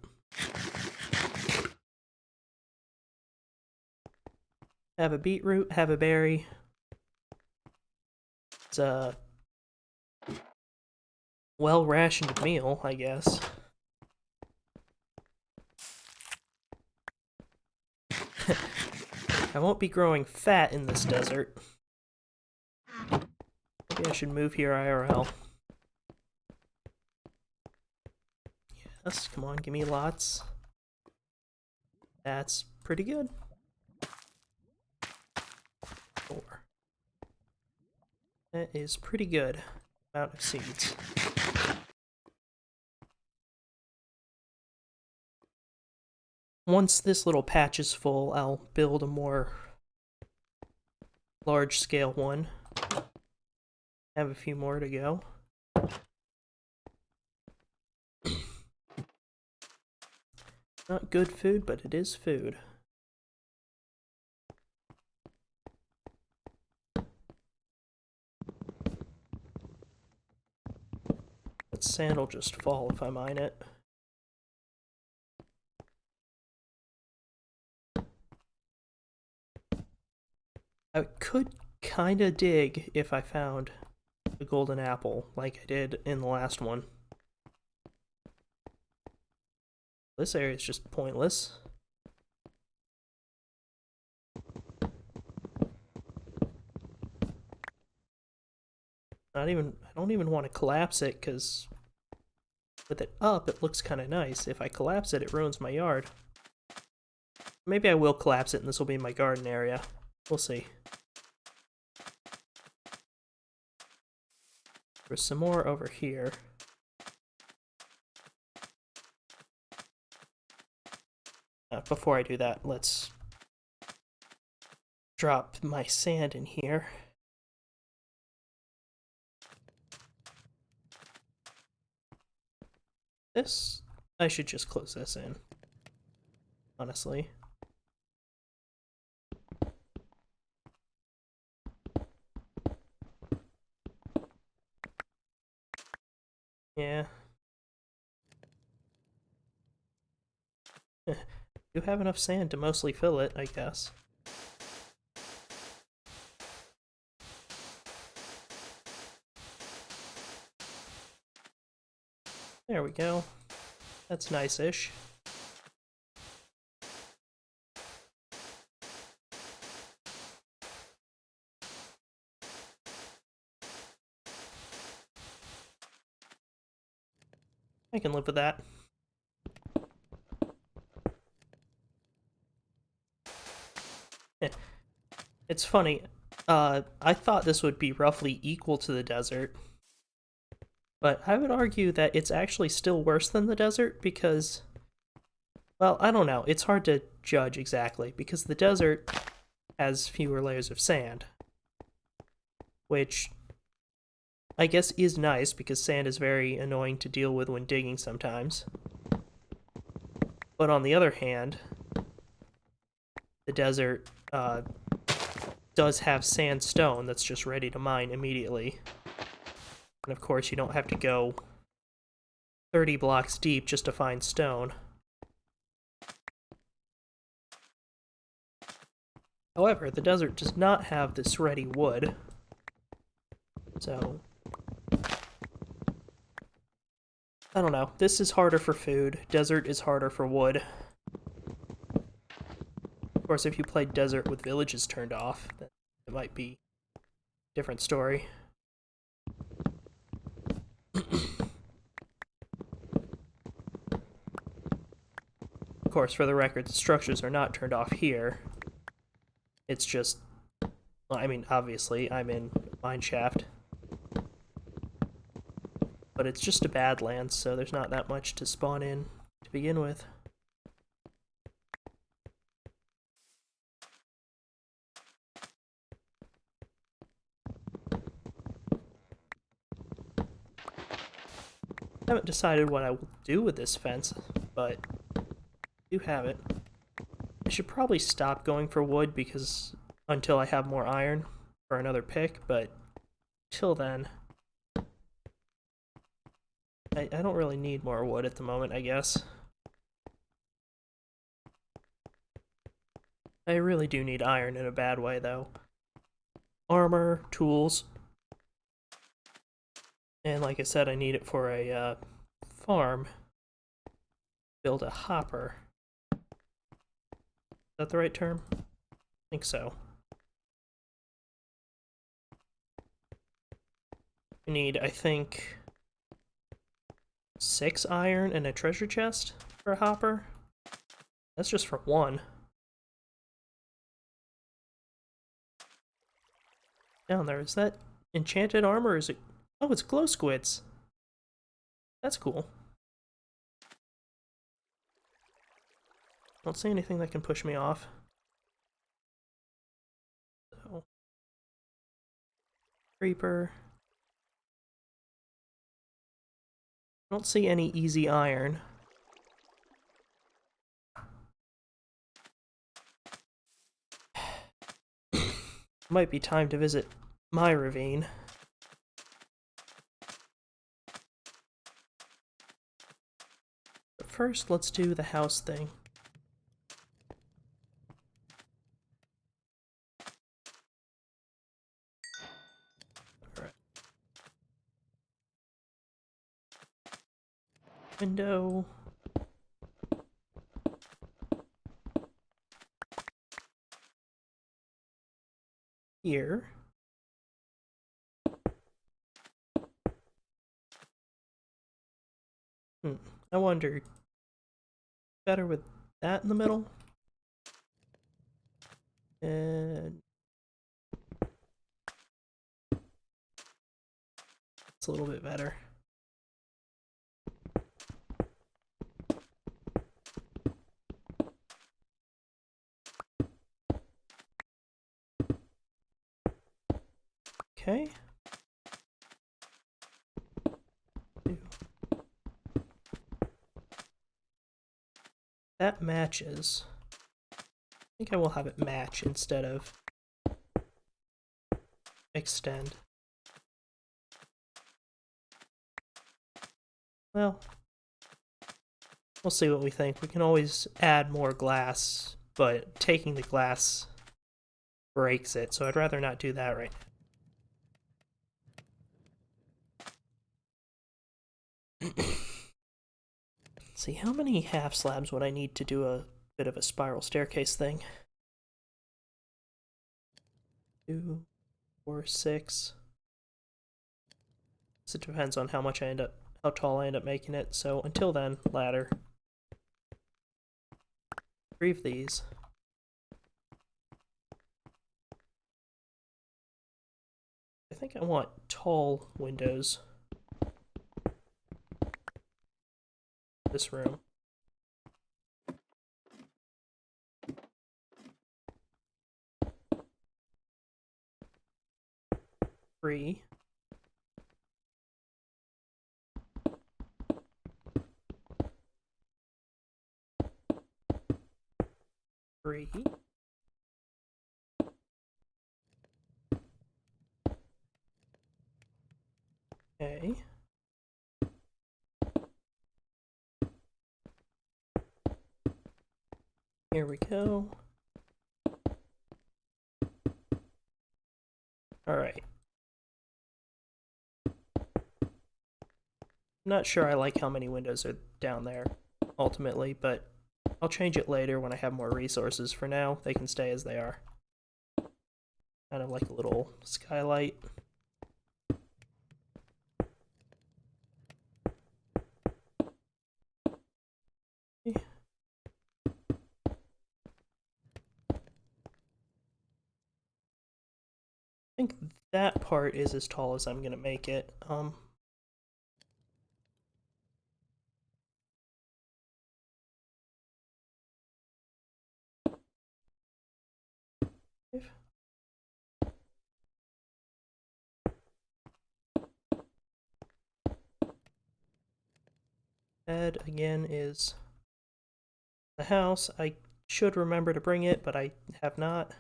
Have a beetroot, have a berry. It's a well-rationed meal, I guess. I won't be growing fat in this desert. Maybe I should move here IRL. Yes, come on, give me lots. That's pretty good. 4. That is pretty good amount of seeds. Once this little patch is full, I'll build a more large-scale one. Have a few more to go. Not good food, but it is food. That sand will just fall if I mine it. I could kinda dig if I found the golden apple, like I did in the last one. This area is just pointless. I don't even want to collapse it, because with it up, it looks kind of nice. If I collapse it, it ruins my yard. Maybe I will collapse it and this will be my garden area. We'll see. There's some more over here. Before I do that, let's drop my sand in here. This, I should just close this in, honestly. Yeah. You have enough sand to mostly fill it, I guess. There we go. That's nice-ish. I can live with that. It's funny. I thought this would be roughly equal to the desert, but I would argue that it's actually still worse than the desert because, well, I don't know. It's hard to judge exactly because the desert has fewer layers of sand, which I guess is nice because sand is very annoying to deal with when digging sometimes. But on the other hand, the desert does have sandstone that's just ready to mine immediately. And of course, you don't have to go 30 blocks deep just to find stone. However, the desert does not have this ready wood. So, I don't know. This is harder for food. Desert is harder for wood. Of course, if you played desert with villages turned off, then it might be a different story. Of course, for the record, the structures are not turned off here. It's just, well, I mean, obviously, I'm in a mine shaft. But it's just a Badlands, so there's not that much to spawn in to begin with. I haven't decided what I will do with this fence, but I do have it. I should probably stop going for wood because until I have more iron for another pick, but till then, I don't really need more wood at the moment, I guess. I really do need iron in a bad way, though. Armor, tools, and like I said, I need it for a farm. Build a hopper. Is that the right term? I think so. You need, I think, 6 iron and a treasure chest for a hopper. That's just for one. Down there, is that enchanted armor or is it... Oh, it's glow squids. That's cool. Don't see anything that can push me off. So, creeper. Don't see any easy iron. Might be time to visit my ravine. But first, let's do the house thing. Alright. Window. Here. I wonder, better with that in the middle? And it's a little bit better. Okay. That matches. I think I will have it match instead of extend. Well, we'll see what we think. We can always add more glass, but taking the glass breaks it, so I'd rather not do that right now. See, how many half slabs would I need to do a bit of a spiral staircase thing? 2, 4, 6. So it depends on how tall I end up making it. So until then, ladder. 3 of these. I think I want tall windows. This room. 3. 3. Okay. Here we go. Alright. I'm not sure I like how many windows are down there, ultimately, but I'll change it later when I have more resources. For now, they can stay as they are. Kind of like a little skylight. I think that part is as tall as I'm going to make it. Bed, again, is the house. I should remember to bring it, but I have not.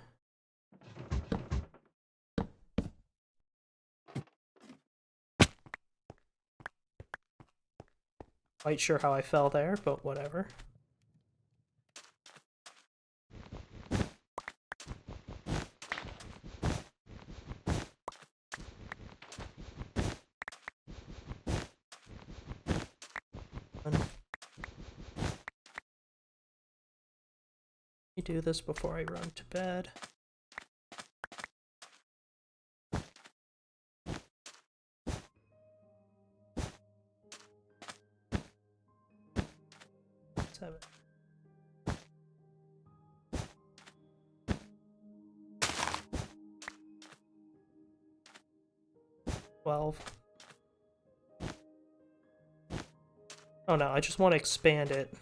Quite sure how I fell there, but whatever. Let me do this before I run to bed. Seven. 12. Oh no, I just want to expand it.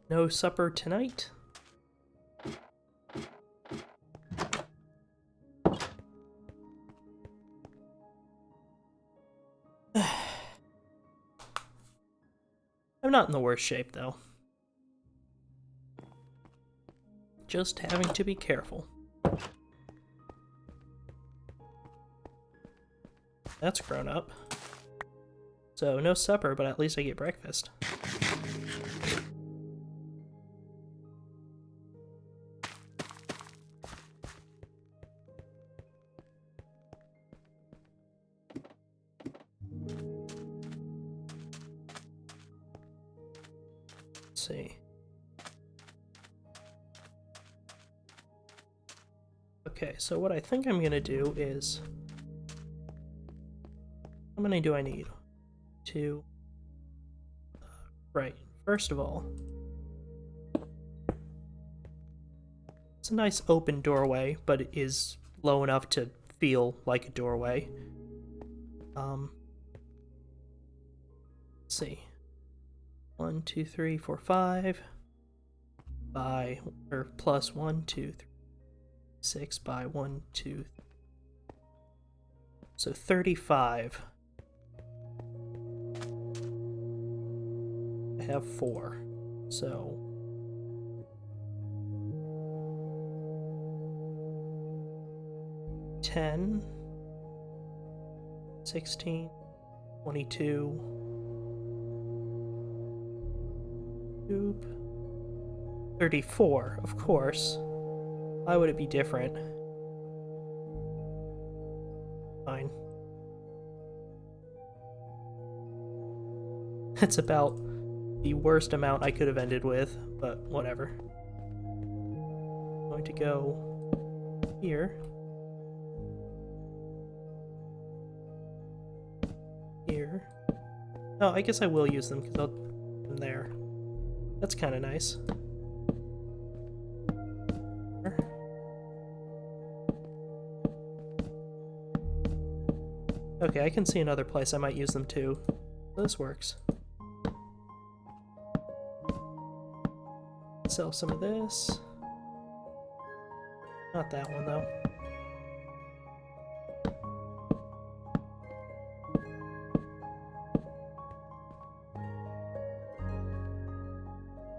No supper tonight? I'm not in the worst shape, though. Just having to be careful. That's grown up. So, no supper, but at least I get breakfast. Let's see. Okay, so what I think I'm gonna do is... How many do I need? 2. Right, first of all, it's a nice open doorway, but it is low enough to feel like a doorway. Let's see. 1, 2, 3, 4, 5 by, or plus 1, 2, 3, 6 by 1, 2, 3. So 35. I have 4. So 10, 16, 22, oop, 34, of course. Why would it be different? Fine. That's about the worst amount I could have ended with, but whatever. I'm going to go here. Here. Oh, I guess I will use them because I'll put them there. That's kind of nice. Okay, I can see another place I might use them too. This works. Sell some of this. Not that one though.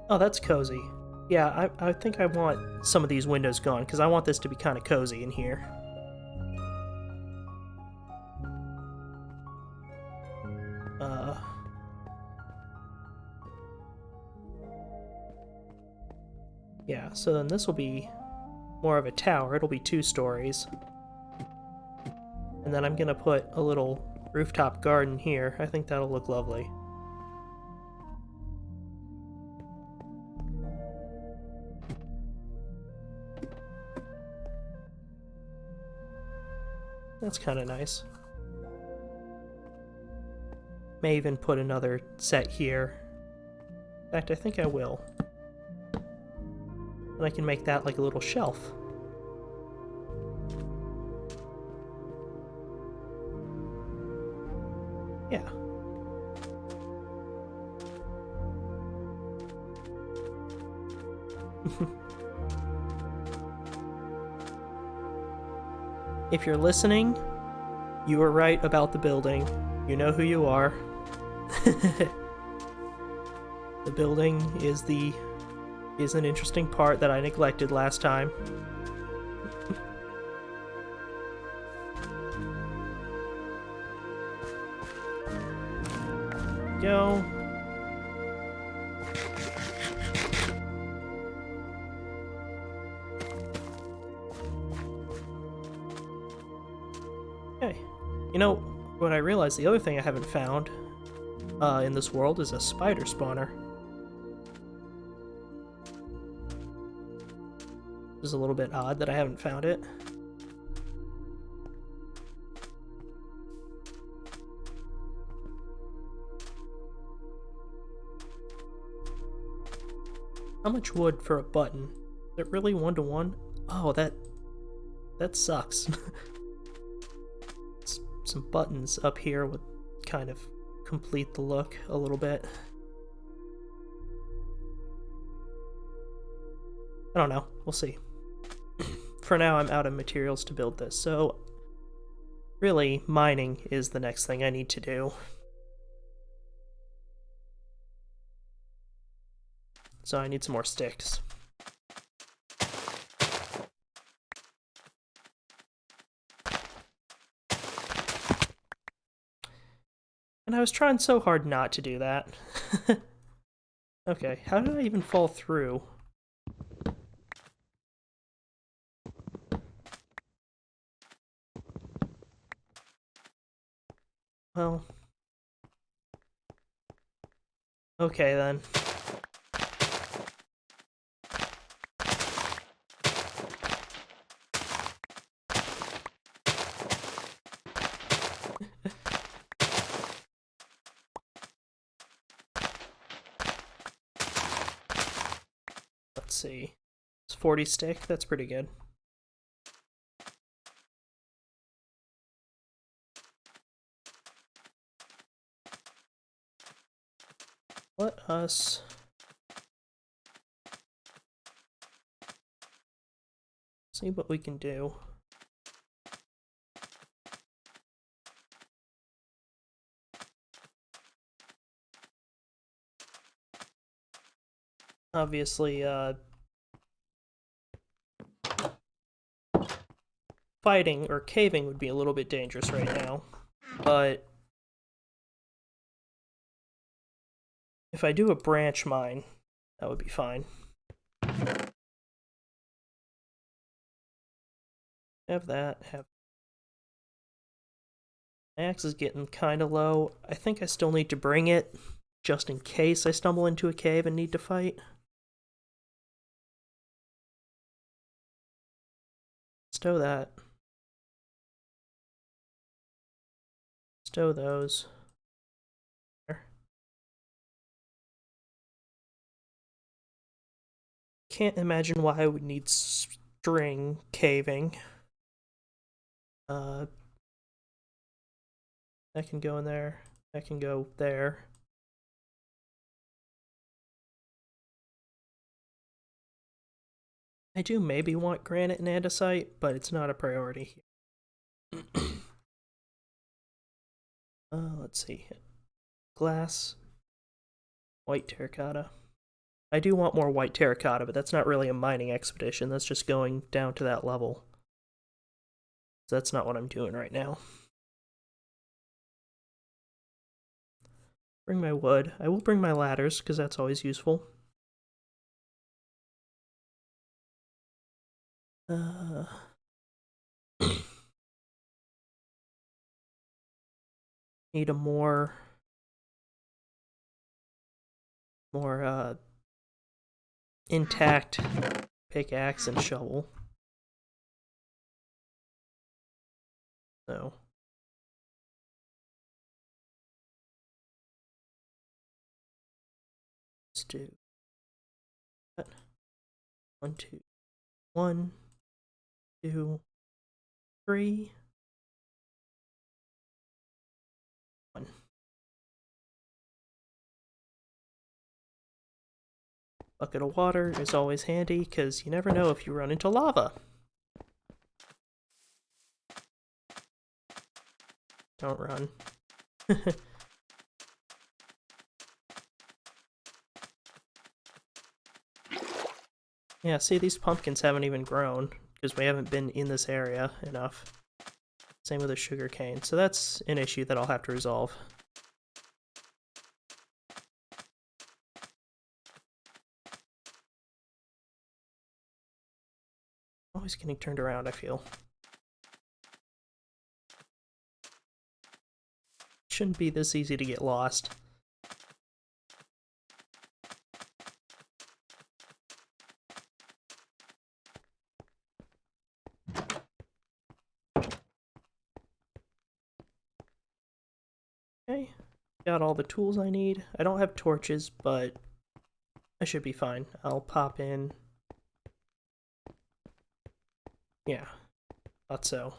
Oh, that's cozy. Yeah, I think I want some of these windows gone, because I want this to be kind of cozy in here. Yeah, so then this will be more of a tower. It'll be 2 stories. And then I'm gonna put a little rooftop garden here. I think that'll look lovely. That's kind of nice. May even put another set here. In fact, I think I will. And I can make that like a little shelf. Yeah. If you're listening, you were right about the building. You know who you are. The building is an interesting part that I neglected last time. Go. Okay. You know, what I realized, the other thing I haven't found in this world is a spider spawner. It's a little bit odd that I haven't found it. How much wood for a button? Is it really 1-to-1? Oh, that sucks. Some buttons up here would kind of complete the look a little bit. I don't know. We'll see. For now, I'm out of materials to build this, so really, mining is the next thing I need to do. So I need some more sticks. I was trying so hard not to do that. Okay, how did I even fall through? Well... Okay, then. Let's see. It's 40 stick, that's pretty good. Let us... see what we can do. Obviously, fighting or caving would be a little bit dangerous right now, but if I do a branch mine, that would be fine. Have that, have... My axe is getting kinda low. I think I still need to bring it, just in case I stumble into a cave and need to fight. Stow that. Stow those. There. Can't imagine why I would need string caving. That can go in there. That can go there. I do maybe want granite and andesite, but it's not a priority here. Let's see. Glass. White terracotta. I do want more white terracotta, but that's not really a mining expedition. That's just going down to that level. So that's not what I'm doing right now. Bring my wood. I will bring my ladders, because that's always useful. Need a more intact pickaxe and shovel. So let's do that. 1, 2, 1, 2, 3, 1. Bucket of water is always handy, because you never know if you run into lava. Don't run. Yeah, see, these pumpkins haven't even grown, because we haven't been in this area enough. Same with the sugar cane, so that's an issue that I'll have to resolve. Always getting turned around, I feel. Shouldn't be this easy to get lost. Okay, got all the tools I need. I don't have torches, but I should be fine. I'll pop in. Yeah, thought so.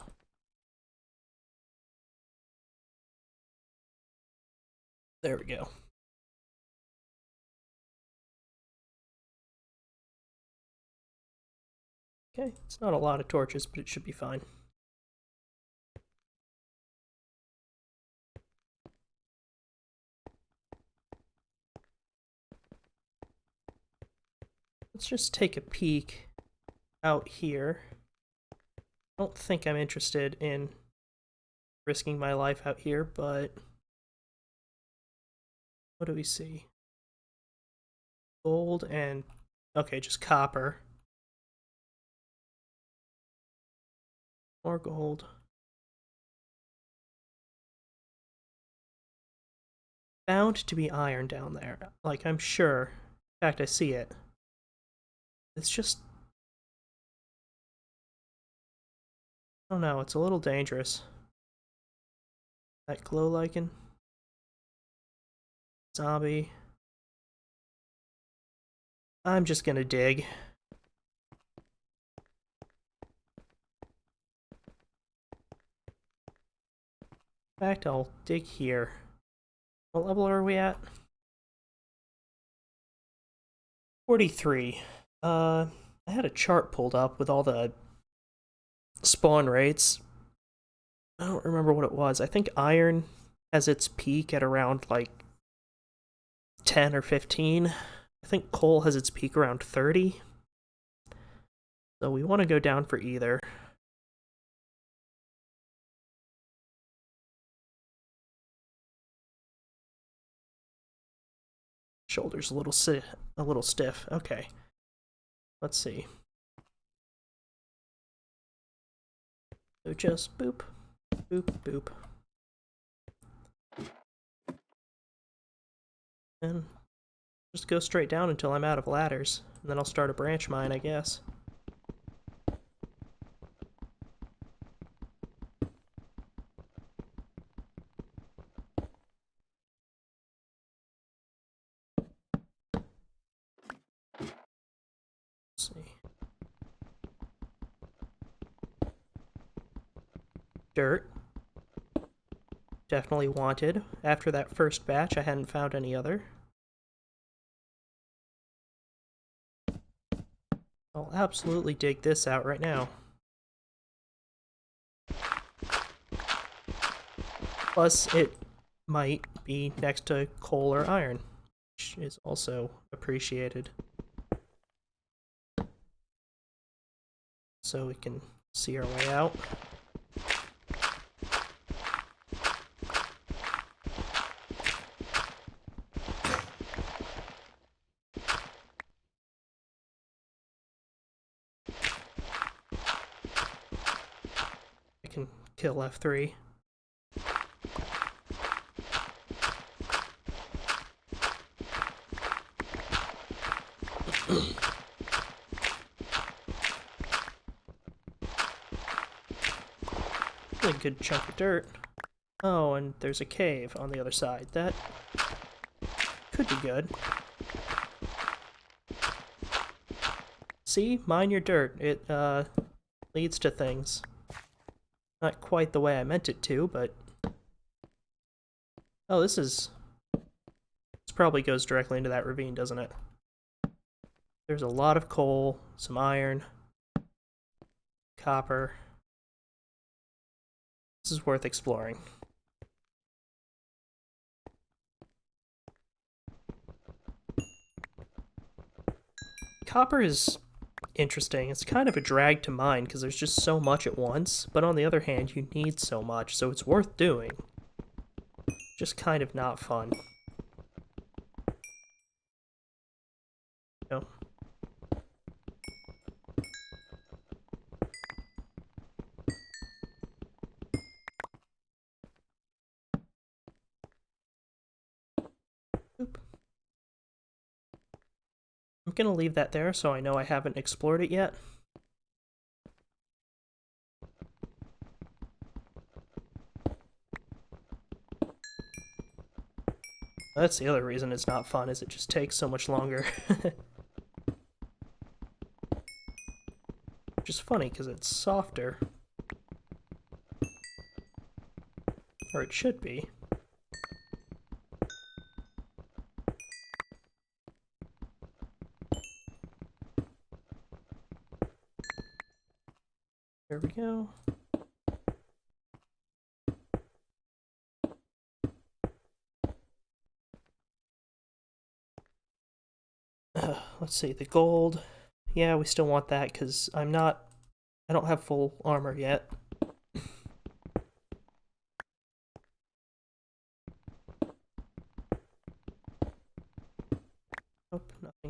There we go. Okay, it's not a lot of torches, but it should be fine. Let's just take a peek out here. I don't think I'm interested in risking my life out here, but What do we see? Gold and... okay, just copper. More gold. Bound to be iron down there. Like, I'm sure. In fact, I see it. It's just... I don't know, it's a little dangerous. That glow lichen. Zombie. I'm just gonna dig. In fact, I'll dig here. What level are we at? 43. I had a chart pulled up with all the spawn rates. I don't remember what it was. I think iron has its peak at around like 10 or 15. I think coal has its peak around 30. So we want to go down for either. Shoulders a little stiff. Okay. Let's see. So just boop, boop, boop. And just go straight down until I'm out of ladders. And then I'll start a branch mine, I guess. Let's see. Dirt. Definitely wanted. After that first batch, I hadn't found any other. I'll absolutely dig this out right now. Plus, it might be next to coal or iron, which is also appreciated. So we can see our way out. I can kill F3. A good chunk of dirt. Oh, and there's a cave on the other side. That could be good. See? Mine your dirt. It, leads to things. Not quite the way I meant it to, but... oh, this probably goes directly into that ravine, doesn't it? There's a lot of coal, some iron, copper. This is worth exploring. Copper is interesting. It's kind of a drag to mine because there's just so much at once, but on the other hand, you need so much, so it's worth doing. Just kind of not fun. No. Oop. I'm gonna leave that there so I know I haven't explored it yet. That's the other reason it's not fun, is it just takes so much longer. Which is funny, because it's softer. Or it should be. There we go. Let's see, the gold. Yeah, we still want that because I don't have full armor yet.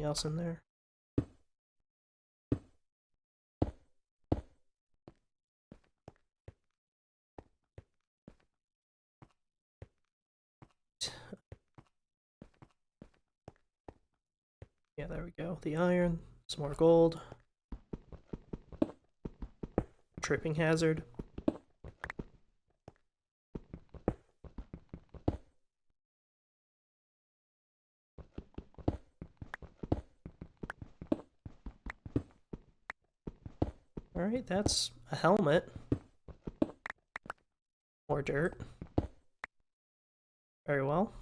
else in there. Yeah, there we go. The iron, some more gold. Tripping hazard. Alright, that's a helmet. More dirt. Very well.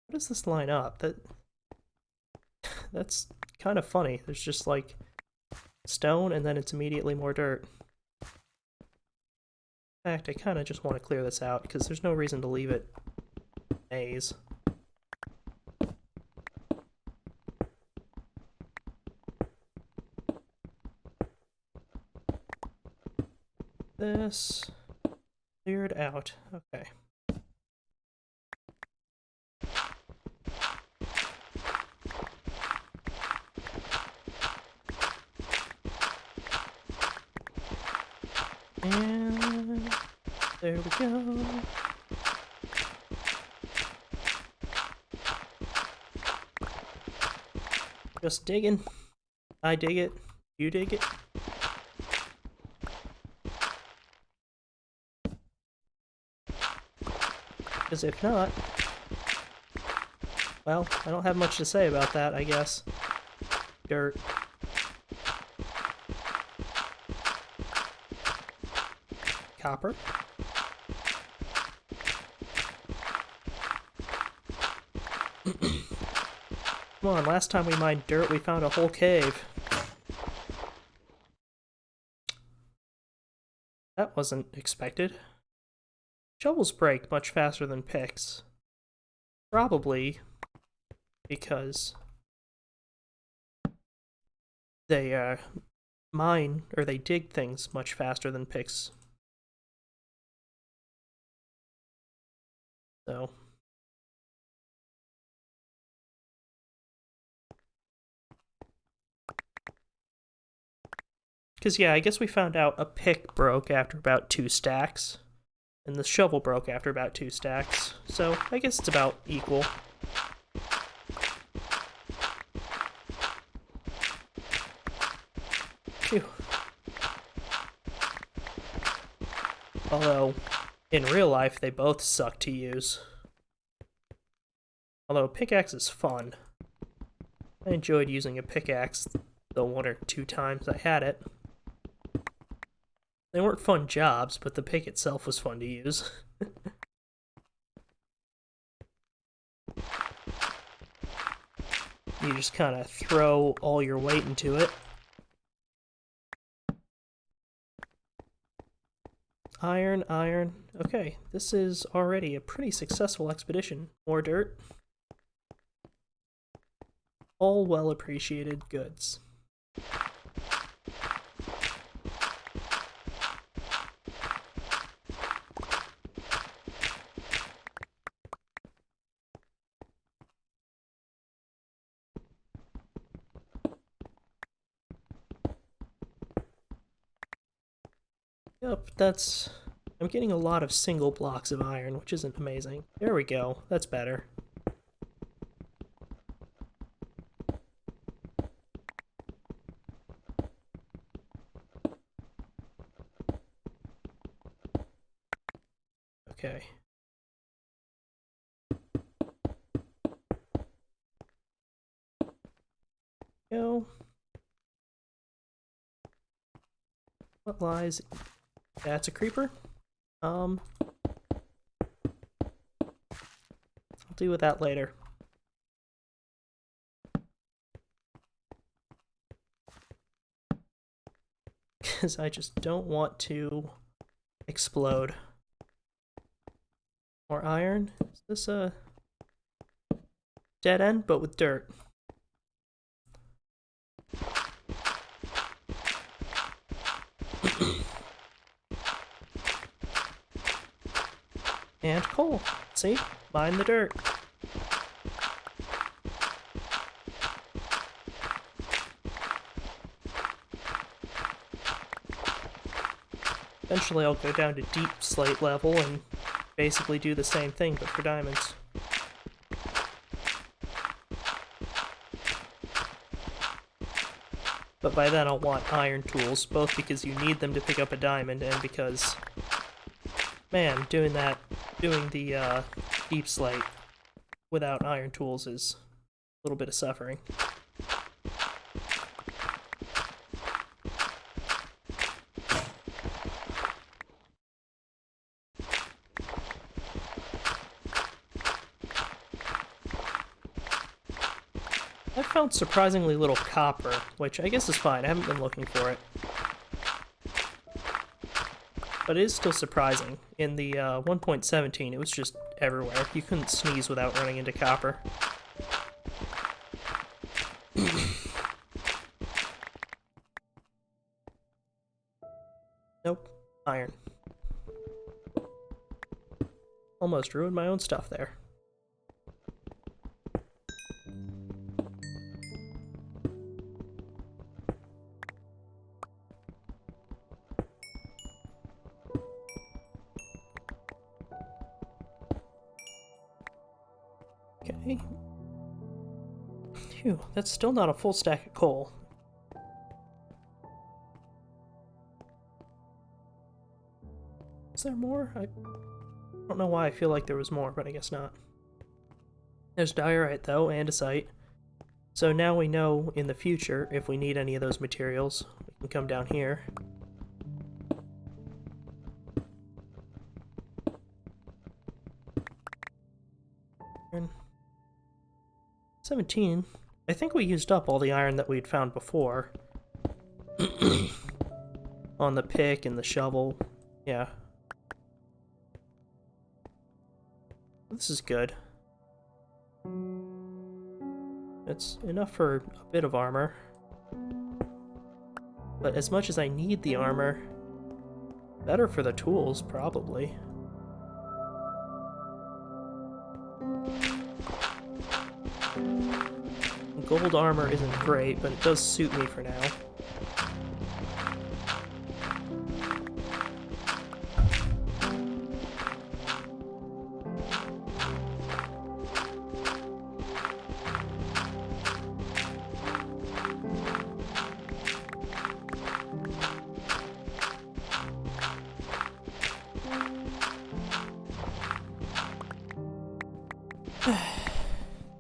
How does this line up? That's kind of funny. There's just like stone and then it's immediately more dirt. In fact, I kind of just want to clear this out because there's no reason to leave it maze. This cleared out. Okay. And there we go. Just digging. I dig it. You dig it. Because if not, well, I don't have much to say about that, I guess. Dirt. Copper. Come on, last time we mined dirt, we found a whole cave. That wasn't expected. Shovels break much faster than picks. Probably because they mine, or they dig things much faster than picks. So because yeah, I guess we found out a pick broke after about 2 stacks. And the shovel broke after about 2 stacks, so I guess it's about equal. Phew. Although, in real life, they both suck to use. Although, a pickaxe is fun. I enjoyed using a pickaxe the 1 or 2 times I had it. They weren't fun jobs, but the pick itself was fun to use. You just kind of throw all your weight into it. Iron, iron. Okay, this is already a pretty successful expedition. More dirt. All well appreciated goods. Yep, that's... I'm getting a lot of single blocks of iron, which isn't amazing. There we go. That's better. Okay. Go. What lies... That's a creeper. I'll deal with that later. Because I just don't want to explode. More iron. Is this a dead end, but with dirt? And coal. See? Mine the dirt. Eventually I'll go down to deep slate level and basically do the same thing, but for diamonds. But by then I'll want iron tools, both because you need them to pick up a diamond, and because, man, doing the deep slate without iron tools is a little bit of suffering. I found surprisingly little copper, which I guess is fine. I haven't been looking for it. But it is still surprising. In the 1.17, it was just everywhere. You couldn't sneeze without running into copper. Nope. Iron. Almost ruined my own stuff there. Okay. Phew, that's still not a full stack of coal. Is there more? I don't know why I feel like there was more, but I guess not. There's diorite, though, andesite. So now we know in the future, if we need any of those materials, we can come down here. And 17. I think we used up all the iron that we'd found before. On the pick and the shovel. Yeah. This is good. It's enough for a bit of armor. But as much as I need the armor, better for the tools, probably. Gold armor isn't great, but it does suit me for now.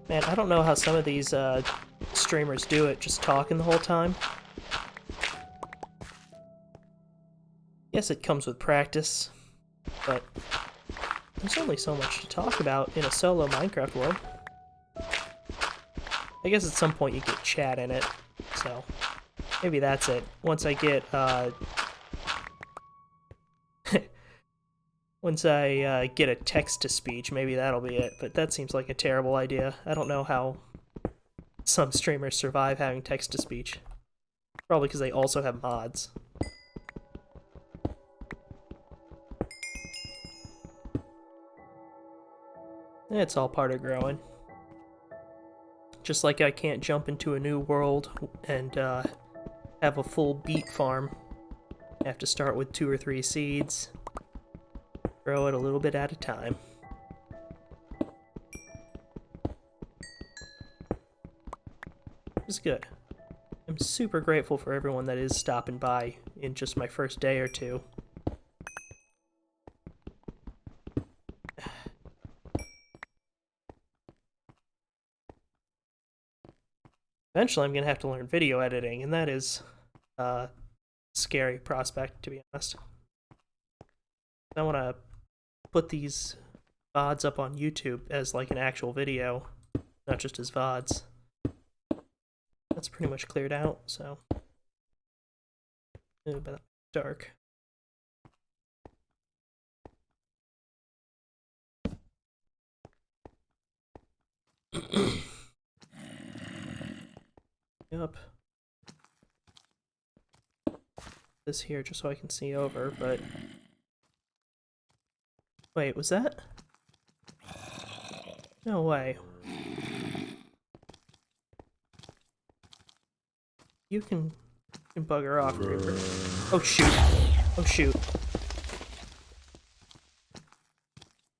Man, I don't know how some of these streamers do it, just talking the whole time. Yes, it comes with practice, but there's only so much to talk about in a solo Minecraft world. I guess at some point you get chat in it, so maybe that's it. Once I get, once I get a text-to-speech, maybe that'll be it, but that seems like a terrible idea. I don't know how some streamers survive having text-to-speech. Probably because they also have mods. It's all part of growing. Just like I can't jump into a new world and have a full beet farm. I have to start with 2 or 3 seeds. Grow it a little bit at a time. It's good. I'm super grateful for everyone that is stopping by in just my first day or two. Eventually I'm going to have to learn video editing, and that is a scary prospect, to be honest. I want to put these VODs up on YouTube as like an actual video, not just as VODs. That's pretty much cleared out, so... Ooh, but dark. Yep. This here just so I can see over, but... Wait, was that? No way. You can bugger off, Creeper. Oh shoot. Oh shoot.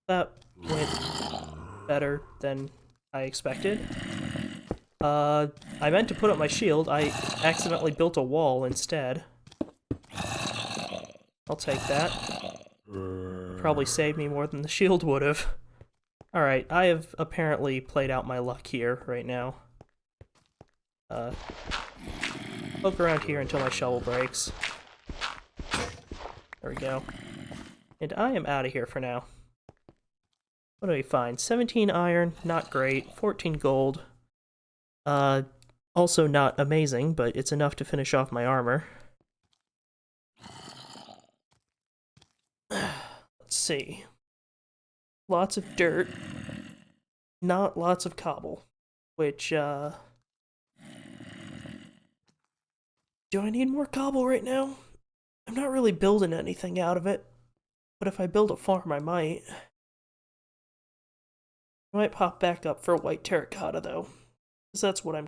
That went better than I expected. I meant to put up my shield. I accidentally built a wall instead. I'll take that. It probably saved me more than the shield would have. Alright, I have apparently played out my luck here right now. Poke around here until my shovel breaks. There we go. And I am out of here for now. What do we find? 17 iron, not great. 14 gold. Also not amazing, but it's enough to finish off my armor. Let's see. Lots of dirt. Not lots of cobble. Which, do I need more cobble right now? I'm not really building anything out of it. But if I build a farm, I might. I might pop back up for white terracotta, though. Because that's what I'm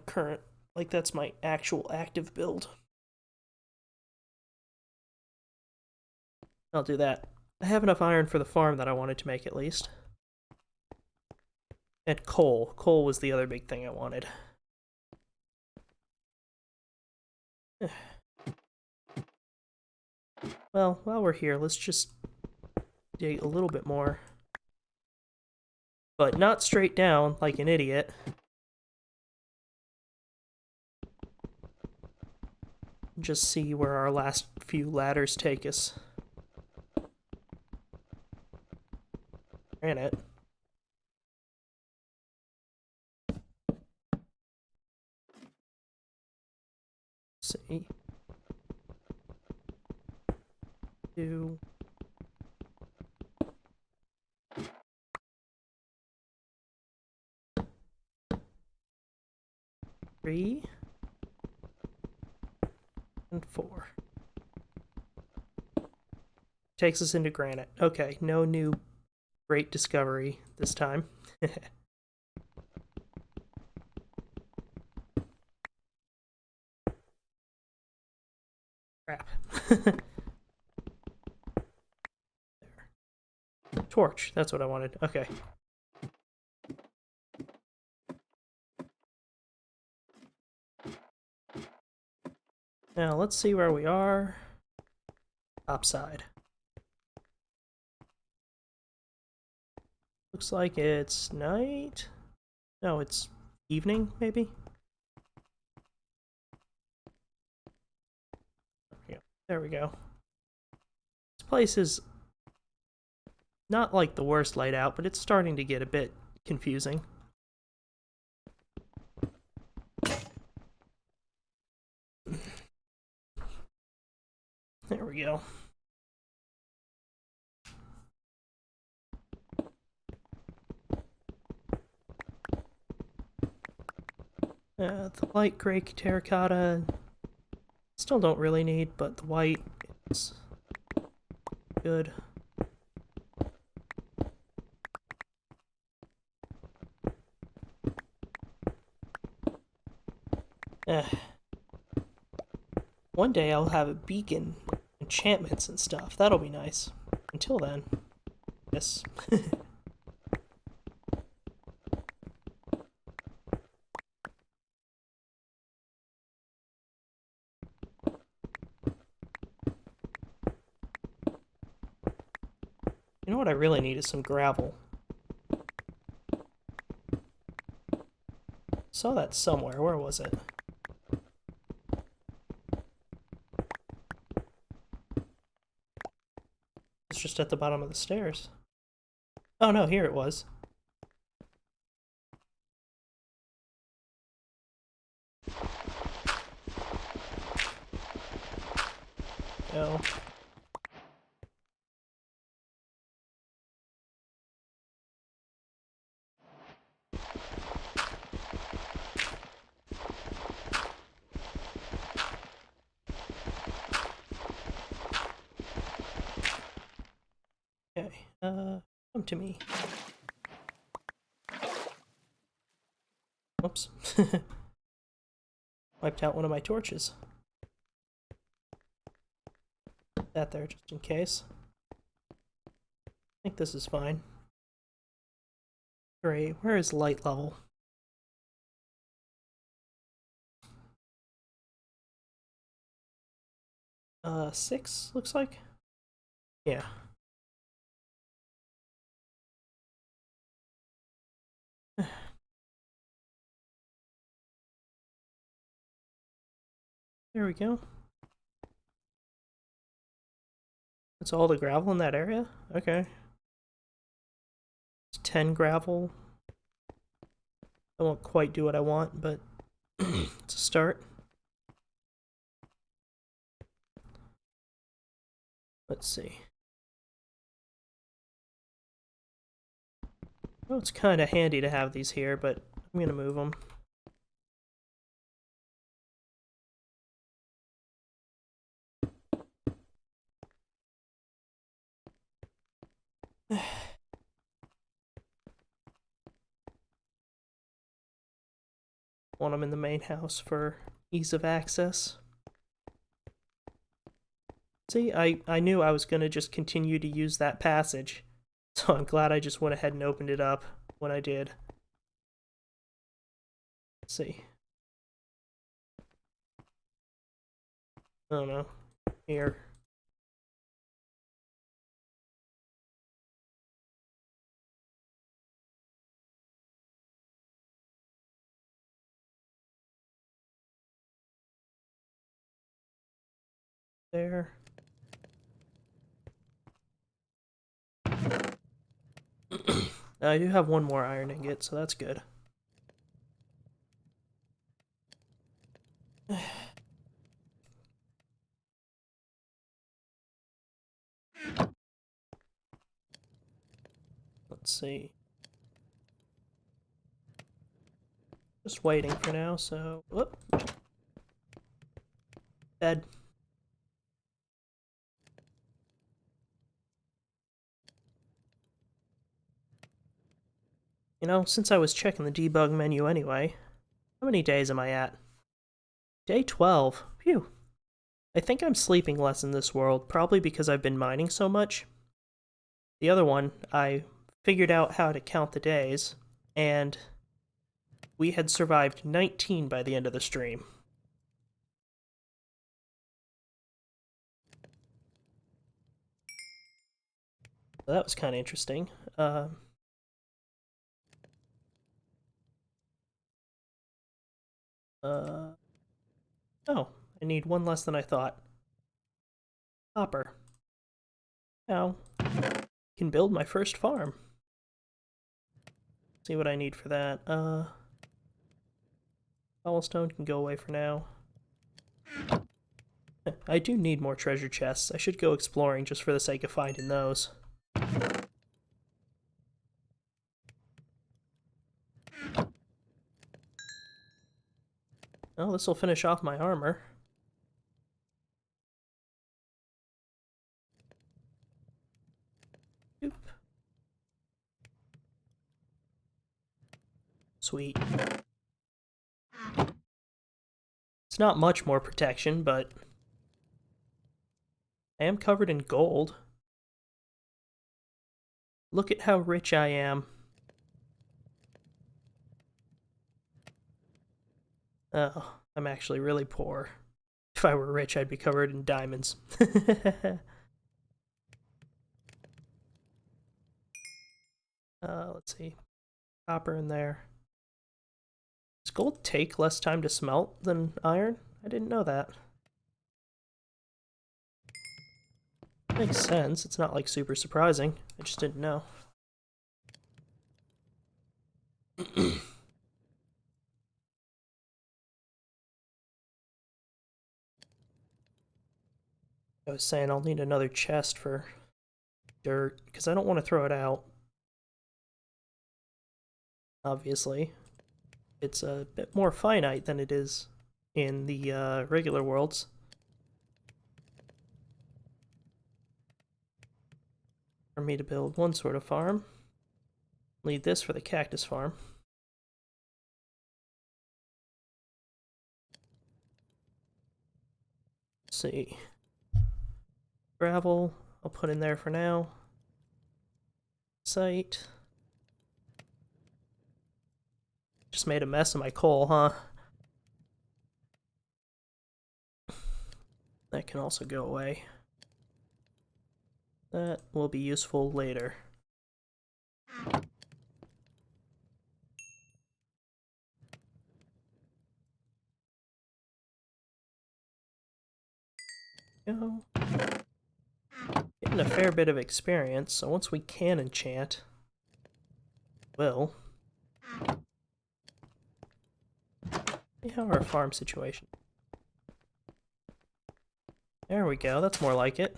that's my actual active build. I'll do that. I have enough iron for the farm that I wanted to make, at least. And coal. Coal was the other big thing I wanted. Well, while we're here, let's just dig a little bit more. But not straight down, like an idiot. Just see where our last few ladders take us. Granite. See. 2. 3. And 4. Takes us into granite. Okay, no new great discovery this time. Crap. There. Torch, that's what I wanted. Okay. Now, let's see where we are. Topside. Looks like it's night? No, it's evening, maybe? There we go. This place is not like the worst laid out, but it's starting to get a bit confusing. There we go. The light gray terracotta still don't really need, but the white is good. One day I'll have a beacon, enchantments and stuff. That'll be nice. Until then, yes. You know what I really need is some gravel. Saw that somewhere. Where was it? It's just at the bottom of the stairs. Oh no, here it was. No. Okay, Come to me. Whoops. Wiped out one of my torches. Put that there just in case. I think this is fine. Great. Where is light level? Six, looks like? Yeah. There we go. That's all the gravel in that area? Okay. It's 10 gravel. I won't quite do what I want, but it's a start. Let's see. Oh, it's kind of handy to have these here, but I'm gonna move them. Want them in the main house for ease of access. See, I knew I was gonna just continue to use that passage, so I'm glad I just went ahead and opened it up when I did. Let's see. I don't know. Here. There. I do have one more iron ingot, so that's good. Let's see. Just waiting for now, so... Whoop. Bed. You know, since I was checking the debug menu anyway, how many days am I at? Day 12. Phew. I think I'm sleeping less in this world, probably because I've been mining so much. The other one, I figured out how to count the days, and we had survived 19 by the end of the stream. So that was kind of interesting. Oh, I need one less than I thought. Copper. Now, I can build my first farm. See what I need for that. Cobblestone can go away for now. I do need more treasure chests. I should go exploring just for the sake of finding those. Oh, this will finish off my armor. Oop. Sweet. It's not much more protection, but I am covered in gold. Look at how rich I am. Oh, I'm actually really poor. If I were rich, I'd be covered in diamonds. Let's see. Copper in there. Does gold take less time to smelt than iron? I didn't know that. Makes sense. It's not like super surprising. I just didn't know. I was saying I'll need another chest for dirt, because I don't want to throw it out. Obviously. It's a bit more finite than it is in the regular worlds. For me to build one sort of farm. Leave this for the cactus farm. Let's see. Gravel, I'll put in there for now. Site. Just made a mess of my coal, huh? That can also go away. That will be useful later. Go. Getting a fair bit of experience, so once we can enchant, we'll. See how our farm situation. There we go, that's more like it.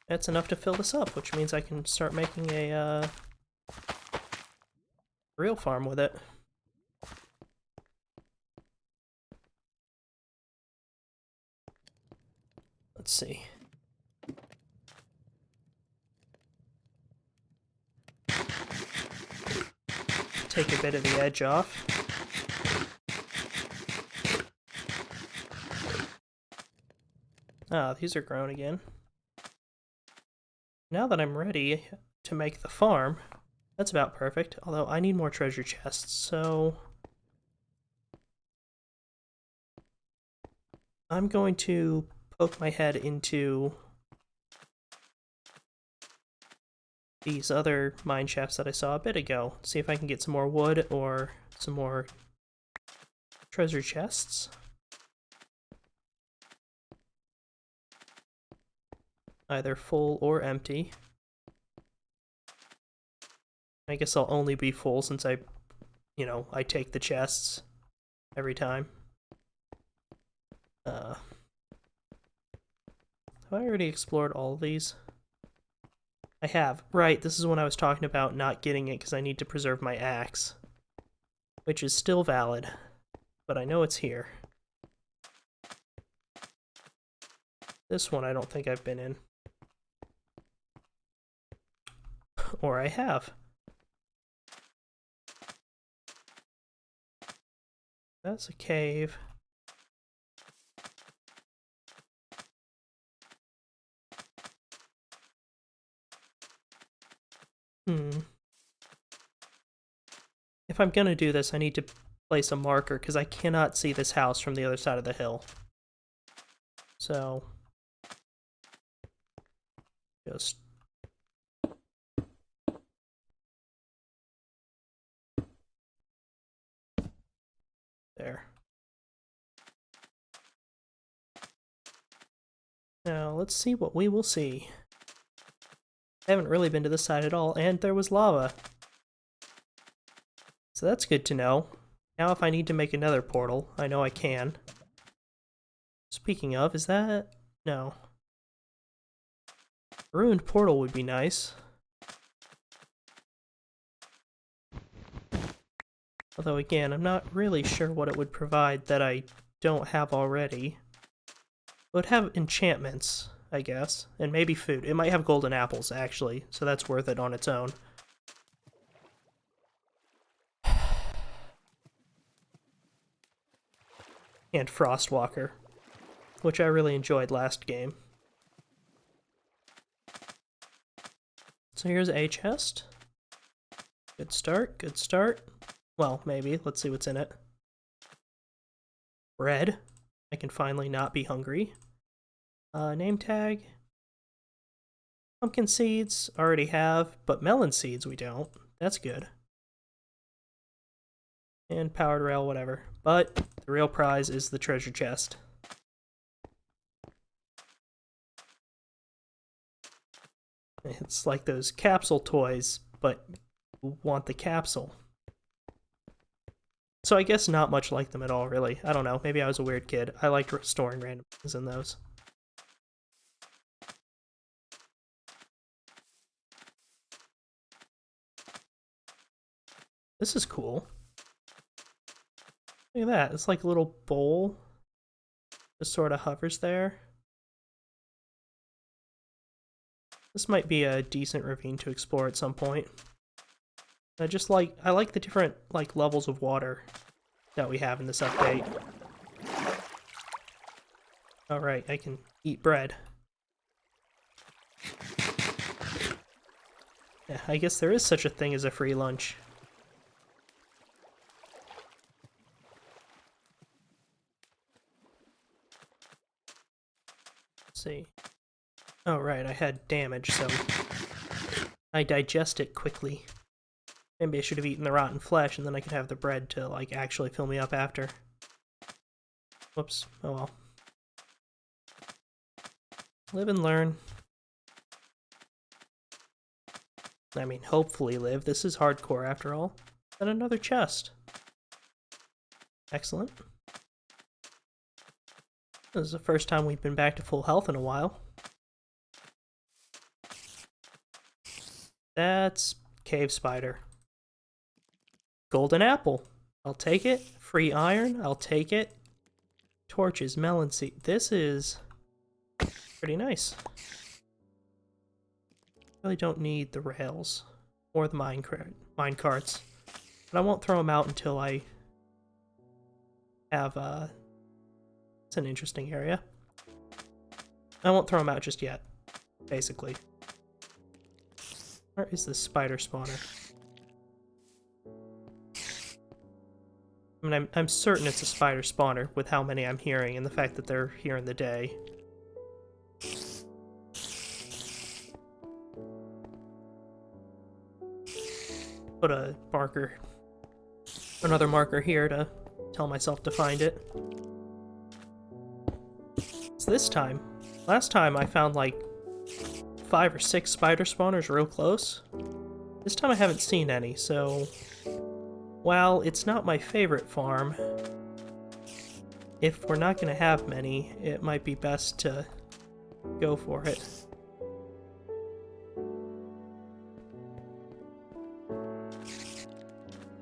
That's enough to fill this up, which means I can start making a real farm with it. Let's see. Take a bit of the edge off. Ah, these are grown again. Now that I'm ready to make the farm, that's about perfect, although I need more treasure chests, so I'm going to poke my head into these other mine shafts that I saw a bit ago, see if I can get some more wood or some more treasure chests. Either full or empty. I guess I'll only be full since I take the chests every time. Have I already explored all of these? I have. Right, this is when I was talking about not getting it because I need to preserve my axe. Which is still valid, but I know it's here. This one I don't think I've been in. Or I have. That's a cave. If I'm gonna do this, I need to place a marker, because I cannot see this house from the other side of the hill. So, just there. Now, let's see what we will see. I haven't really been to this side at all, and there was lava. So that's good to know. Now if I need to make another portal, I know I can. Speaking of, is that... no. A ruined portal would be nice. Although again, I'm not really sure what it would provide that I don't have already. It would have enchantments, I guess, and maybe food. It might have golden apples, actually, so that's worth it on its own. And Frostwalker, which I really enjoyed last game. So here's a chest. Good start, good start. Well, maybe. Let's see what's in it. Bread. I can finally not be hungry. Name tag. Pumpkin seeds, already have, but melon seeds we don't. That's good. And powered rail, whatever. But the real prize is the treasure chest. It's like those capsule toys, but you want the capsule. So I guess not much like them at all, really. I don't know, maybe I was a weird kid. I liked storing random things in those. This is cool. Look at that, it's like a little bowl. Just sort of hovers there. This might be a decent ravine to explore at some point. I like the different, like, levels of water that we have in this update. Alright, I can eat bread. Yeah, I guess there is such a thing as a free lunch. Let's see. Oh, right, I had damage, so I digest it quickly. Maybe I should have eaten the rotten flesh, and then I could have the bread to, like, actually fill me up after. Whoops. Oh well. Live and learn. I mean, hopefully live. This is hardcore, after all. And another chest. Excellent. This is the first time we've been back to full health in a while. That's cave spider. Golden apple. I'll take it. Free iron. I'll take it. Torches, melon seed. This is pretty nice. Really don't need the rails or the mine carts, but I won't throw them out until I have it's an interesting area. I won't throw them out just yet, basically. Where is this spider spawner? I mean, I'm certain it's a spider spawner with how many I'm hearing and the fact that they're here in the day. Put a marker, another marker here to tell myself to find it. It's this time. Last time I found like 5 or 6 spider spawners real close. This time I haven't seen any, so while it's not my favorite farm, if we're not going to have many, it might be best to go for it.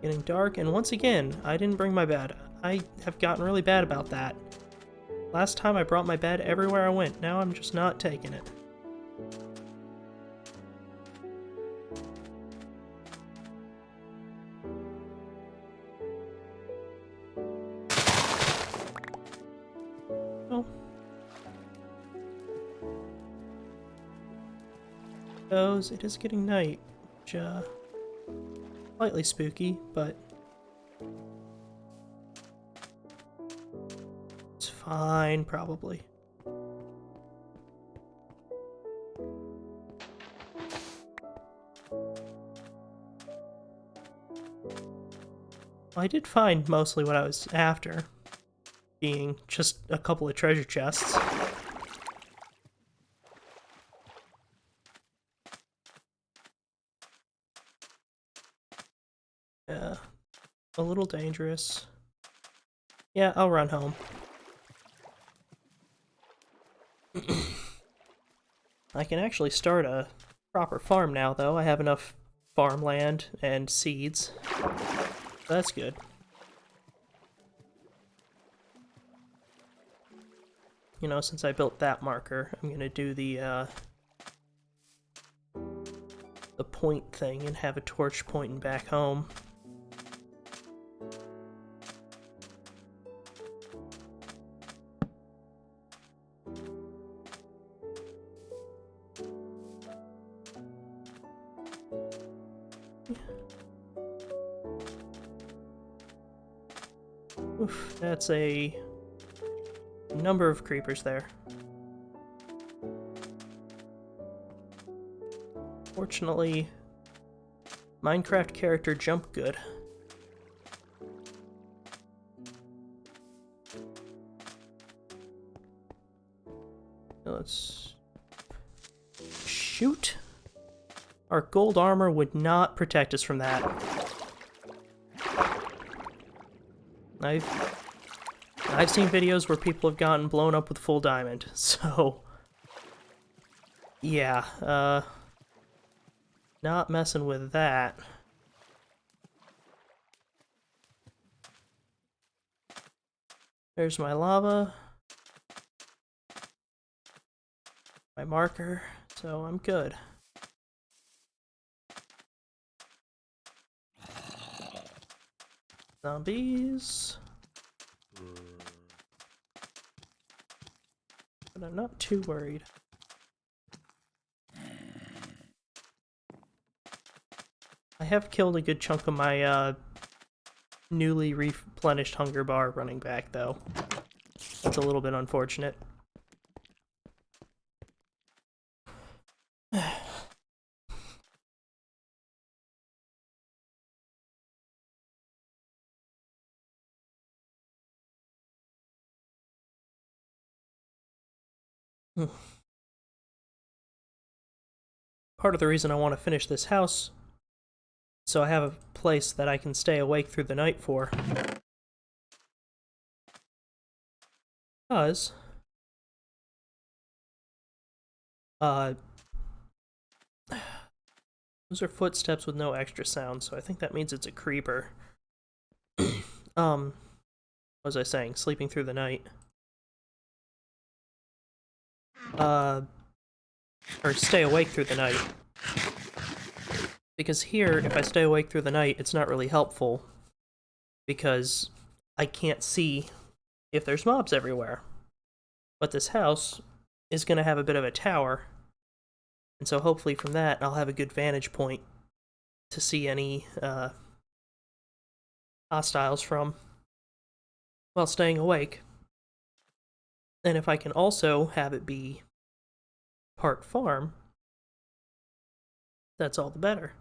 Getting dark, and once again, I didn't bring my bed. I have gotten really bad about that. Last time I brought my bed everywhere I went, now I'm just not taking it. Oh. It is getting night, which, slightly spooky, but it's fine, probably. Well, I did find mostly what I was after, being just a couple of treasure chests. Yeah, a little dangerous. Yeah, I'll run home. I can actually start a proper farm now, though. I have enough farmland and seeds. That's good. You know, since I built that marker, I'm gonna do the point thing and have a torch pointing back home. Oof, that's a number of creepers there. Fortunately, Minecraft character jump good. Let's shoot. Our gold armor would not protect us from that. I've seen videos where people have gotten blown up with full diamond, so yeah, not messing with that. There's my lava. my marker, so I'm good. Zombies. But I'm not too worried. I have killed a good chunk of my newly replenished hunger bar running back, though. That's a little bit unfortunate. Part of the reason I want to finish this house, so I have a place that I can stay awake through the night for. Because, those are footsteps with no extra sound, so I think that means it's a creeper. What was I saying? Sleeping through the night. Or stay awake through the night. Because here, if I stay awake through the night, it's not really helpful. Because I can't see if there's mobs everywhere. But this house is going to have a bit of a tower. And so hopefully from that, I'll have a good vantage point to see any hostiles from while staying awake. And if I can also have it be part farm, that's all the better.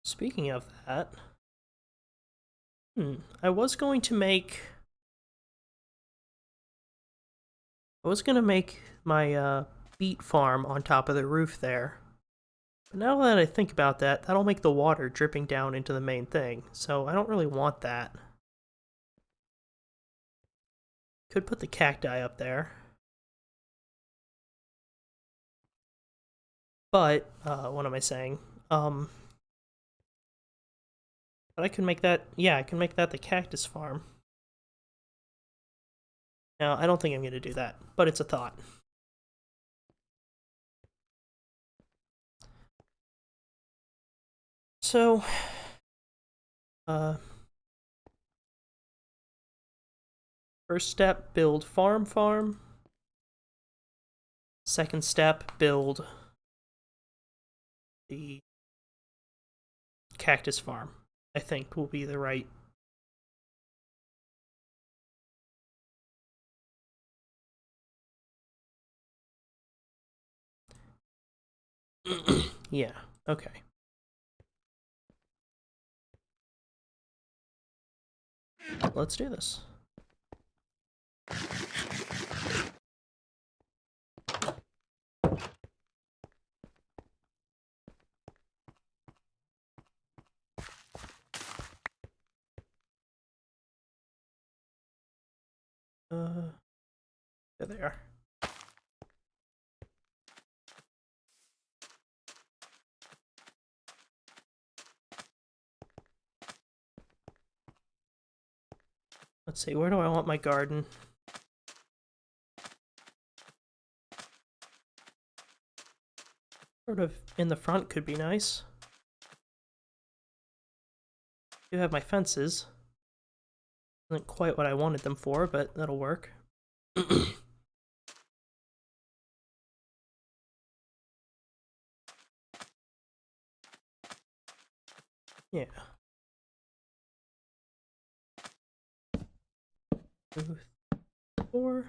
Speaking of that, I was going to make my beet farm on top of the roof there. But now that I think about that, that'll make the water dripping down into the main thing, so I don't really want that. Could put the cacti up there. But, what am I saying? But I can make that, yeah, I can make that the cactus farm. Now, I don't think I'm going to do that, but it's a thought. So, first step, build farm. Second step, build the cactus farm, I think will be the right. Yeah, okay. Let's do this. There they are. Let's see, where do I want my garden? Sort of in the front could be nice. I do have my fences. Isn't quite what I wanted them for, but that'll work. Yeah. 2, 4.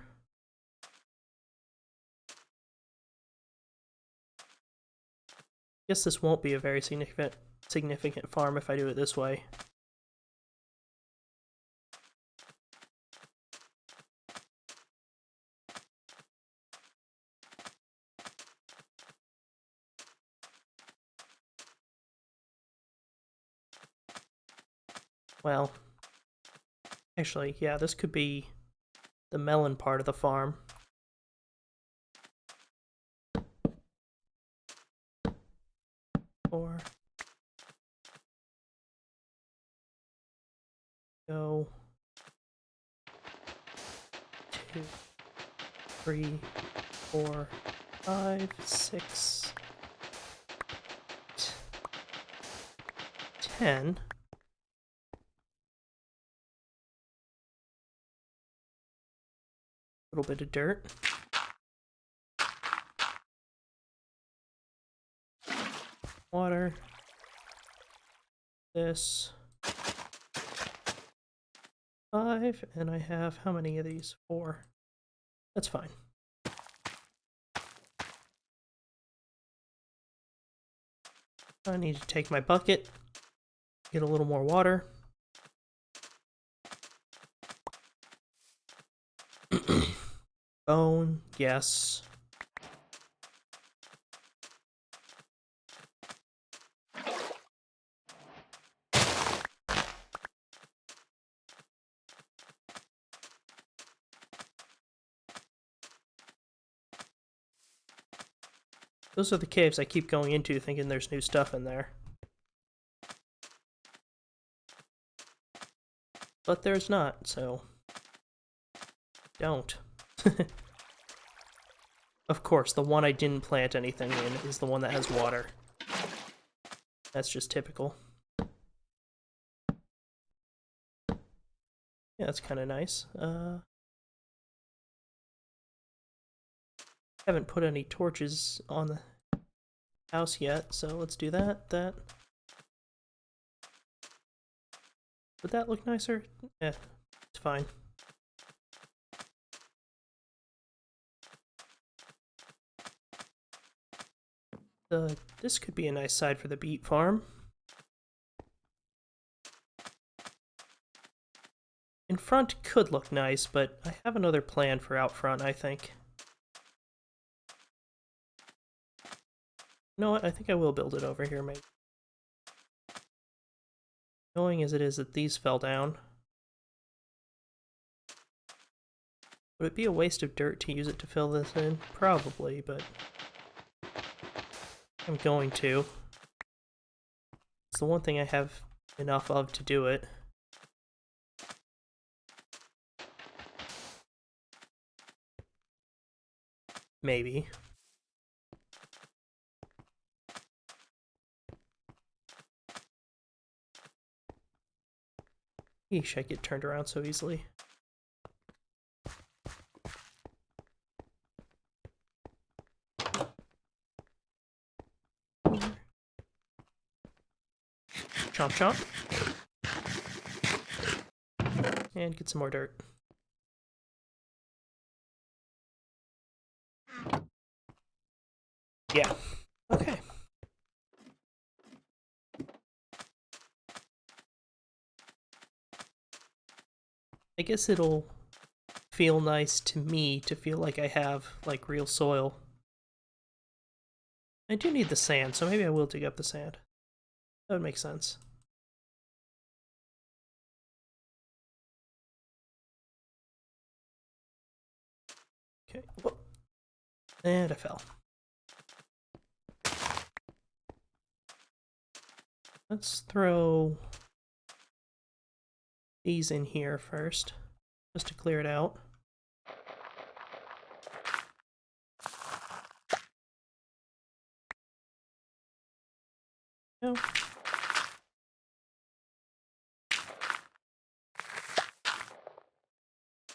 Guess this won't be a very significant farm if I do it this way. Well, actually, yeah, this could be the melon part of the farm. Or go 2, 3, 4, 5, 6, 10. A little bit of dirt. Water. This. 5, and I have how many of these? 4. That's fine. I need to take my bucket, get a little more water. Bone, yes. Those are the caves I keep going into thinking there's new stuff in there. But there's not, so don't. Of course, the one I didn't plant anything in is the one that has water. That's just typical. Yeah, that's kind of nice. Haven't put any torches on the house yet, so let's do that. Would that look nicer? Yeah, it's fine. This could be a nice side for the beet farm. In front could look nice, but I have another plan for out front, I think. You know what? I think I will build it over here, maybe. Knowing as it is that these fell down. Would it be a waste of dirt to use it to fill this in? Probably, but I'm going to. It's the one thing I have enough of to do it. Maybe. Yeesh, I get turned around so easily. Chomp chomp. And get some more dirt. Yeah. Okay. I guess it'll feel nice to me to feel like I have, like, real soil. I do need the sand, so maybe I will dig up the sand. That would make sense. Okay. Whoop. And I fell. Let's throw these in here first, just to clear it out. No.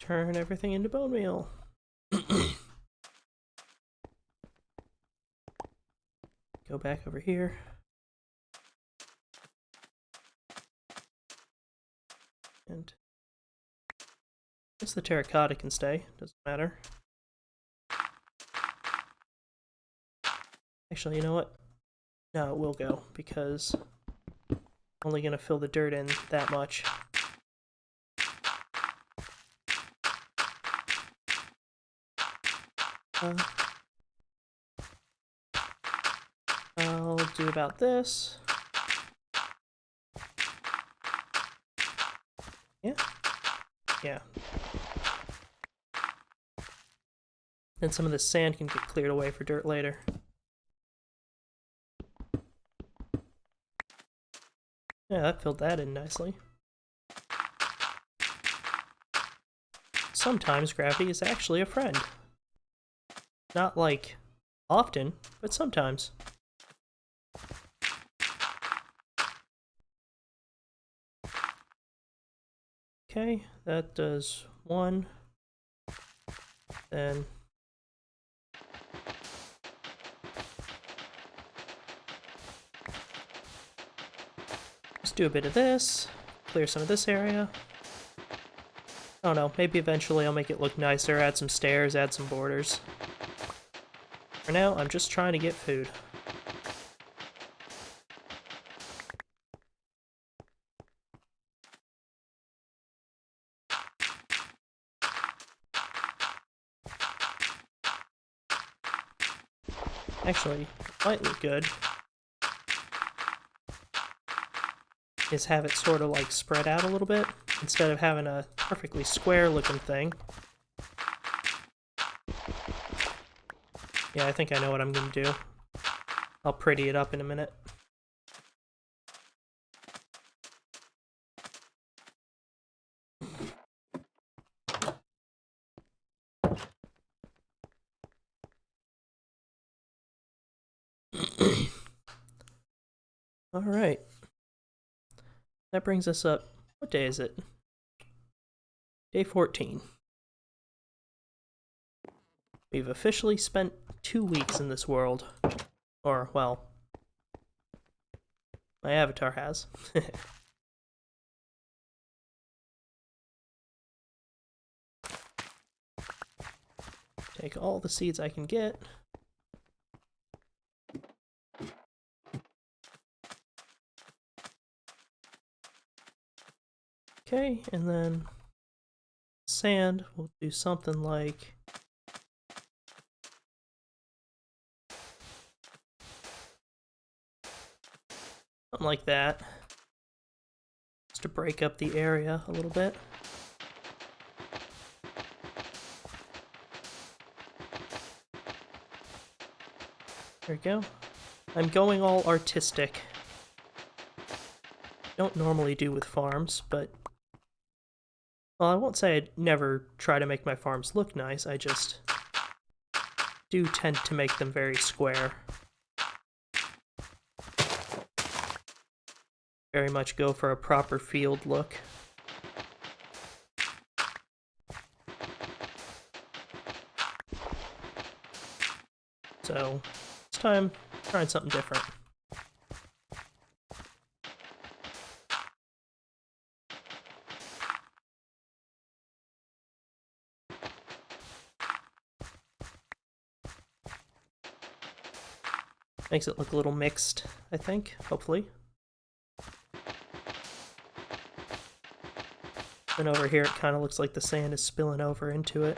Turn everything into bone meal. Go back over here. And I guess the terracotta can stay, doesn't matter. Actually, you know what? No, it will go, because I'm only going to fill the dirt in that much. I'll do about this. Yeah. Yeah. Then some of the sand can get cleared away for dirt later. Yeah, that filled that in nicely. sometimes gravity is actually a friend. Not like often, but sometimes. Okay, that does one. Then let's do a bit of this, clear some of this area. I don't know, maybe eventually I'll make it look nicer, add some stairs, add some borders. For now, I'm just trying to get food. Actually, it might look good is have it sort of like spread out a little bit instead of having a perfectly square looking thing. Yeah, I think I know what I'm gonna do. I'll pretty it up in a minute. Alright. That brings us up. What day is it? Day 14. We've officially spent 2 weeks in this world. Or, well, my avatar has. Take all the seeds I can get. Okay, and then sand, we'll do something like that. Just to break up the area a little bit. There we go. I'm going all artistic. Don't normally do with farms, but... Well, I won't say I'd never try to make my farms look nice, I just do tend to make them very square. Very much go for a proper field look. So, this time, trying something different. Makes it look a little mixed, I think, hopefully. And over here it kind of looks like the sand is spilling over into it.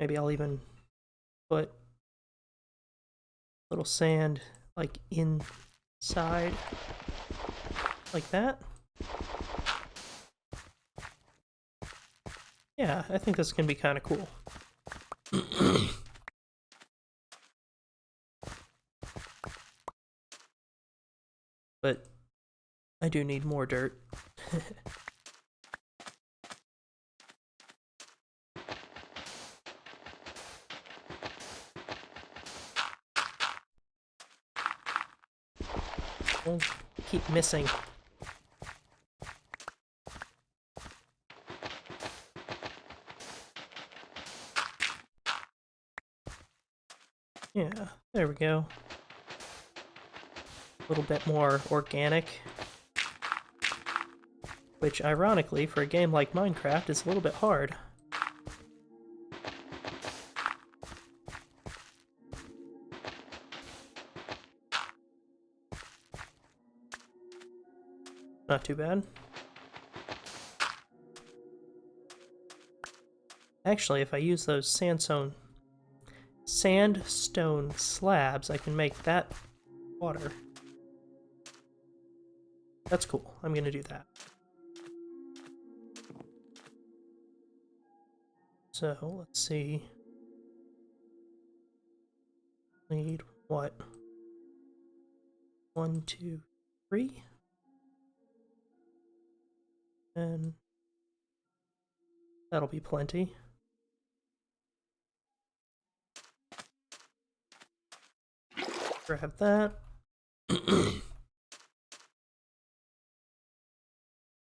Maybe I'll even put a little sand like inside, like that. Yeah, I think this can be kind of cool. But I do need more dirt. I'll keep missing. Yeah, there we go. A little bit more organic. Which, ironically, for a game like Minecraft, is a little bit hard. Not too bad. Actually, if I use those sandstone slabs, I can make that water. That's cool. I'm gonna do that. So, let's see. Need what? 1, 2, 3? And that'll be plenty. Grab that.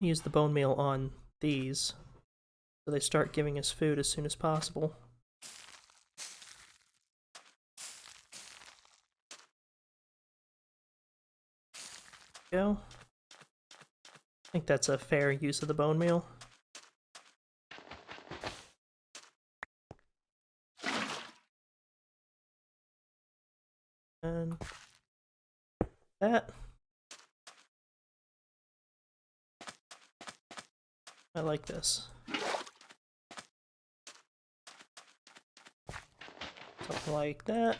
Use the bone meal on these so they start giving us food as soon as possible. Go. I think that's a fair use of the bone meal. And that. I like this. Something like that.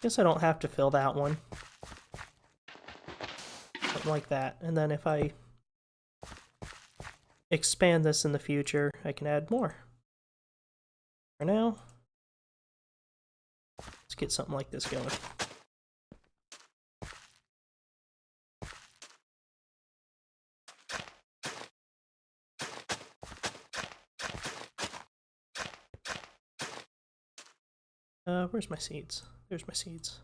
Guess I don't have to fill that one. Something like that. And then if I expand this in the future, I can add more. For now, let's get something like this going. Where's my seeds? There's my seeds.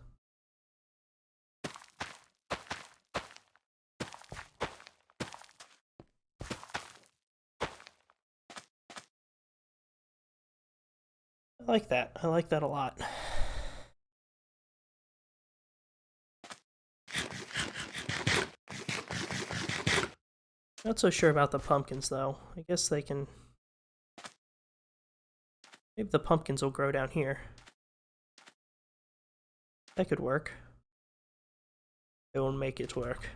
I like that. I like that a lot. Not so sure about the pumpkins, though. I guess they can... Maybe the pumpkins will grow down here. That could work. It will make it work.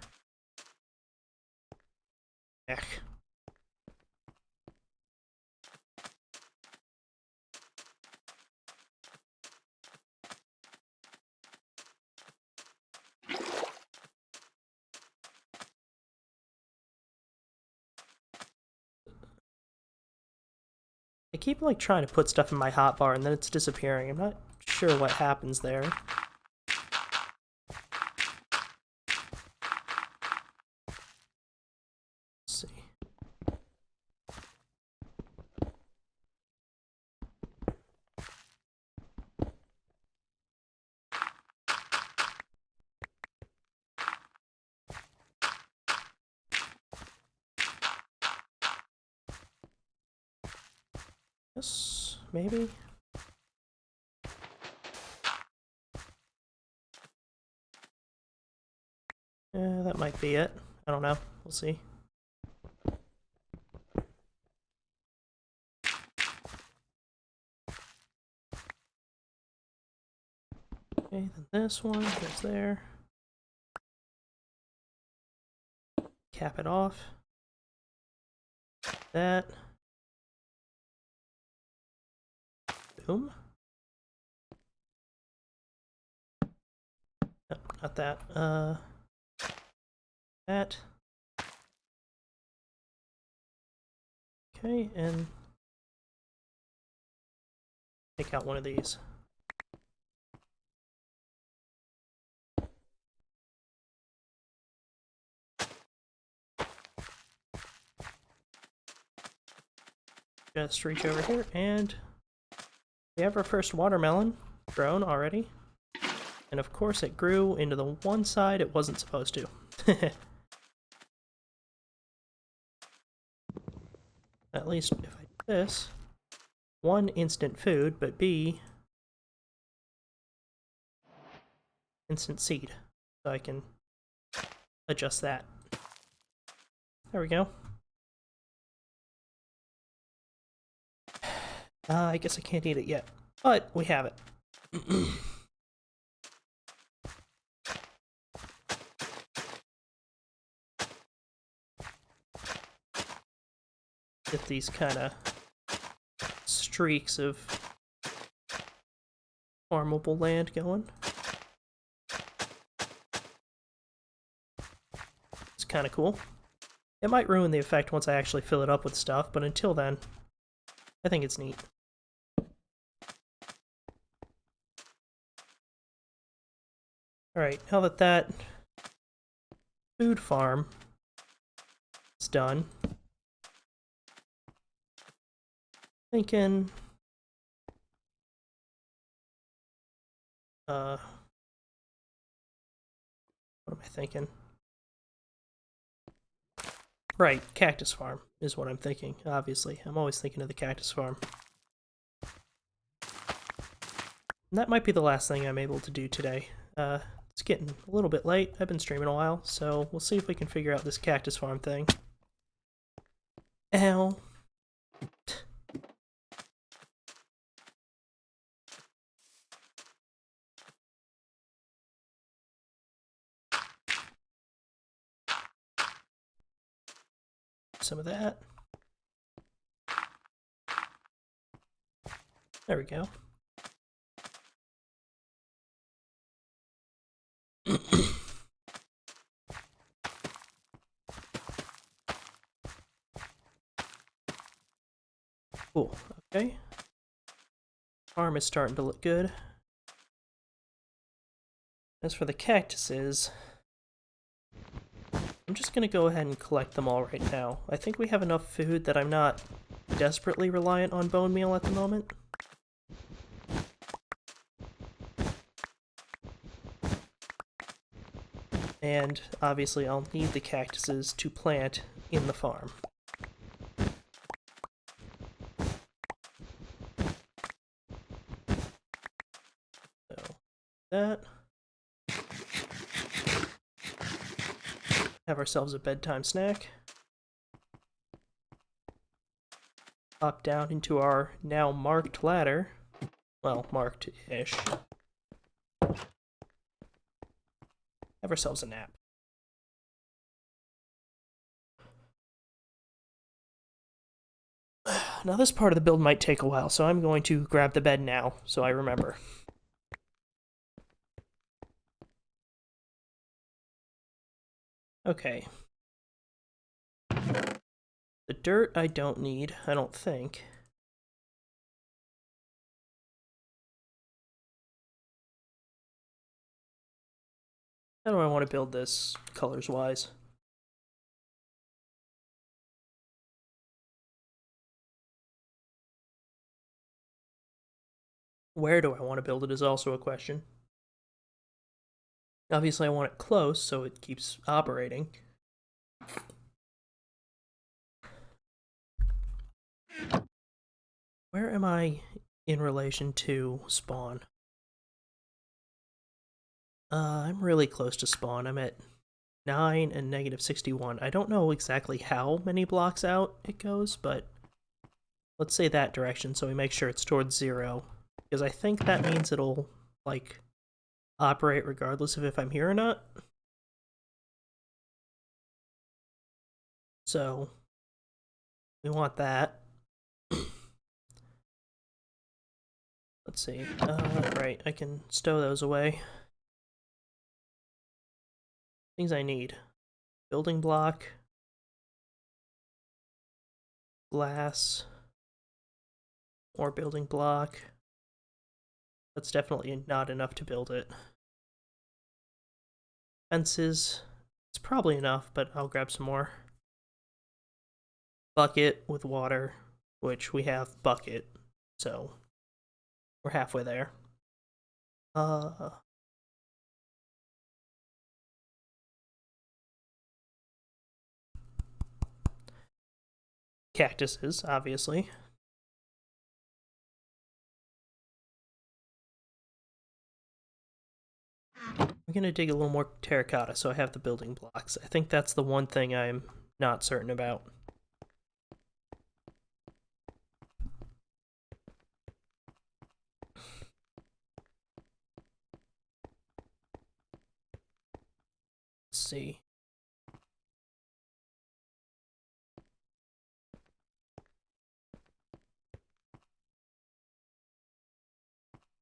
Heck. I keep like trying to put stuff in my hotbar and then it's disappearing. I'm not sure what happens there. Let's see. Yes, maybe. Yeah, that might be it. I don't know. We'll see. Okay, then this one goes there. Cap it off. That. Boom. No, not that. That. Okay, and take out one of these. Just reach over here, and we have our first watermelon grown already. And of course it grew into the one side it wasn't supposed to. At least if I do this, one, instant food, but B, instant seed. So I can adjust that. There we go. I guess I can't eat it yet, but we have it. Get these kind of streaks of farmable land going. It's kind of cool. It might ruin the effect once I actually fill it up with stuff, but until then, I think it's neat. Alright, now that that food farm is done, thinking, what am I thinking? Right, cactus farm is what I'm thinking, obviously. I'm always thinking of the cactus farm. And that might be the last thing I'm able to do today. It's getting a little bit late. I've been streaming a while, so we'll see if we can figure out this cactus farm thing. Ow. Some of that. There we go. Cool. Okay. Farm is starting to look good. As for the cactuses, I'm just gonna go ahead and collect them all right now. I think we have enough food that I'm not desperately reliant on bone meal at the moment. And obviously I'll need the cactuses to plant in the farm. So, that. Have ourselves a bedtime snack. Hop down into our now marked ladder. Well, marked-ish. Have ourselves a nap. Now this part of the build might take a while, so I'm going to grab the bed now, so I remember. Okay. The dirt I don't need, I don't think. How do I want to build this, colors-wise? Where do I want to build it is also a question. Obviously I want it close, so it keeps operating. Where am I in relation to spawn? I'm really close to spawn. I'm at 9 and negative 61. I don't know exactly how many blocks out it goes, but let's say that direction so we make sure it's towards 0. Because I think that means it'll, like, operate regardless of if I'm here or not. So, we want that. Let's see. Right, I can stow those away. Things I need. Building block. Glass. More building block. That's definitely not enough to build it. Fences. It's probably enough, but I'll grab some more. Bucket with water, which we have bucket, so we're halfway there. Cactuses, obviously. I'm gonna dig a little more terracotta so I have the building blocks. I think that's the one thing I'm not certain about. Let's see.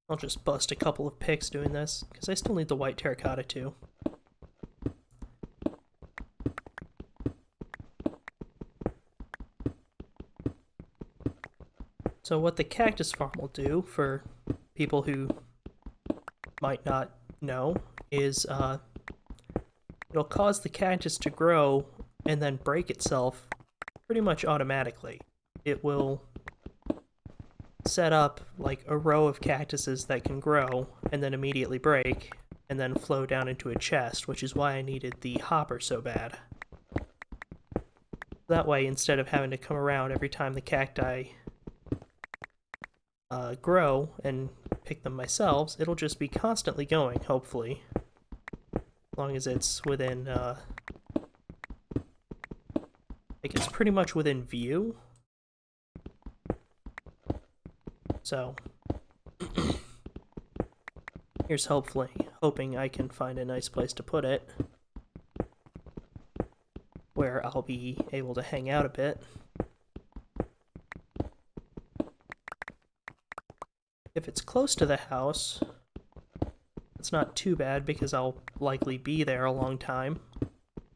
I'll just bust a couple of picks doing this, because I still need the white terracotta too. So what the cactus farm will do, for people who might not know, is it'll cause the cactus to grow and then break itself pretty much automatically. It will set up like a row of cactuses that can grow and then immediately break and then flow down into a chest, which is why I needed the hopper so bad. That way, instead of having to come around every time the cacti grow and pick them myself, it'll just be constantly going, hopefully. As long as it's within, like, it's pretty much within view. So, here's hoping I can find a nice place to put it, where I'll be able to hang out a bit. If it's close to the house, it's not too bad because I'll likely be there a long time.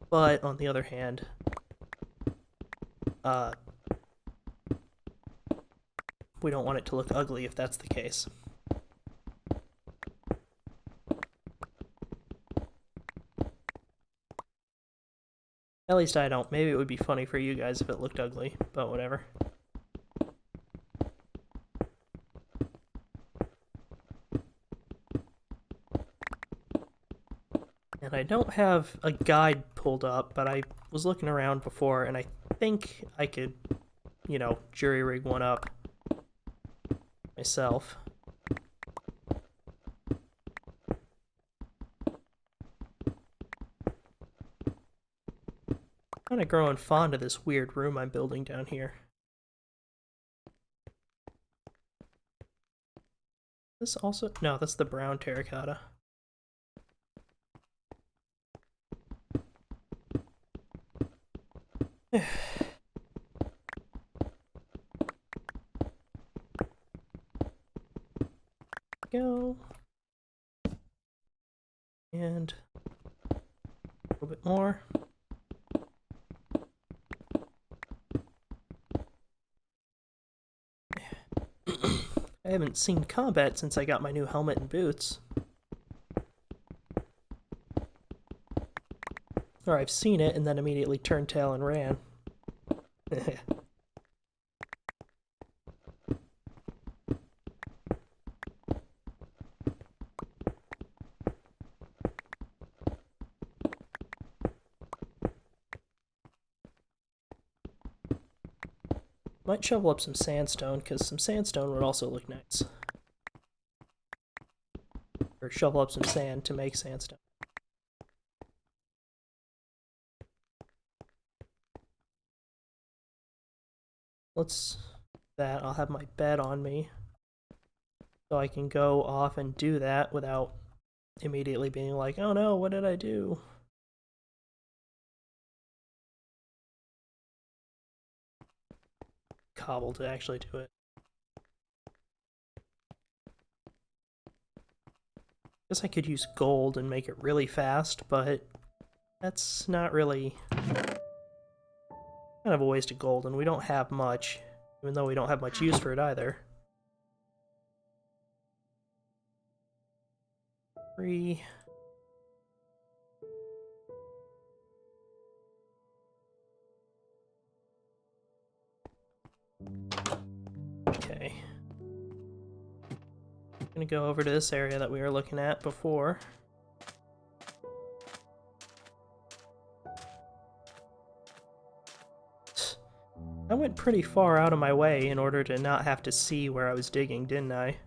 But on the other hand, we don't want it to look ugly if that's the case. At least I don't. Maybe it would be funny for you guys if it looked ugly, but whatever. And I don't have a guide pulled up, but I was looking around before, and I think I could, you know, jury-rig one up myself. I'm kind of growing fond of this weird room I'm building down here. This also... No, that's the brown terracotta. Go. And a little bit more. I haven't seen combat since I got my new helmet and boots. Or I've seen it and then immediately turned tail and ran. Might shovel up some sandstone, because some sandstone would also look nice. Or shovel up some sand to make sandstone. Let's... that. I'll have my bed on me, so I can go off and do that without immediately being like, oh no, what did I do? Cobble to actually do it. Guess I could use gold and make it really fast, but that's not really... kind of a waste of gold, and we don't have much, even though we don't have much use for it either. 3... Okay. I'm gonna go over to this area that we were looking at before. I went pretty far out of my way in order to not have to see where I was digging, didn't I?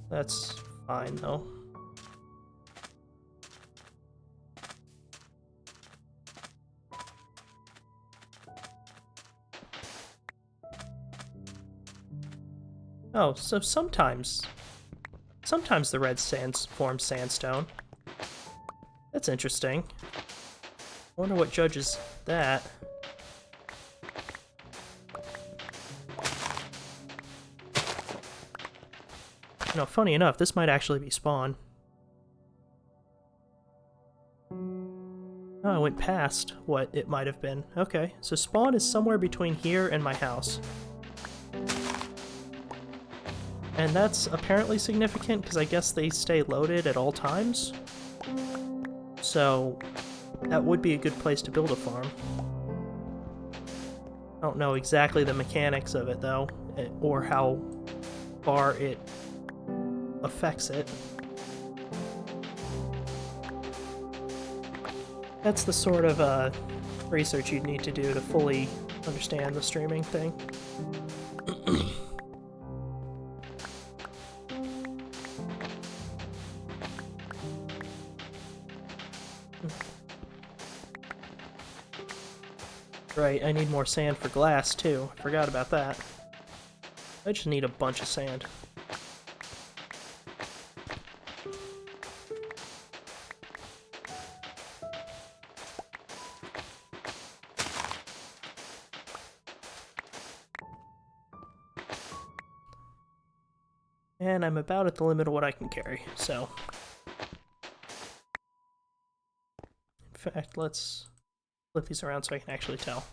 That's fine, though. Oh, so sometimes the red sands form sandstone. That's interesting. Wonder what judges that. You know, funny enough, this might actually be spawn. Oh, I went past what it might have been. Okay, so spawn is somewhere between here and my house. And that's apparently significant because I guess they stay loaded at all times. So that would be a good place to build a farm. I don't know exactly the mechanics of it though, or how far it affects it. That's the sort of research you'd need to do to fully understand the streaming thing. Right, I need more sand for glass too. Forgot about that. I just need a bunch of sand. And I'm about at the limit of what I can carry, so... In fact, let's flip these around so I can actually tell.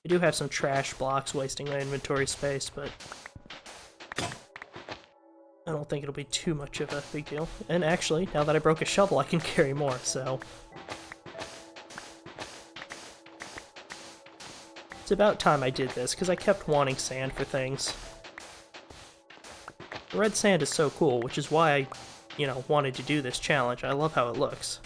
I do have some trash blocks wasting my inventory space, but... I don't think it'll be too much of a big deal. And actually, now that I broke a shovel, I can carry more, so... It's about time I did this, because I kept wanting sand for things. The red sand is so cool, which is why I, wanted to do this challenge. I love how it looks.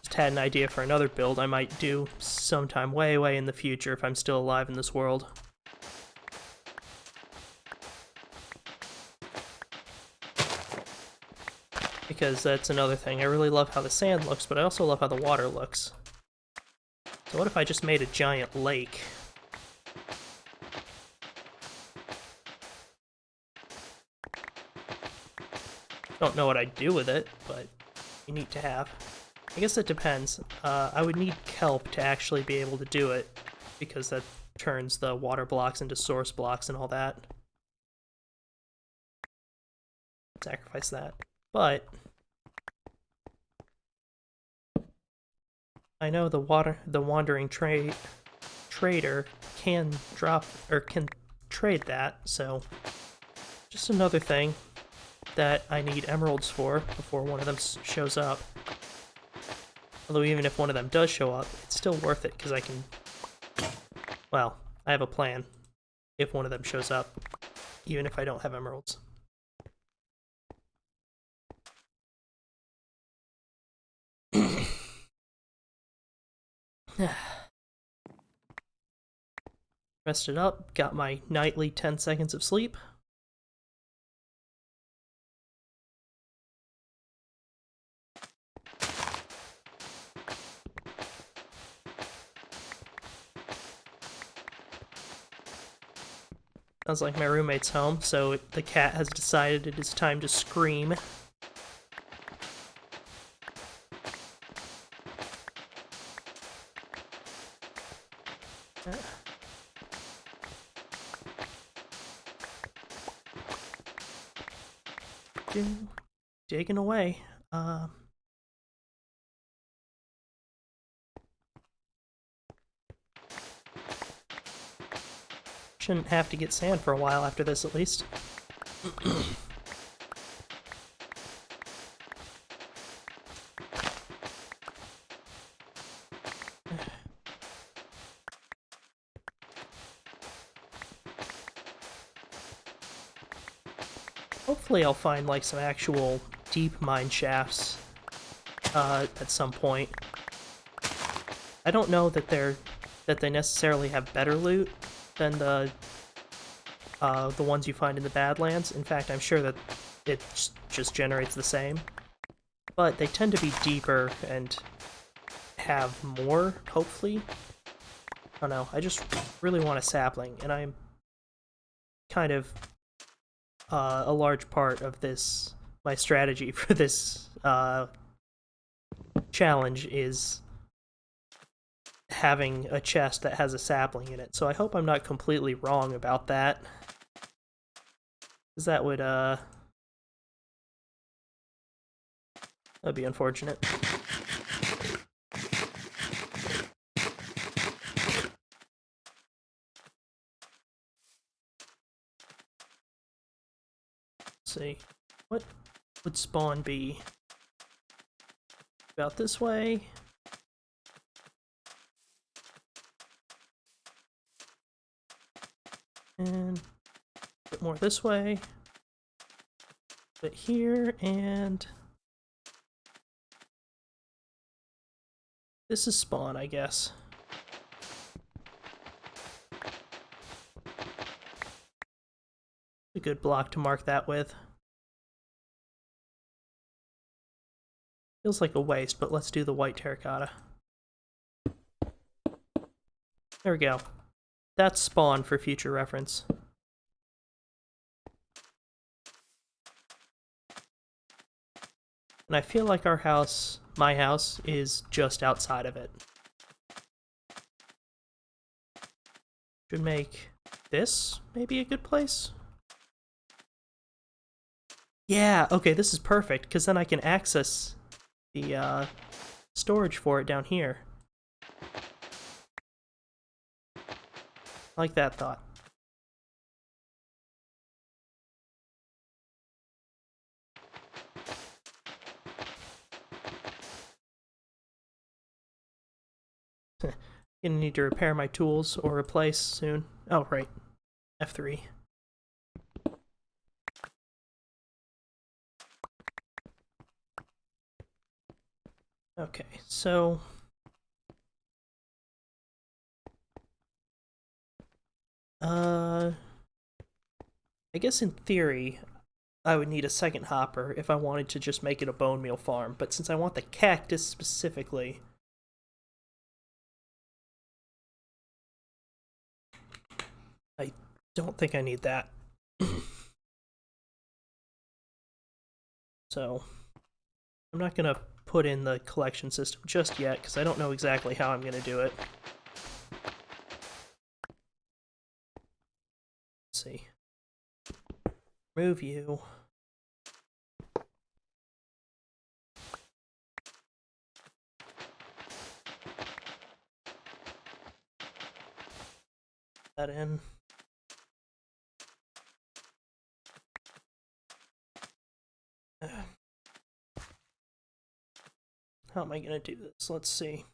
Just had an idea for another build I might do sometime way, way in the future if I'm still alive in this world. Because that's another thing. I really love how the sand looks, but I also love how the water looks. So what if I just made a giant lake? Don't know what I'd do with it, but you need to have. I guess it depends. I would need kelp to actually be able to do it, because that turns the water blocks into source blocks and all that. Sacrifice that. But I know the wandering trader can trade that, so just another thing that I need emeralds for before one of them shows up. Although even if one of them does show up, it's still worth it because I can... Well, I have a plan if one of them shows up, even if I don't have emeralds. Rested up, got my nightly 10 seconds of sleep. Sounds like my roommate's home, so the cat has decided it is time to scream. Digging away. Shouldn't have to get sand for a while after this, at least. Hopefully I'll find, like, some actual deep mine shafts at some point. I don't know that they necessarily have better loot than the ones you find in the Badlands. In fact, I'm sure that it just generates the same. But they tend to be deeper and have more, hopefully. I don't know, I just really want a sapling, and I'm kind of a large part of this, my strategy for this challenge is having a chest that has a sapling in it, so I hope I'm not completely wrong about that. Because that would, that'd be unfortunate. Let's see. What would spawn be? About this way. And a bit more this way. A bit here, and this is spawn, I guess. A good block to mark that with. Feels like a waste, but let's do the white terracotta. There we go. That's spawn for future reference. And I feel like our house, my house, is just outside of it. Should make this maybe a good place? Yeah, okay, this is perfect, because then I can access the storage for it down here. I like that thought. Gonna need to repair my tools or replace soon. Oh, right. F3. Okay, so I guess in theory I would need a second hopper if I wanted to just make it a bone meal farm, but since I want the cactus specifically, I don't think I need that. So I'm not gonna put in the collection system just yet because I don't know exactly how I'm gonna do it. Let's see. Remove you. That in. How am I gonna do this? Let's see.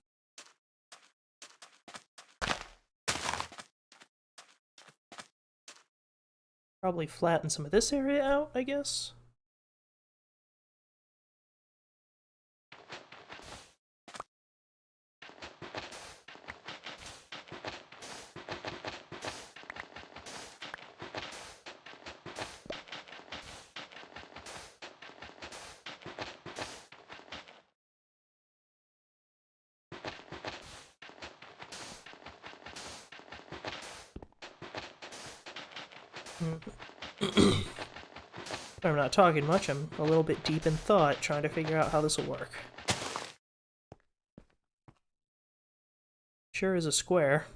Probably flatten some of this area out, I guess. I'm not talking much, I'm a little bit deep in thought, trying to figure out how this will work. Sure is a square.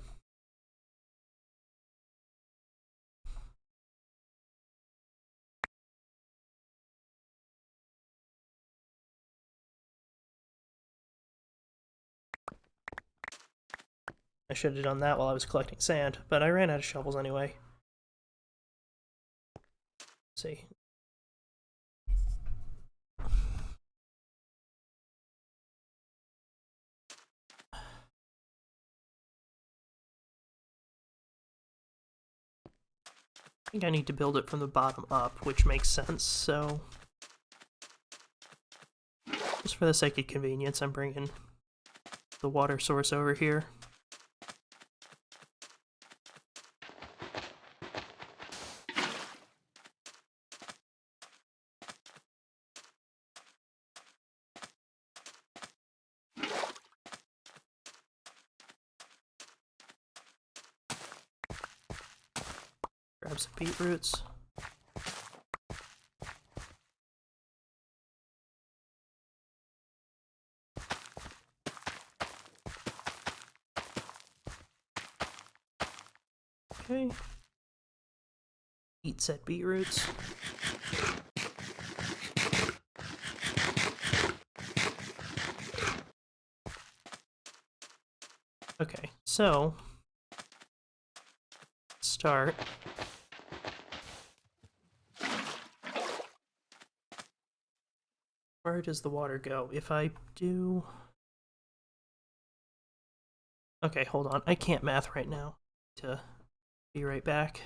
I should have done that while I was collecting sand, but I ran out of shovels anyway. Let's see. I think I need to build it from the bottom up, which makes sense, so just for the sake of convenience, I'm bringing the water source over here. Grab some beetroots. Okay. Eat said beetroots. Okay, so start. Where does the water go? If I do... Okay, hold on. I can't math right now. To be right back.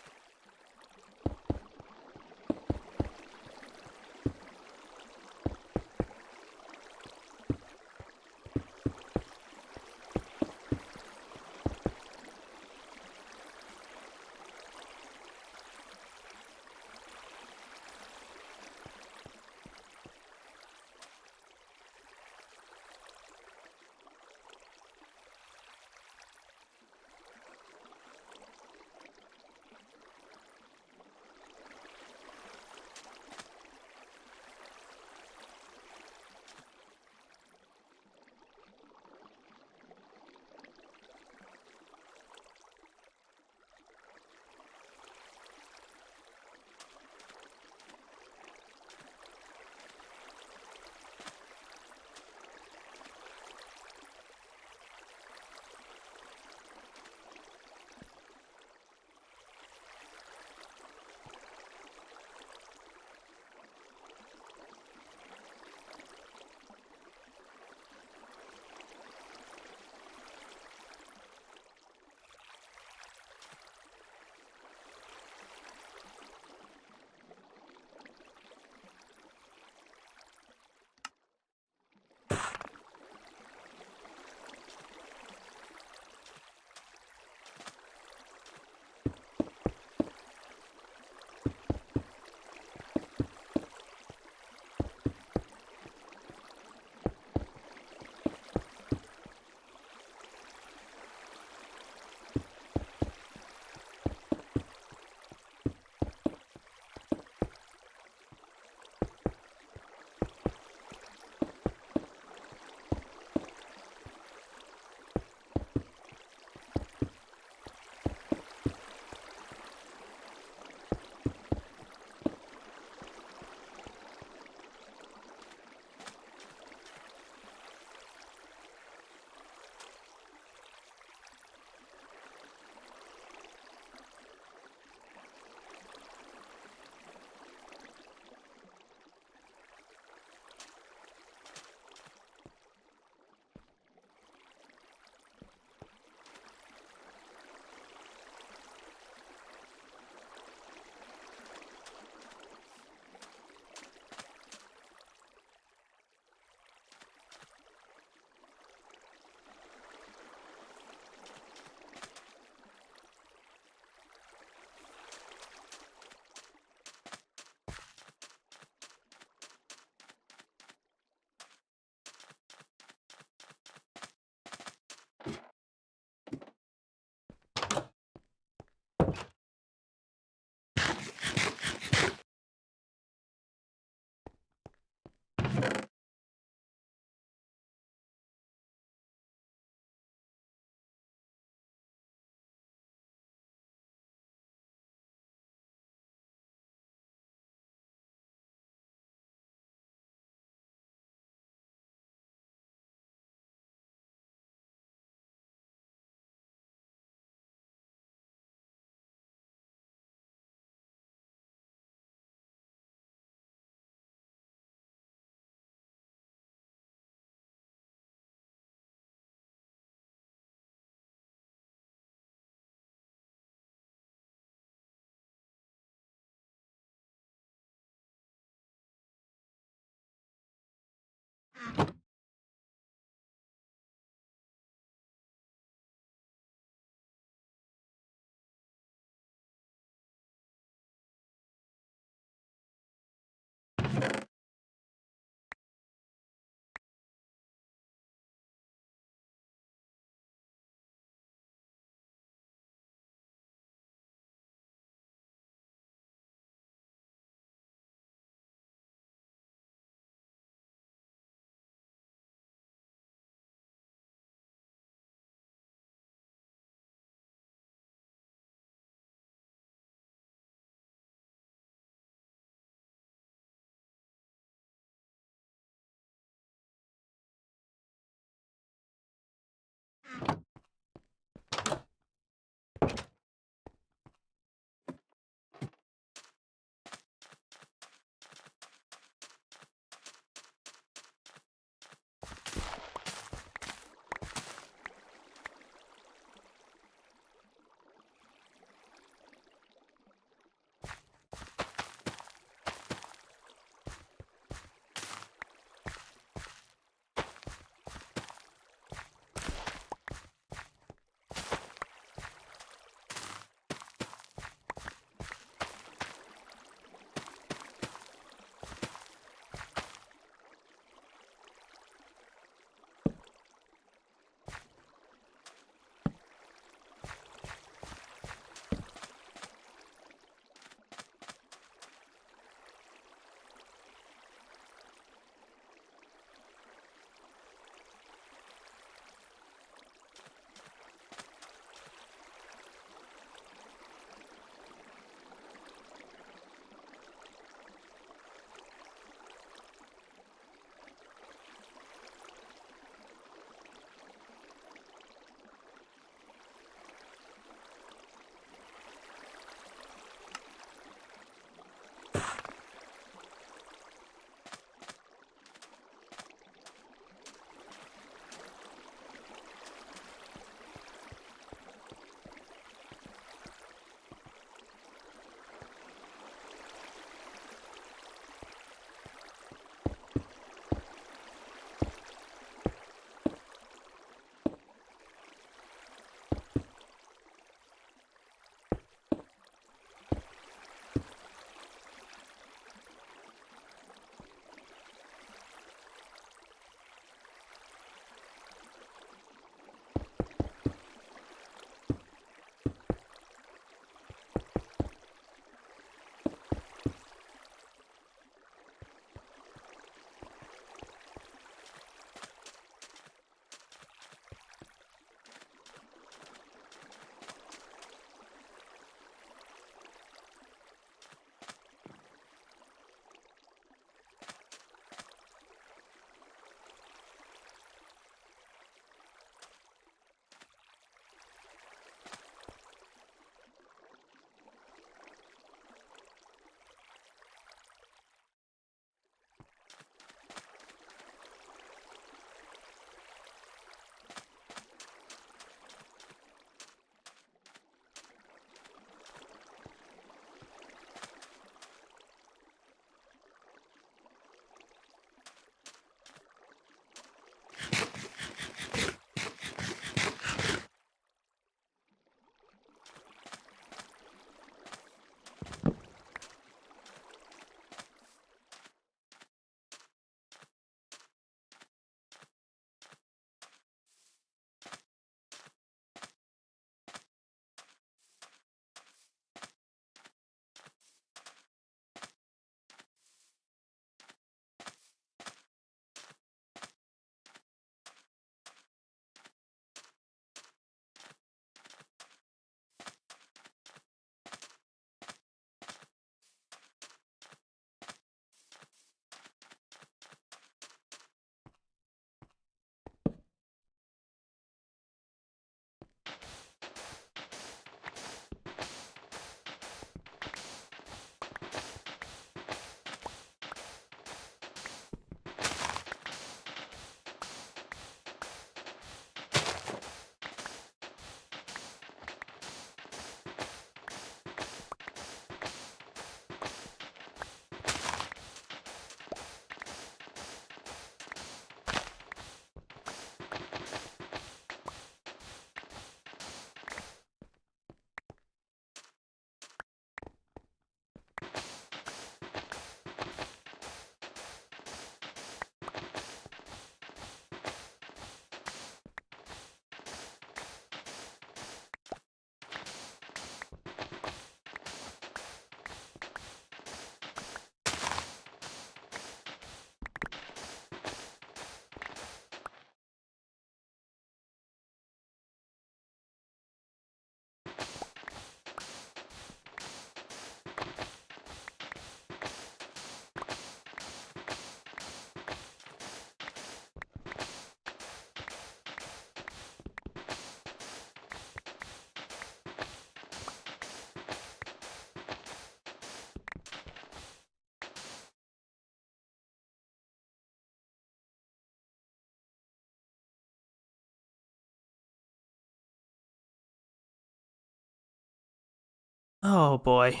Oh boy.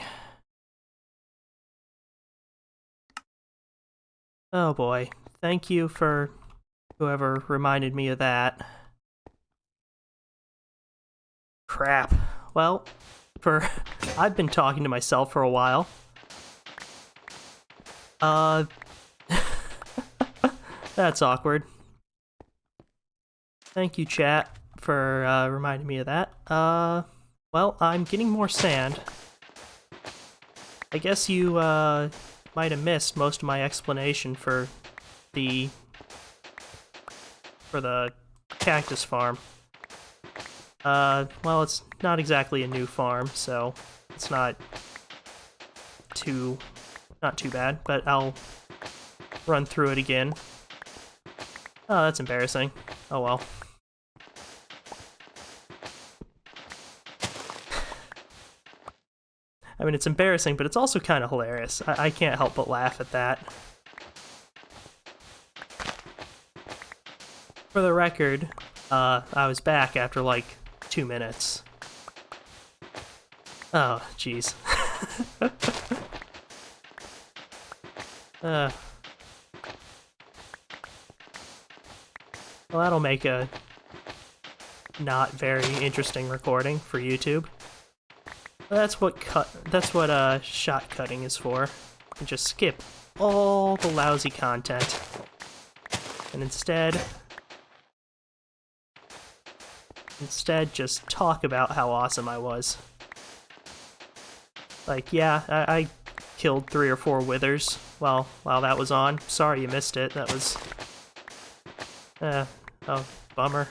Oh boy. Thank you for whoever reminded me of that. Crap. Well, I've been talking to myself for a while. That's awkward. Thank you, chat, for reminding me of that. Well, I'm getting more sand. I guess you might have missed most of my explanation for the cactus farm. Well, it's not exactly a new farm, so it's not too bad, but I'll run through it again. Oh, that's embarrassing. Oh well. I mean, it's embarrassing, but it's also kind of hilarious. I can't help but laugh at that. For the record, I was back after like 2 minutes. Oh, jeez. Well, that'll make a not very interesting recording for YouTube. That's what shot cutting is for. You just skip all the lousy content, and instead just talk about how awesome I was. Like, yeah, I killed 3 or 4 withers while that was on. Sorry you missed it. That was oh, bummer.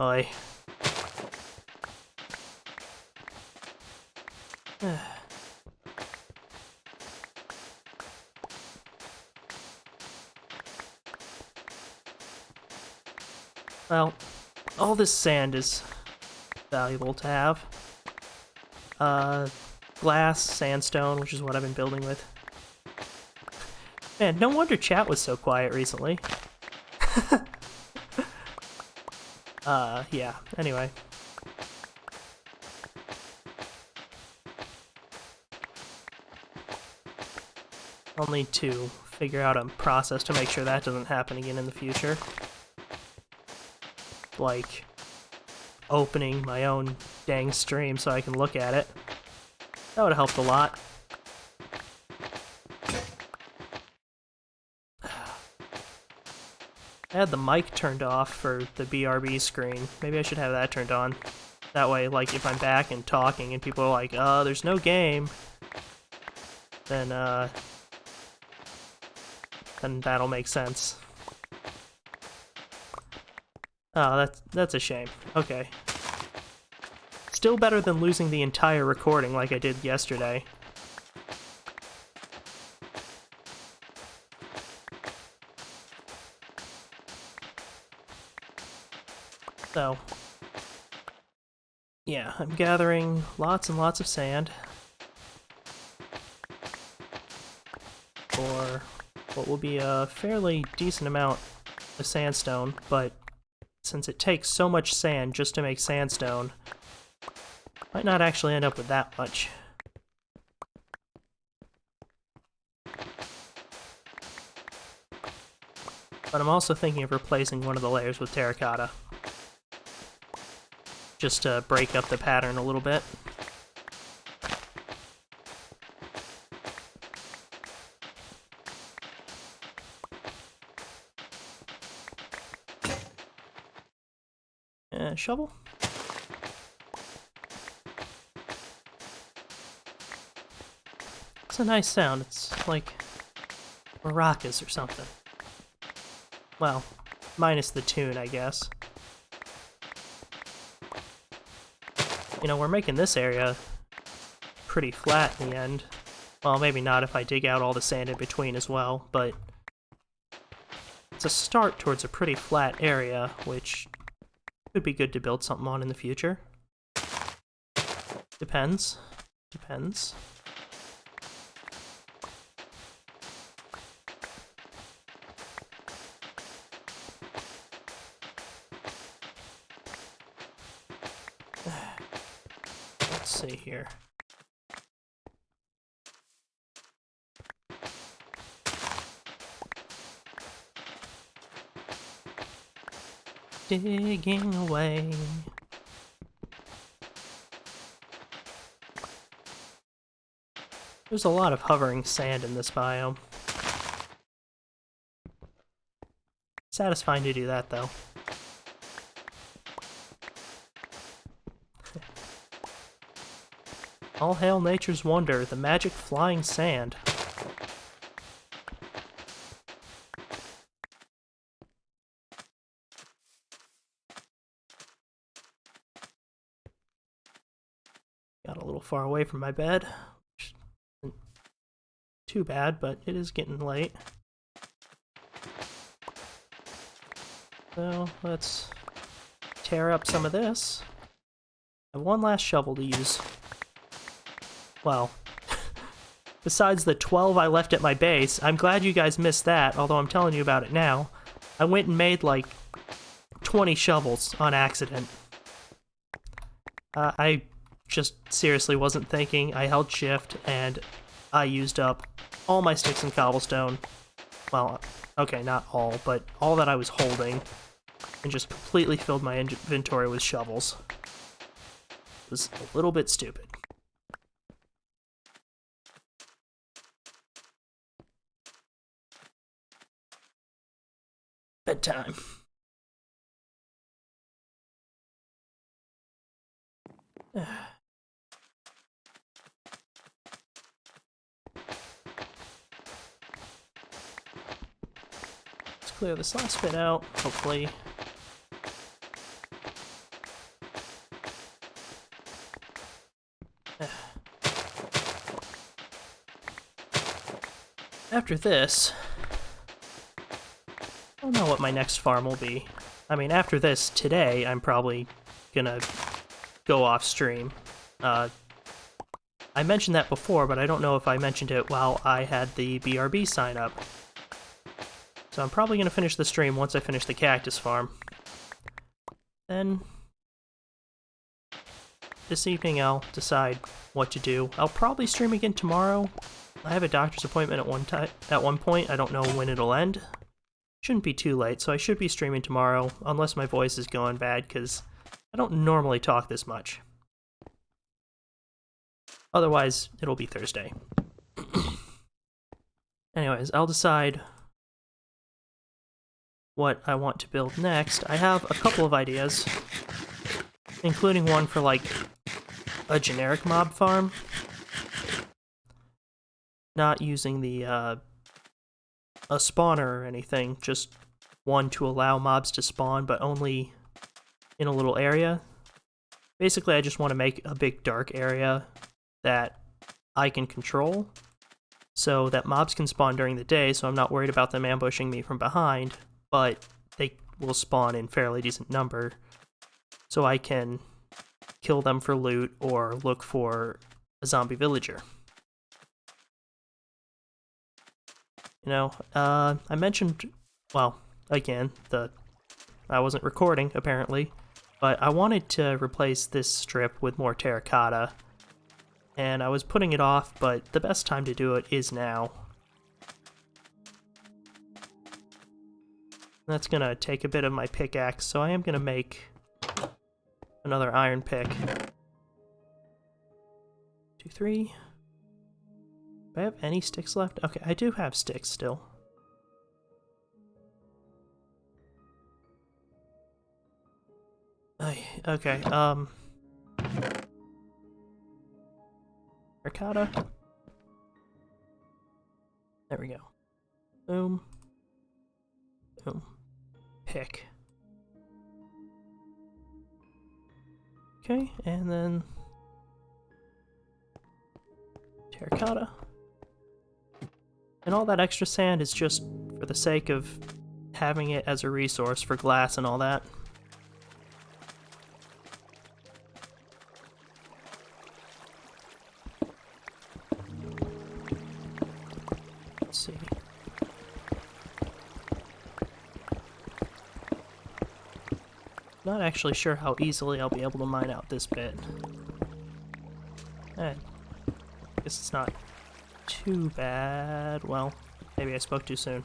Oi. Well, all this sand is valuable to have. Glass, sandstone, which is what I've been building with. Man, no wonder chat was so quiet recently. Yeah, anyway. I'll need to figure out a process to make sure that doesn't happen again in the future. Like, opening my own dang stream so I can look at it. That would have helped a lot. I had the mic turned off for the BRB screen. Maybe I should have that turned on. That way, like, if I'm back and talking and people are like, there's no game, then that'll make sense. Oh, that's a shame. Okay. Still better than losing the entire recording like I did yesterday. So, yeah, I'm gathering lots and lots of sand for what will be a fairly decent amount of sandstone, but since it takes so much sand just to make sandstone, might not actually end up with that much. But I'm also thinking of replacing one of the layers with terracotta, just to break up the pattern a little bit. Shovel? It's a nice sound. It's like maracas or something. Well, minus the tune, I guess. You know, we're making this area pretty flat in the end. Well, maybe not if I dig out all the sand in between as well, but it's a start towards a pretty flat area, which could be good to build something on in the future. Depends. Depends. Let's see here. Digging away. There's a lot of hovering sand in this biome. Satisfying to do that, though. All hail nature's wonder, the magic flying sand. Got a little far away from my bed. Which isn't too bad, but it is getting late. So let's tear up some of this. I have one last shovel to use. Well, besides the 12 I left at my base, I'm glad you guys missed that, although I'm telling you about it now. I went and made like 20 shovels on accident. I just seriously wasn't thinking. I held shift and I used up all my sticks and cobblestone. Well, okay, not all, but all that I was holding, and just completely filled my inventory with shovels. It was a little bit stupid. Bedtime. Let's clear this last bit out, hopefully. After this, I don't know what my next farm will be. I mean, after this, today, I'm probably gonna go off stream. I mentioned that before, but I don't know if I mentioned it while I had the BRB sign up. So I'm probably gonna finish the stream once I finish the cactus farm. Then, this evening I'll decide what to do. I'll probably stream again tomorrow. I have a doctor's appointment at one point. I don't know when it'll end. Shouldn't be too late, so I should be streaming tomorrow, unless my voice is going bad, because I don't normally talk this much. Otherwise, it'll be Thursday. Anyways, I'll decide what I want to build next. I have a couple of ideas, including one for, like, a generic mob farm. Not using the, a spawner or anything, just one to allow mobs to spawn, but only in a little area. Basically, I just want to make a big dark area that I can control, so that mobs can spawn during the day, so I'm not worried about them ambushing me from behind, but they will spawn in fairly decent number, so I can kill them for loot or look for a zombie villager. You know, I mentioned, well, again, I wasn't recording, apparently, but I wanted to replace this strip with more terracotta, and I was putting it off, but the best time to do it is now. That's gonna take a bit of my pickaxe, so I am gonna make another iron pick. 2, 3... Do I have any sticks left? Okay, I do have sticks still. Okay, Ricotta. There we go. Boom. Boom. Pick. Okay, and then terracotta. And all that extra sand is just for the sake of having it as a resource for glass and all that. Let's see. Not actually sure how easily I'll be able to mine out this bit. I guess it's not too bad. Well, maybe I spoke too soon.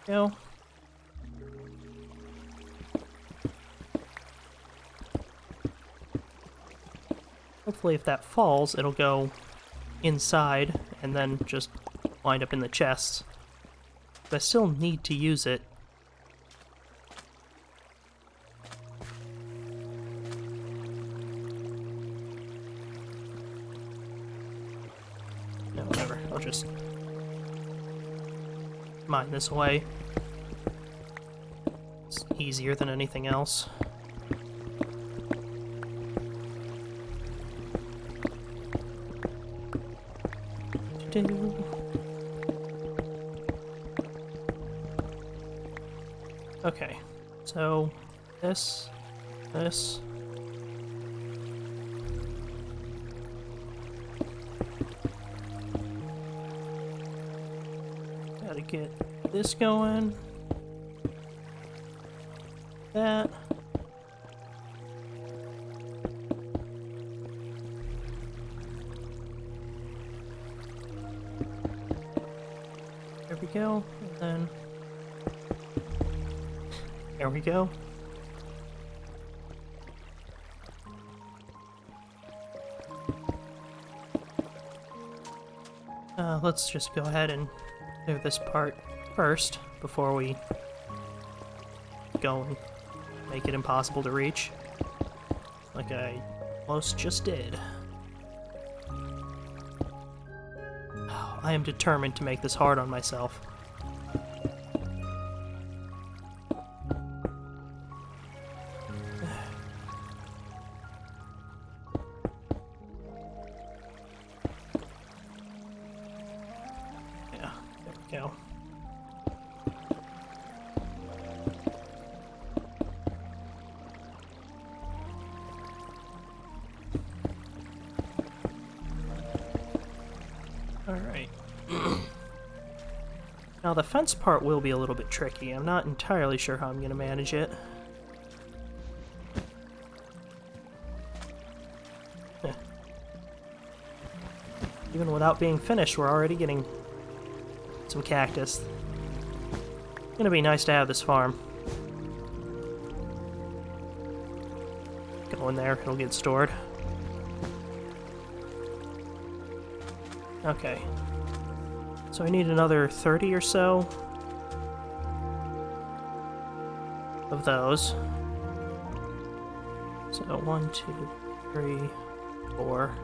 Go. Hopefully if that falls, it'll go inside and then just wind up in the chests. But I still need to use it. No, whatever. I'll just mine this away. It's easier than anything else. Okay, so this. Gotta get this going. That. There we go, and then there we go. Let's just go ahead and clear this part first before we go and make it impossible to reach, like I almost just did. I am determined to make this hard on myself. Yeah, there we go. Alright. Now the fence part will be a little bit tricky. I'm not entirely sure how I'm going to manage it. Even without being finished, we're already getting some cactus. It's gonna be nice to have this farm. Go in there, it'll get stored. Okay. So I need another 30 or so of those. So 1, 2, 3, 4.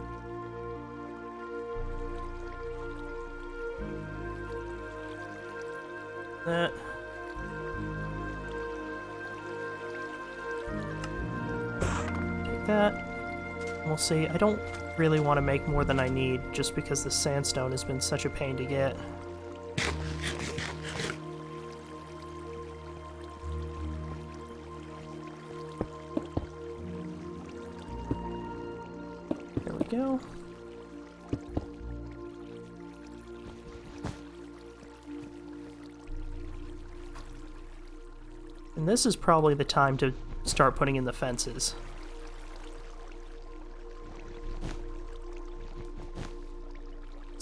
That. Take that. We'll see. I don't really want to make more than I need just because the sandstone has been such a pain to get. There we go. And this is probably the time to start putting in the fences.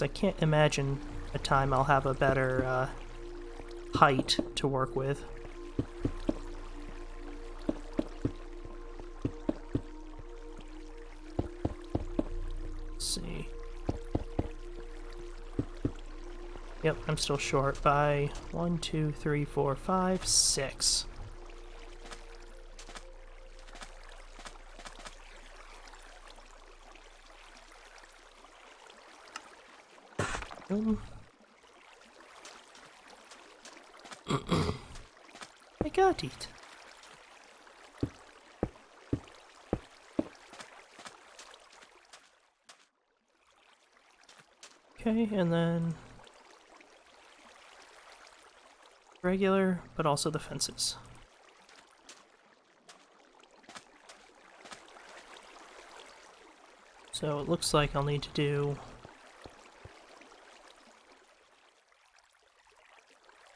I can't imagine a time I'll have a better height to work with. Let's see. Yep, I'm still short by 1, 2, 3, 4, 5, 6. I got it. Okay, and then regular, but also the fences. So it looks like I'll need to do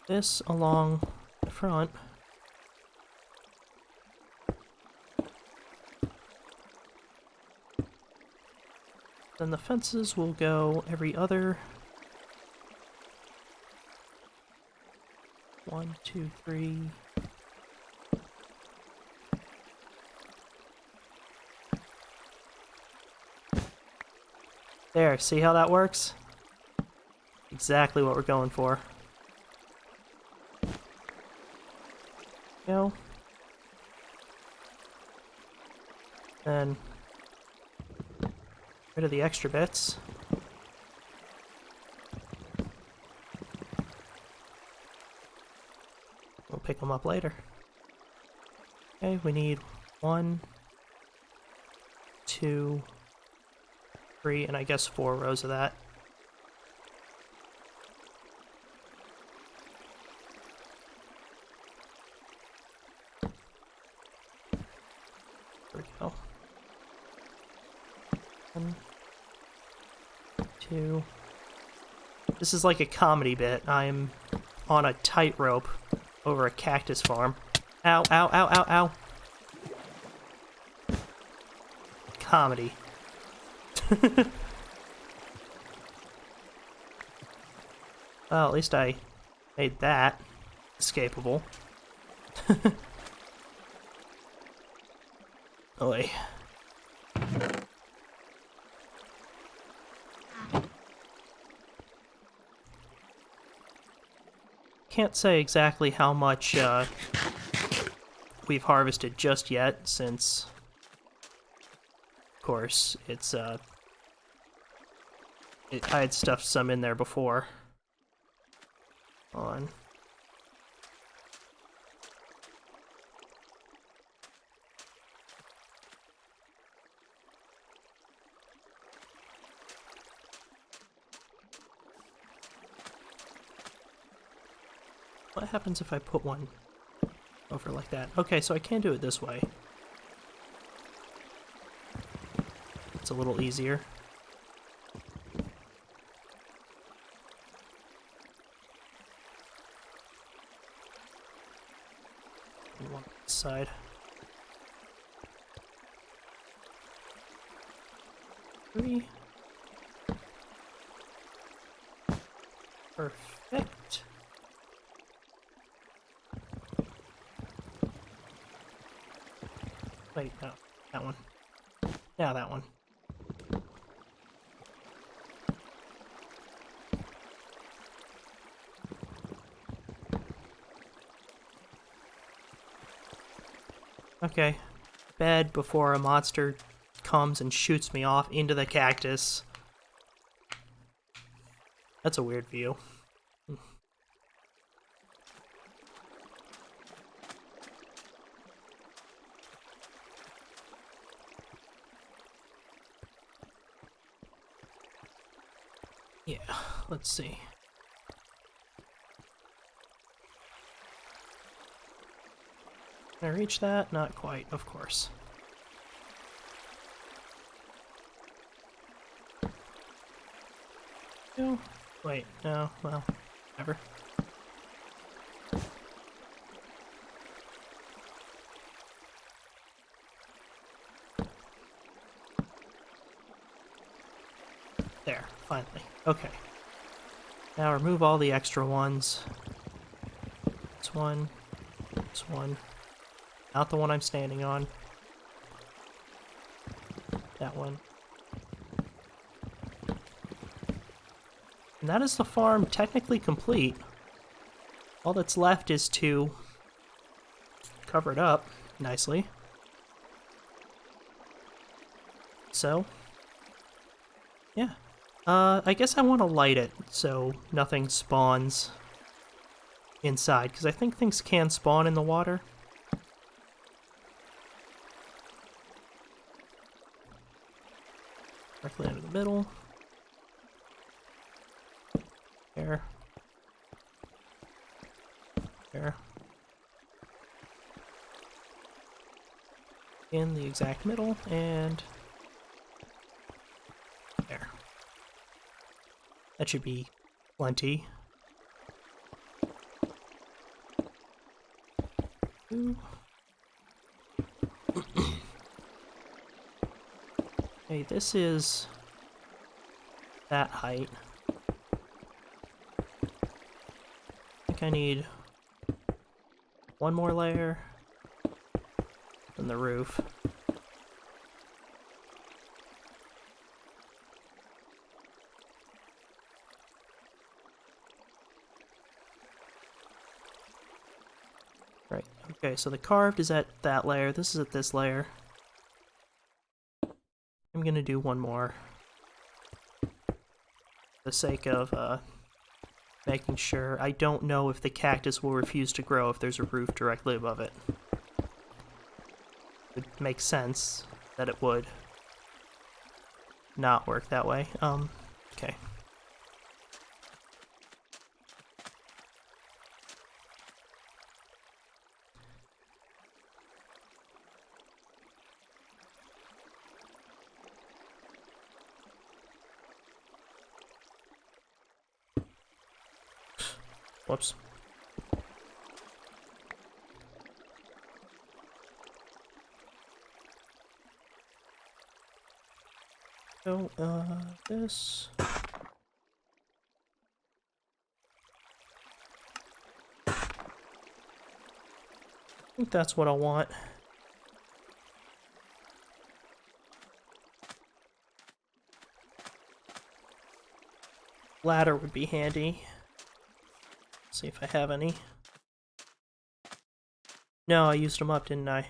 this along the front. Then the fences will go every other. 1, 2, 3. There, see how that works? Exactly what we're going for. Go. Then rid of the extra bits. We'll pick them up later. Okay, we need 1, 2, 3, and I guess 4 rows of that. There we go. 1, 2. This is like a comedy bit. I'm on a tightrope over a cactus farm. Ow, ow, ow, ow, ow. Comedy. Well, at least I made that escapable. Oy. Can't say exactly how much we've harvested just yet, since, of course, it's I had stuffed some in there before. On. What happens if I put one over like that? Okay, so I can do it this way. It's a little easier. One side. Three. Perfect. Wait, no, that one. Now that one. Okay. Bed before a monster comes and shoots me off into the cactus. That's a weird view. Yeah, let's see. Can I reach that? Not quite, of course. No. Wait, no, well, never. There, finally. Okay. Now remove all the extra ones. This one. This one. Not the one I'm standing on. That one. And that is the farm technically complete. All that's left is to cover it up nicely. So, yeah. I guess I want to light it so nothing spawns inside, because I think things can spawn in the water. Directly under the middle. There. There. In the exact middle, and there. That should be plenty. Hey, this is that height. I think I need one more layer than the roof. Right, okay, so the carved is at that layer, this is at this layer. I'm gonna do one more. For the sake of, making sure. I don't know if the cactus will refuse to grow if there's a roof directly above it. It makes sense that it would not work that way. Okay. Whoops. So, this. I think that's what I want. Ladder would be handy. See if I have any. No, I used them up, didn't I?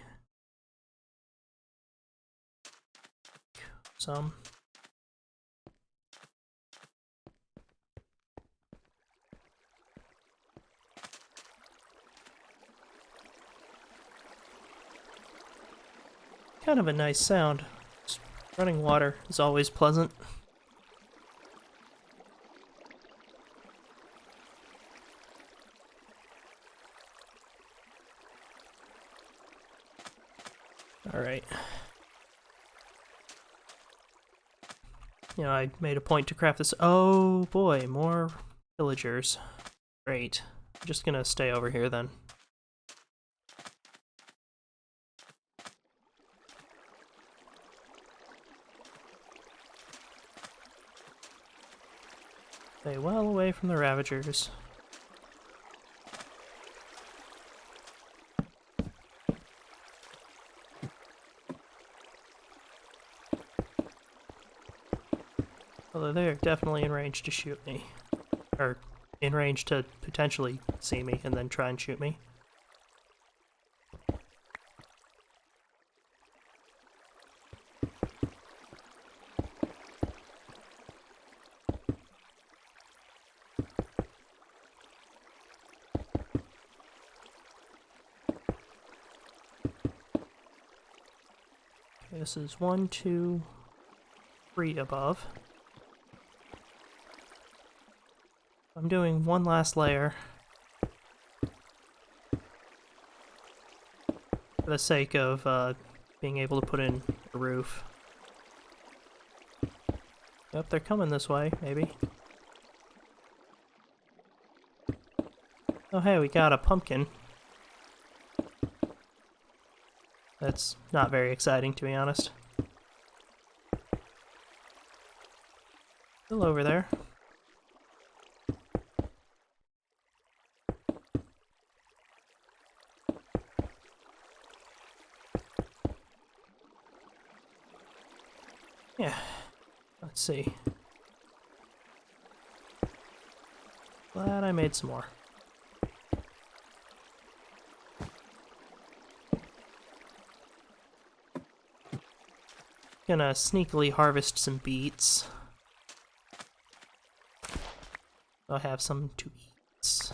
Some. Kind of a nice sound. Just running water is always pleasant. Alright. You know, I made a point to craft this. Oh boy, more villagers. Great. I'm just gonna stay over here then. Stay well away from the Ravagers. Although they're definitely in range to shoot me. Or in range to potentially see me and then try and shoot me. Okay, this is 1, 2, 3 above. I'm doing one last layer for the sake of being able to put in a roof. Yep, they're coming this way, maybe. Oh hey, we got a pumpkin. That's not very exciting, to be honest. Still over there. Yeah, let's see. Glad I made some more. Gonna sneakily harvest some beets. I'll have some to eat.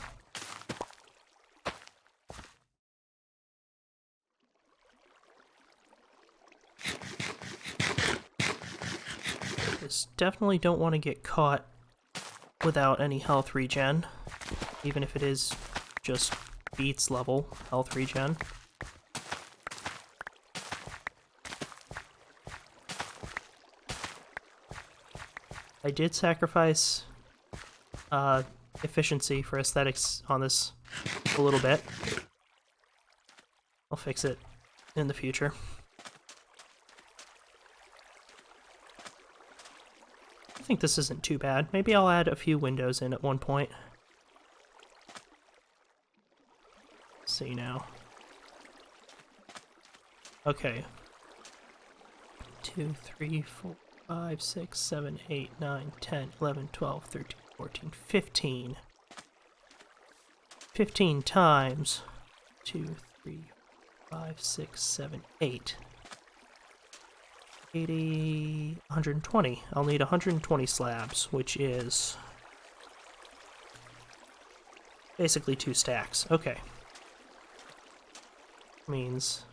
Just definitely don't want to get caught without any health regen, even if it is just beets level health regen. I did sacrifice efficiency for aesthetics on this a little bit. I'll fix it in the future. I think this isn't too bad. Maybe I'll add a few windows in at one point. Let's see now. Okay. 2, 3, 4, 5, 6, 7, 8, 9, 10, 11, 12, 13, 14, 15. 15 times 2, 3, 5, 6, 7, 8. 80, 120. I'll need 120 slabs, which is basically 2 stacks. Okay. Means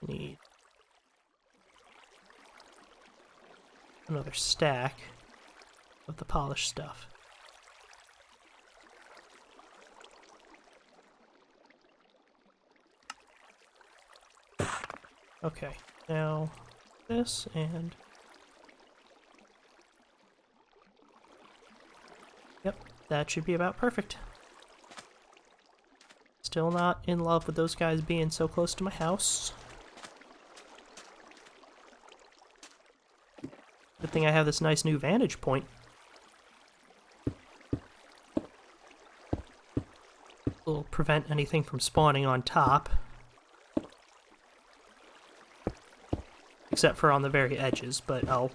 need another stack of the polished stuff. Okay, now this and... Yep, that should be about perfect. Still not in love with those guys being so close to my house. Good thing I have this nice new vantage point. Will prevent anything from spawning on top. Except for on the very edges, but I'll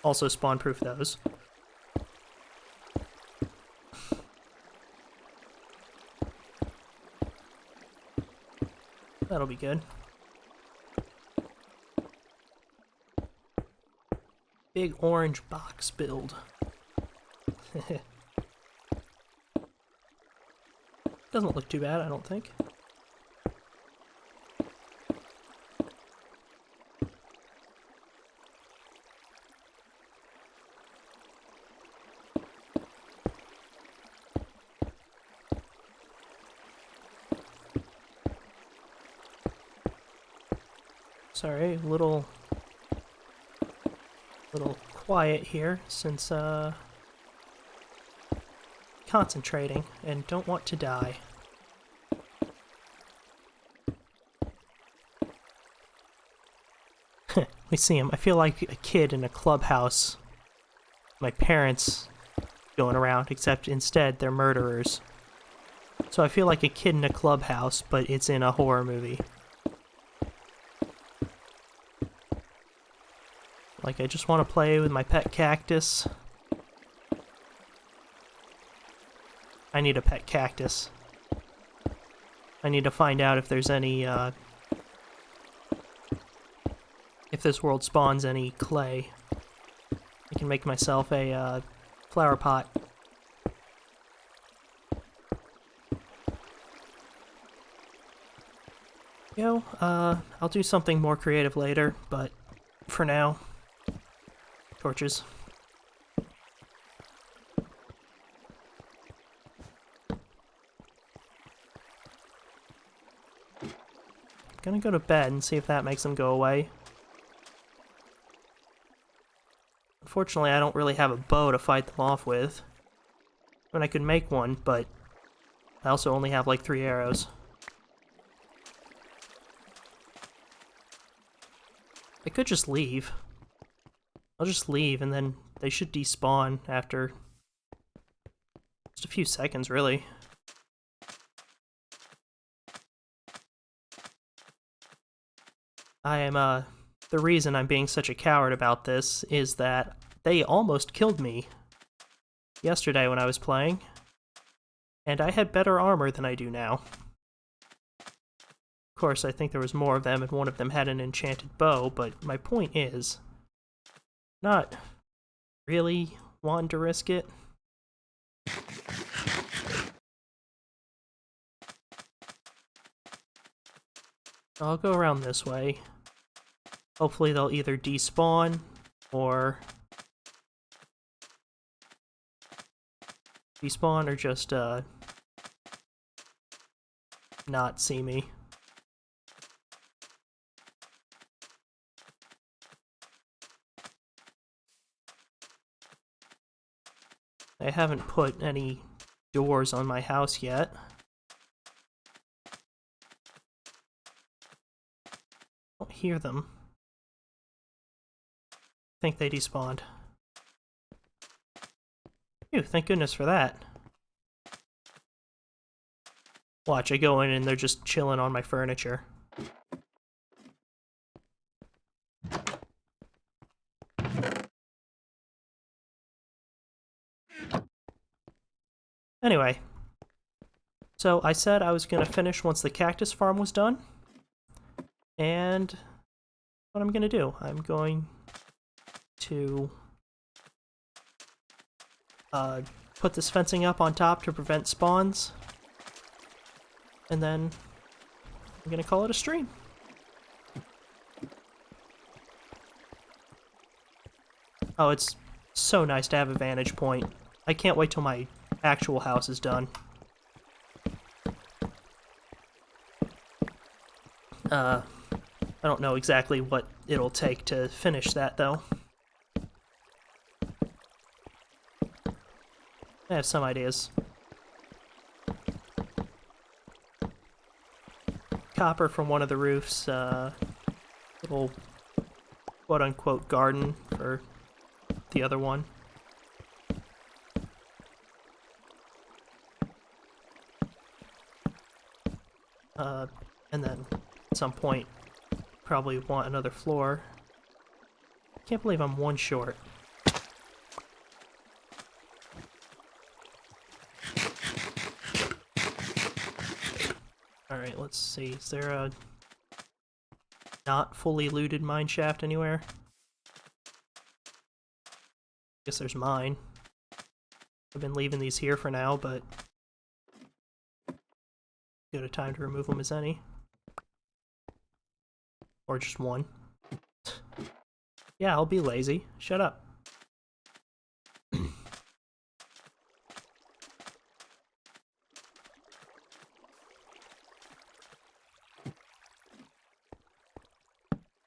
also spawn-proof those. That'll be good. Big orange box build. Doesn't look too bad, I don't think. Sorry, a little quiet here since concentrating and don't want to die. We see him. I feel like a kid in a clubhouse. My parents going around, except instead they're murderers. So I feel like a kid in a clubhouse, but it's in a horror movie. Like, I just want to play with my pet cactus. I need a pet cactus. I need to find out if there's any, if this world spawns any clay. I can make myself a, flower pot. You know, I'll do something more creative later, but for now... torches. Gonna go to bed and see if that makes them go away. Unfortunately, I don't really have a bow to fight them off with. I mean, I could make one, but I also only have like 3 arrows. I could just leave. I'll just leave, and then they should despawn after just a few seconds, really. I am, the reason I'm being such a coward about this is that they almost killed me yesterday when I was playing, and I had better armor than I do now. Of course, I think there was more of them, and one of them had an enchanted bow, but my point is... not really wanting to risk it. I'll go around this way. Hopefully they'll either despawn or just not see me. I haven't put any doors on my house yet. hear them. I think they despawned. Phew, thank goodness for that. Watch, I go in and they're just chilling on my furniture. Anyway, so I said I was going to finish once the cactus farm was done. And what I'm going to do, I'm going to put this fencing up on top to prevent spawns. And then I'm going to call it a stream. Oh, it's so nice to have a vantage point. I can't wait till my actual house is done. I don't know exactly what it'll take to finish that, though. I have some ideas. Copper from one of the roofs, little quote-unquote garden for the other one. And then at some point, probably want another floor. Can't believe I'm one short. Alright, let's see. Is there a not fully looted mine shaft anywhere? Guess there's mine. I've been leaving these here for now, but good a time to remove them as any. Or just one. Yeah, I'll be lazy. Shut up.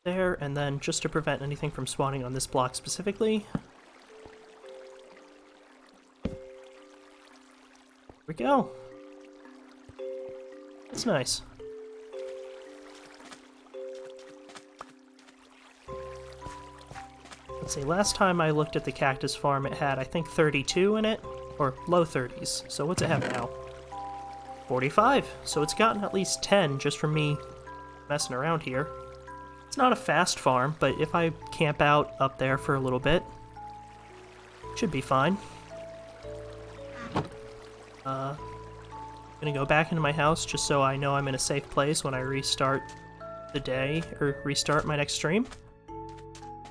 There, and then just to prevent anything from spawning on this block specifically. Here we go. That's nice. Let's see, last time I looked at the cactus farm, it had, I think, 32 in it, or low 30s. So what's it have now? 45. So it's gotten at least 10 just from me messing around here. It's not a fast farm, but if I camp out up there for a little bit, should be fine. I'm gonna go back into my house just so I know I'm in a safe place when I restart the day, or restart my next stream.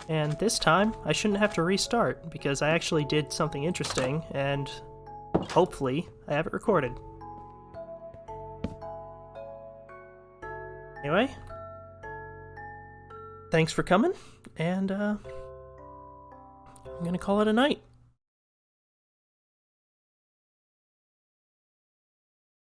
And this time, I shouldn't have to restart, because I actually did something interesting, and hopefully, I have it recorded. Anyway, thanks for coming, and I'm gonna call it a night.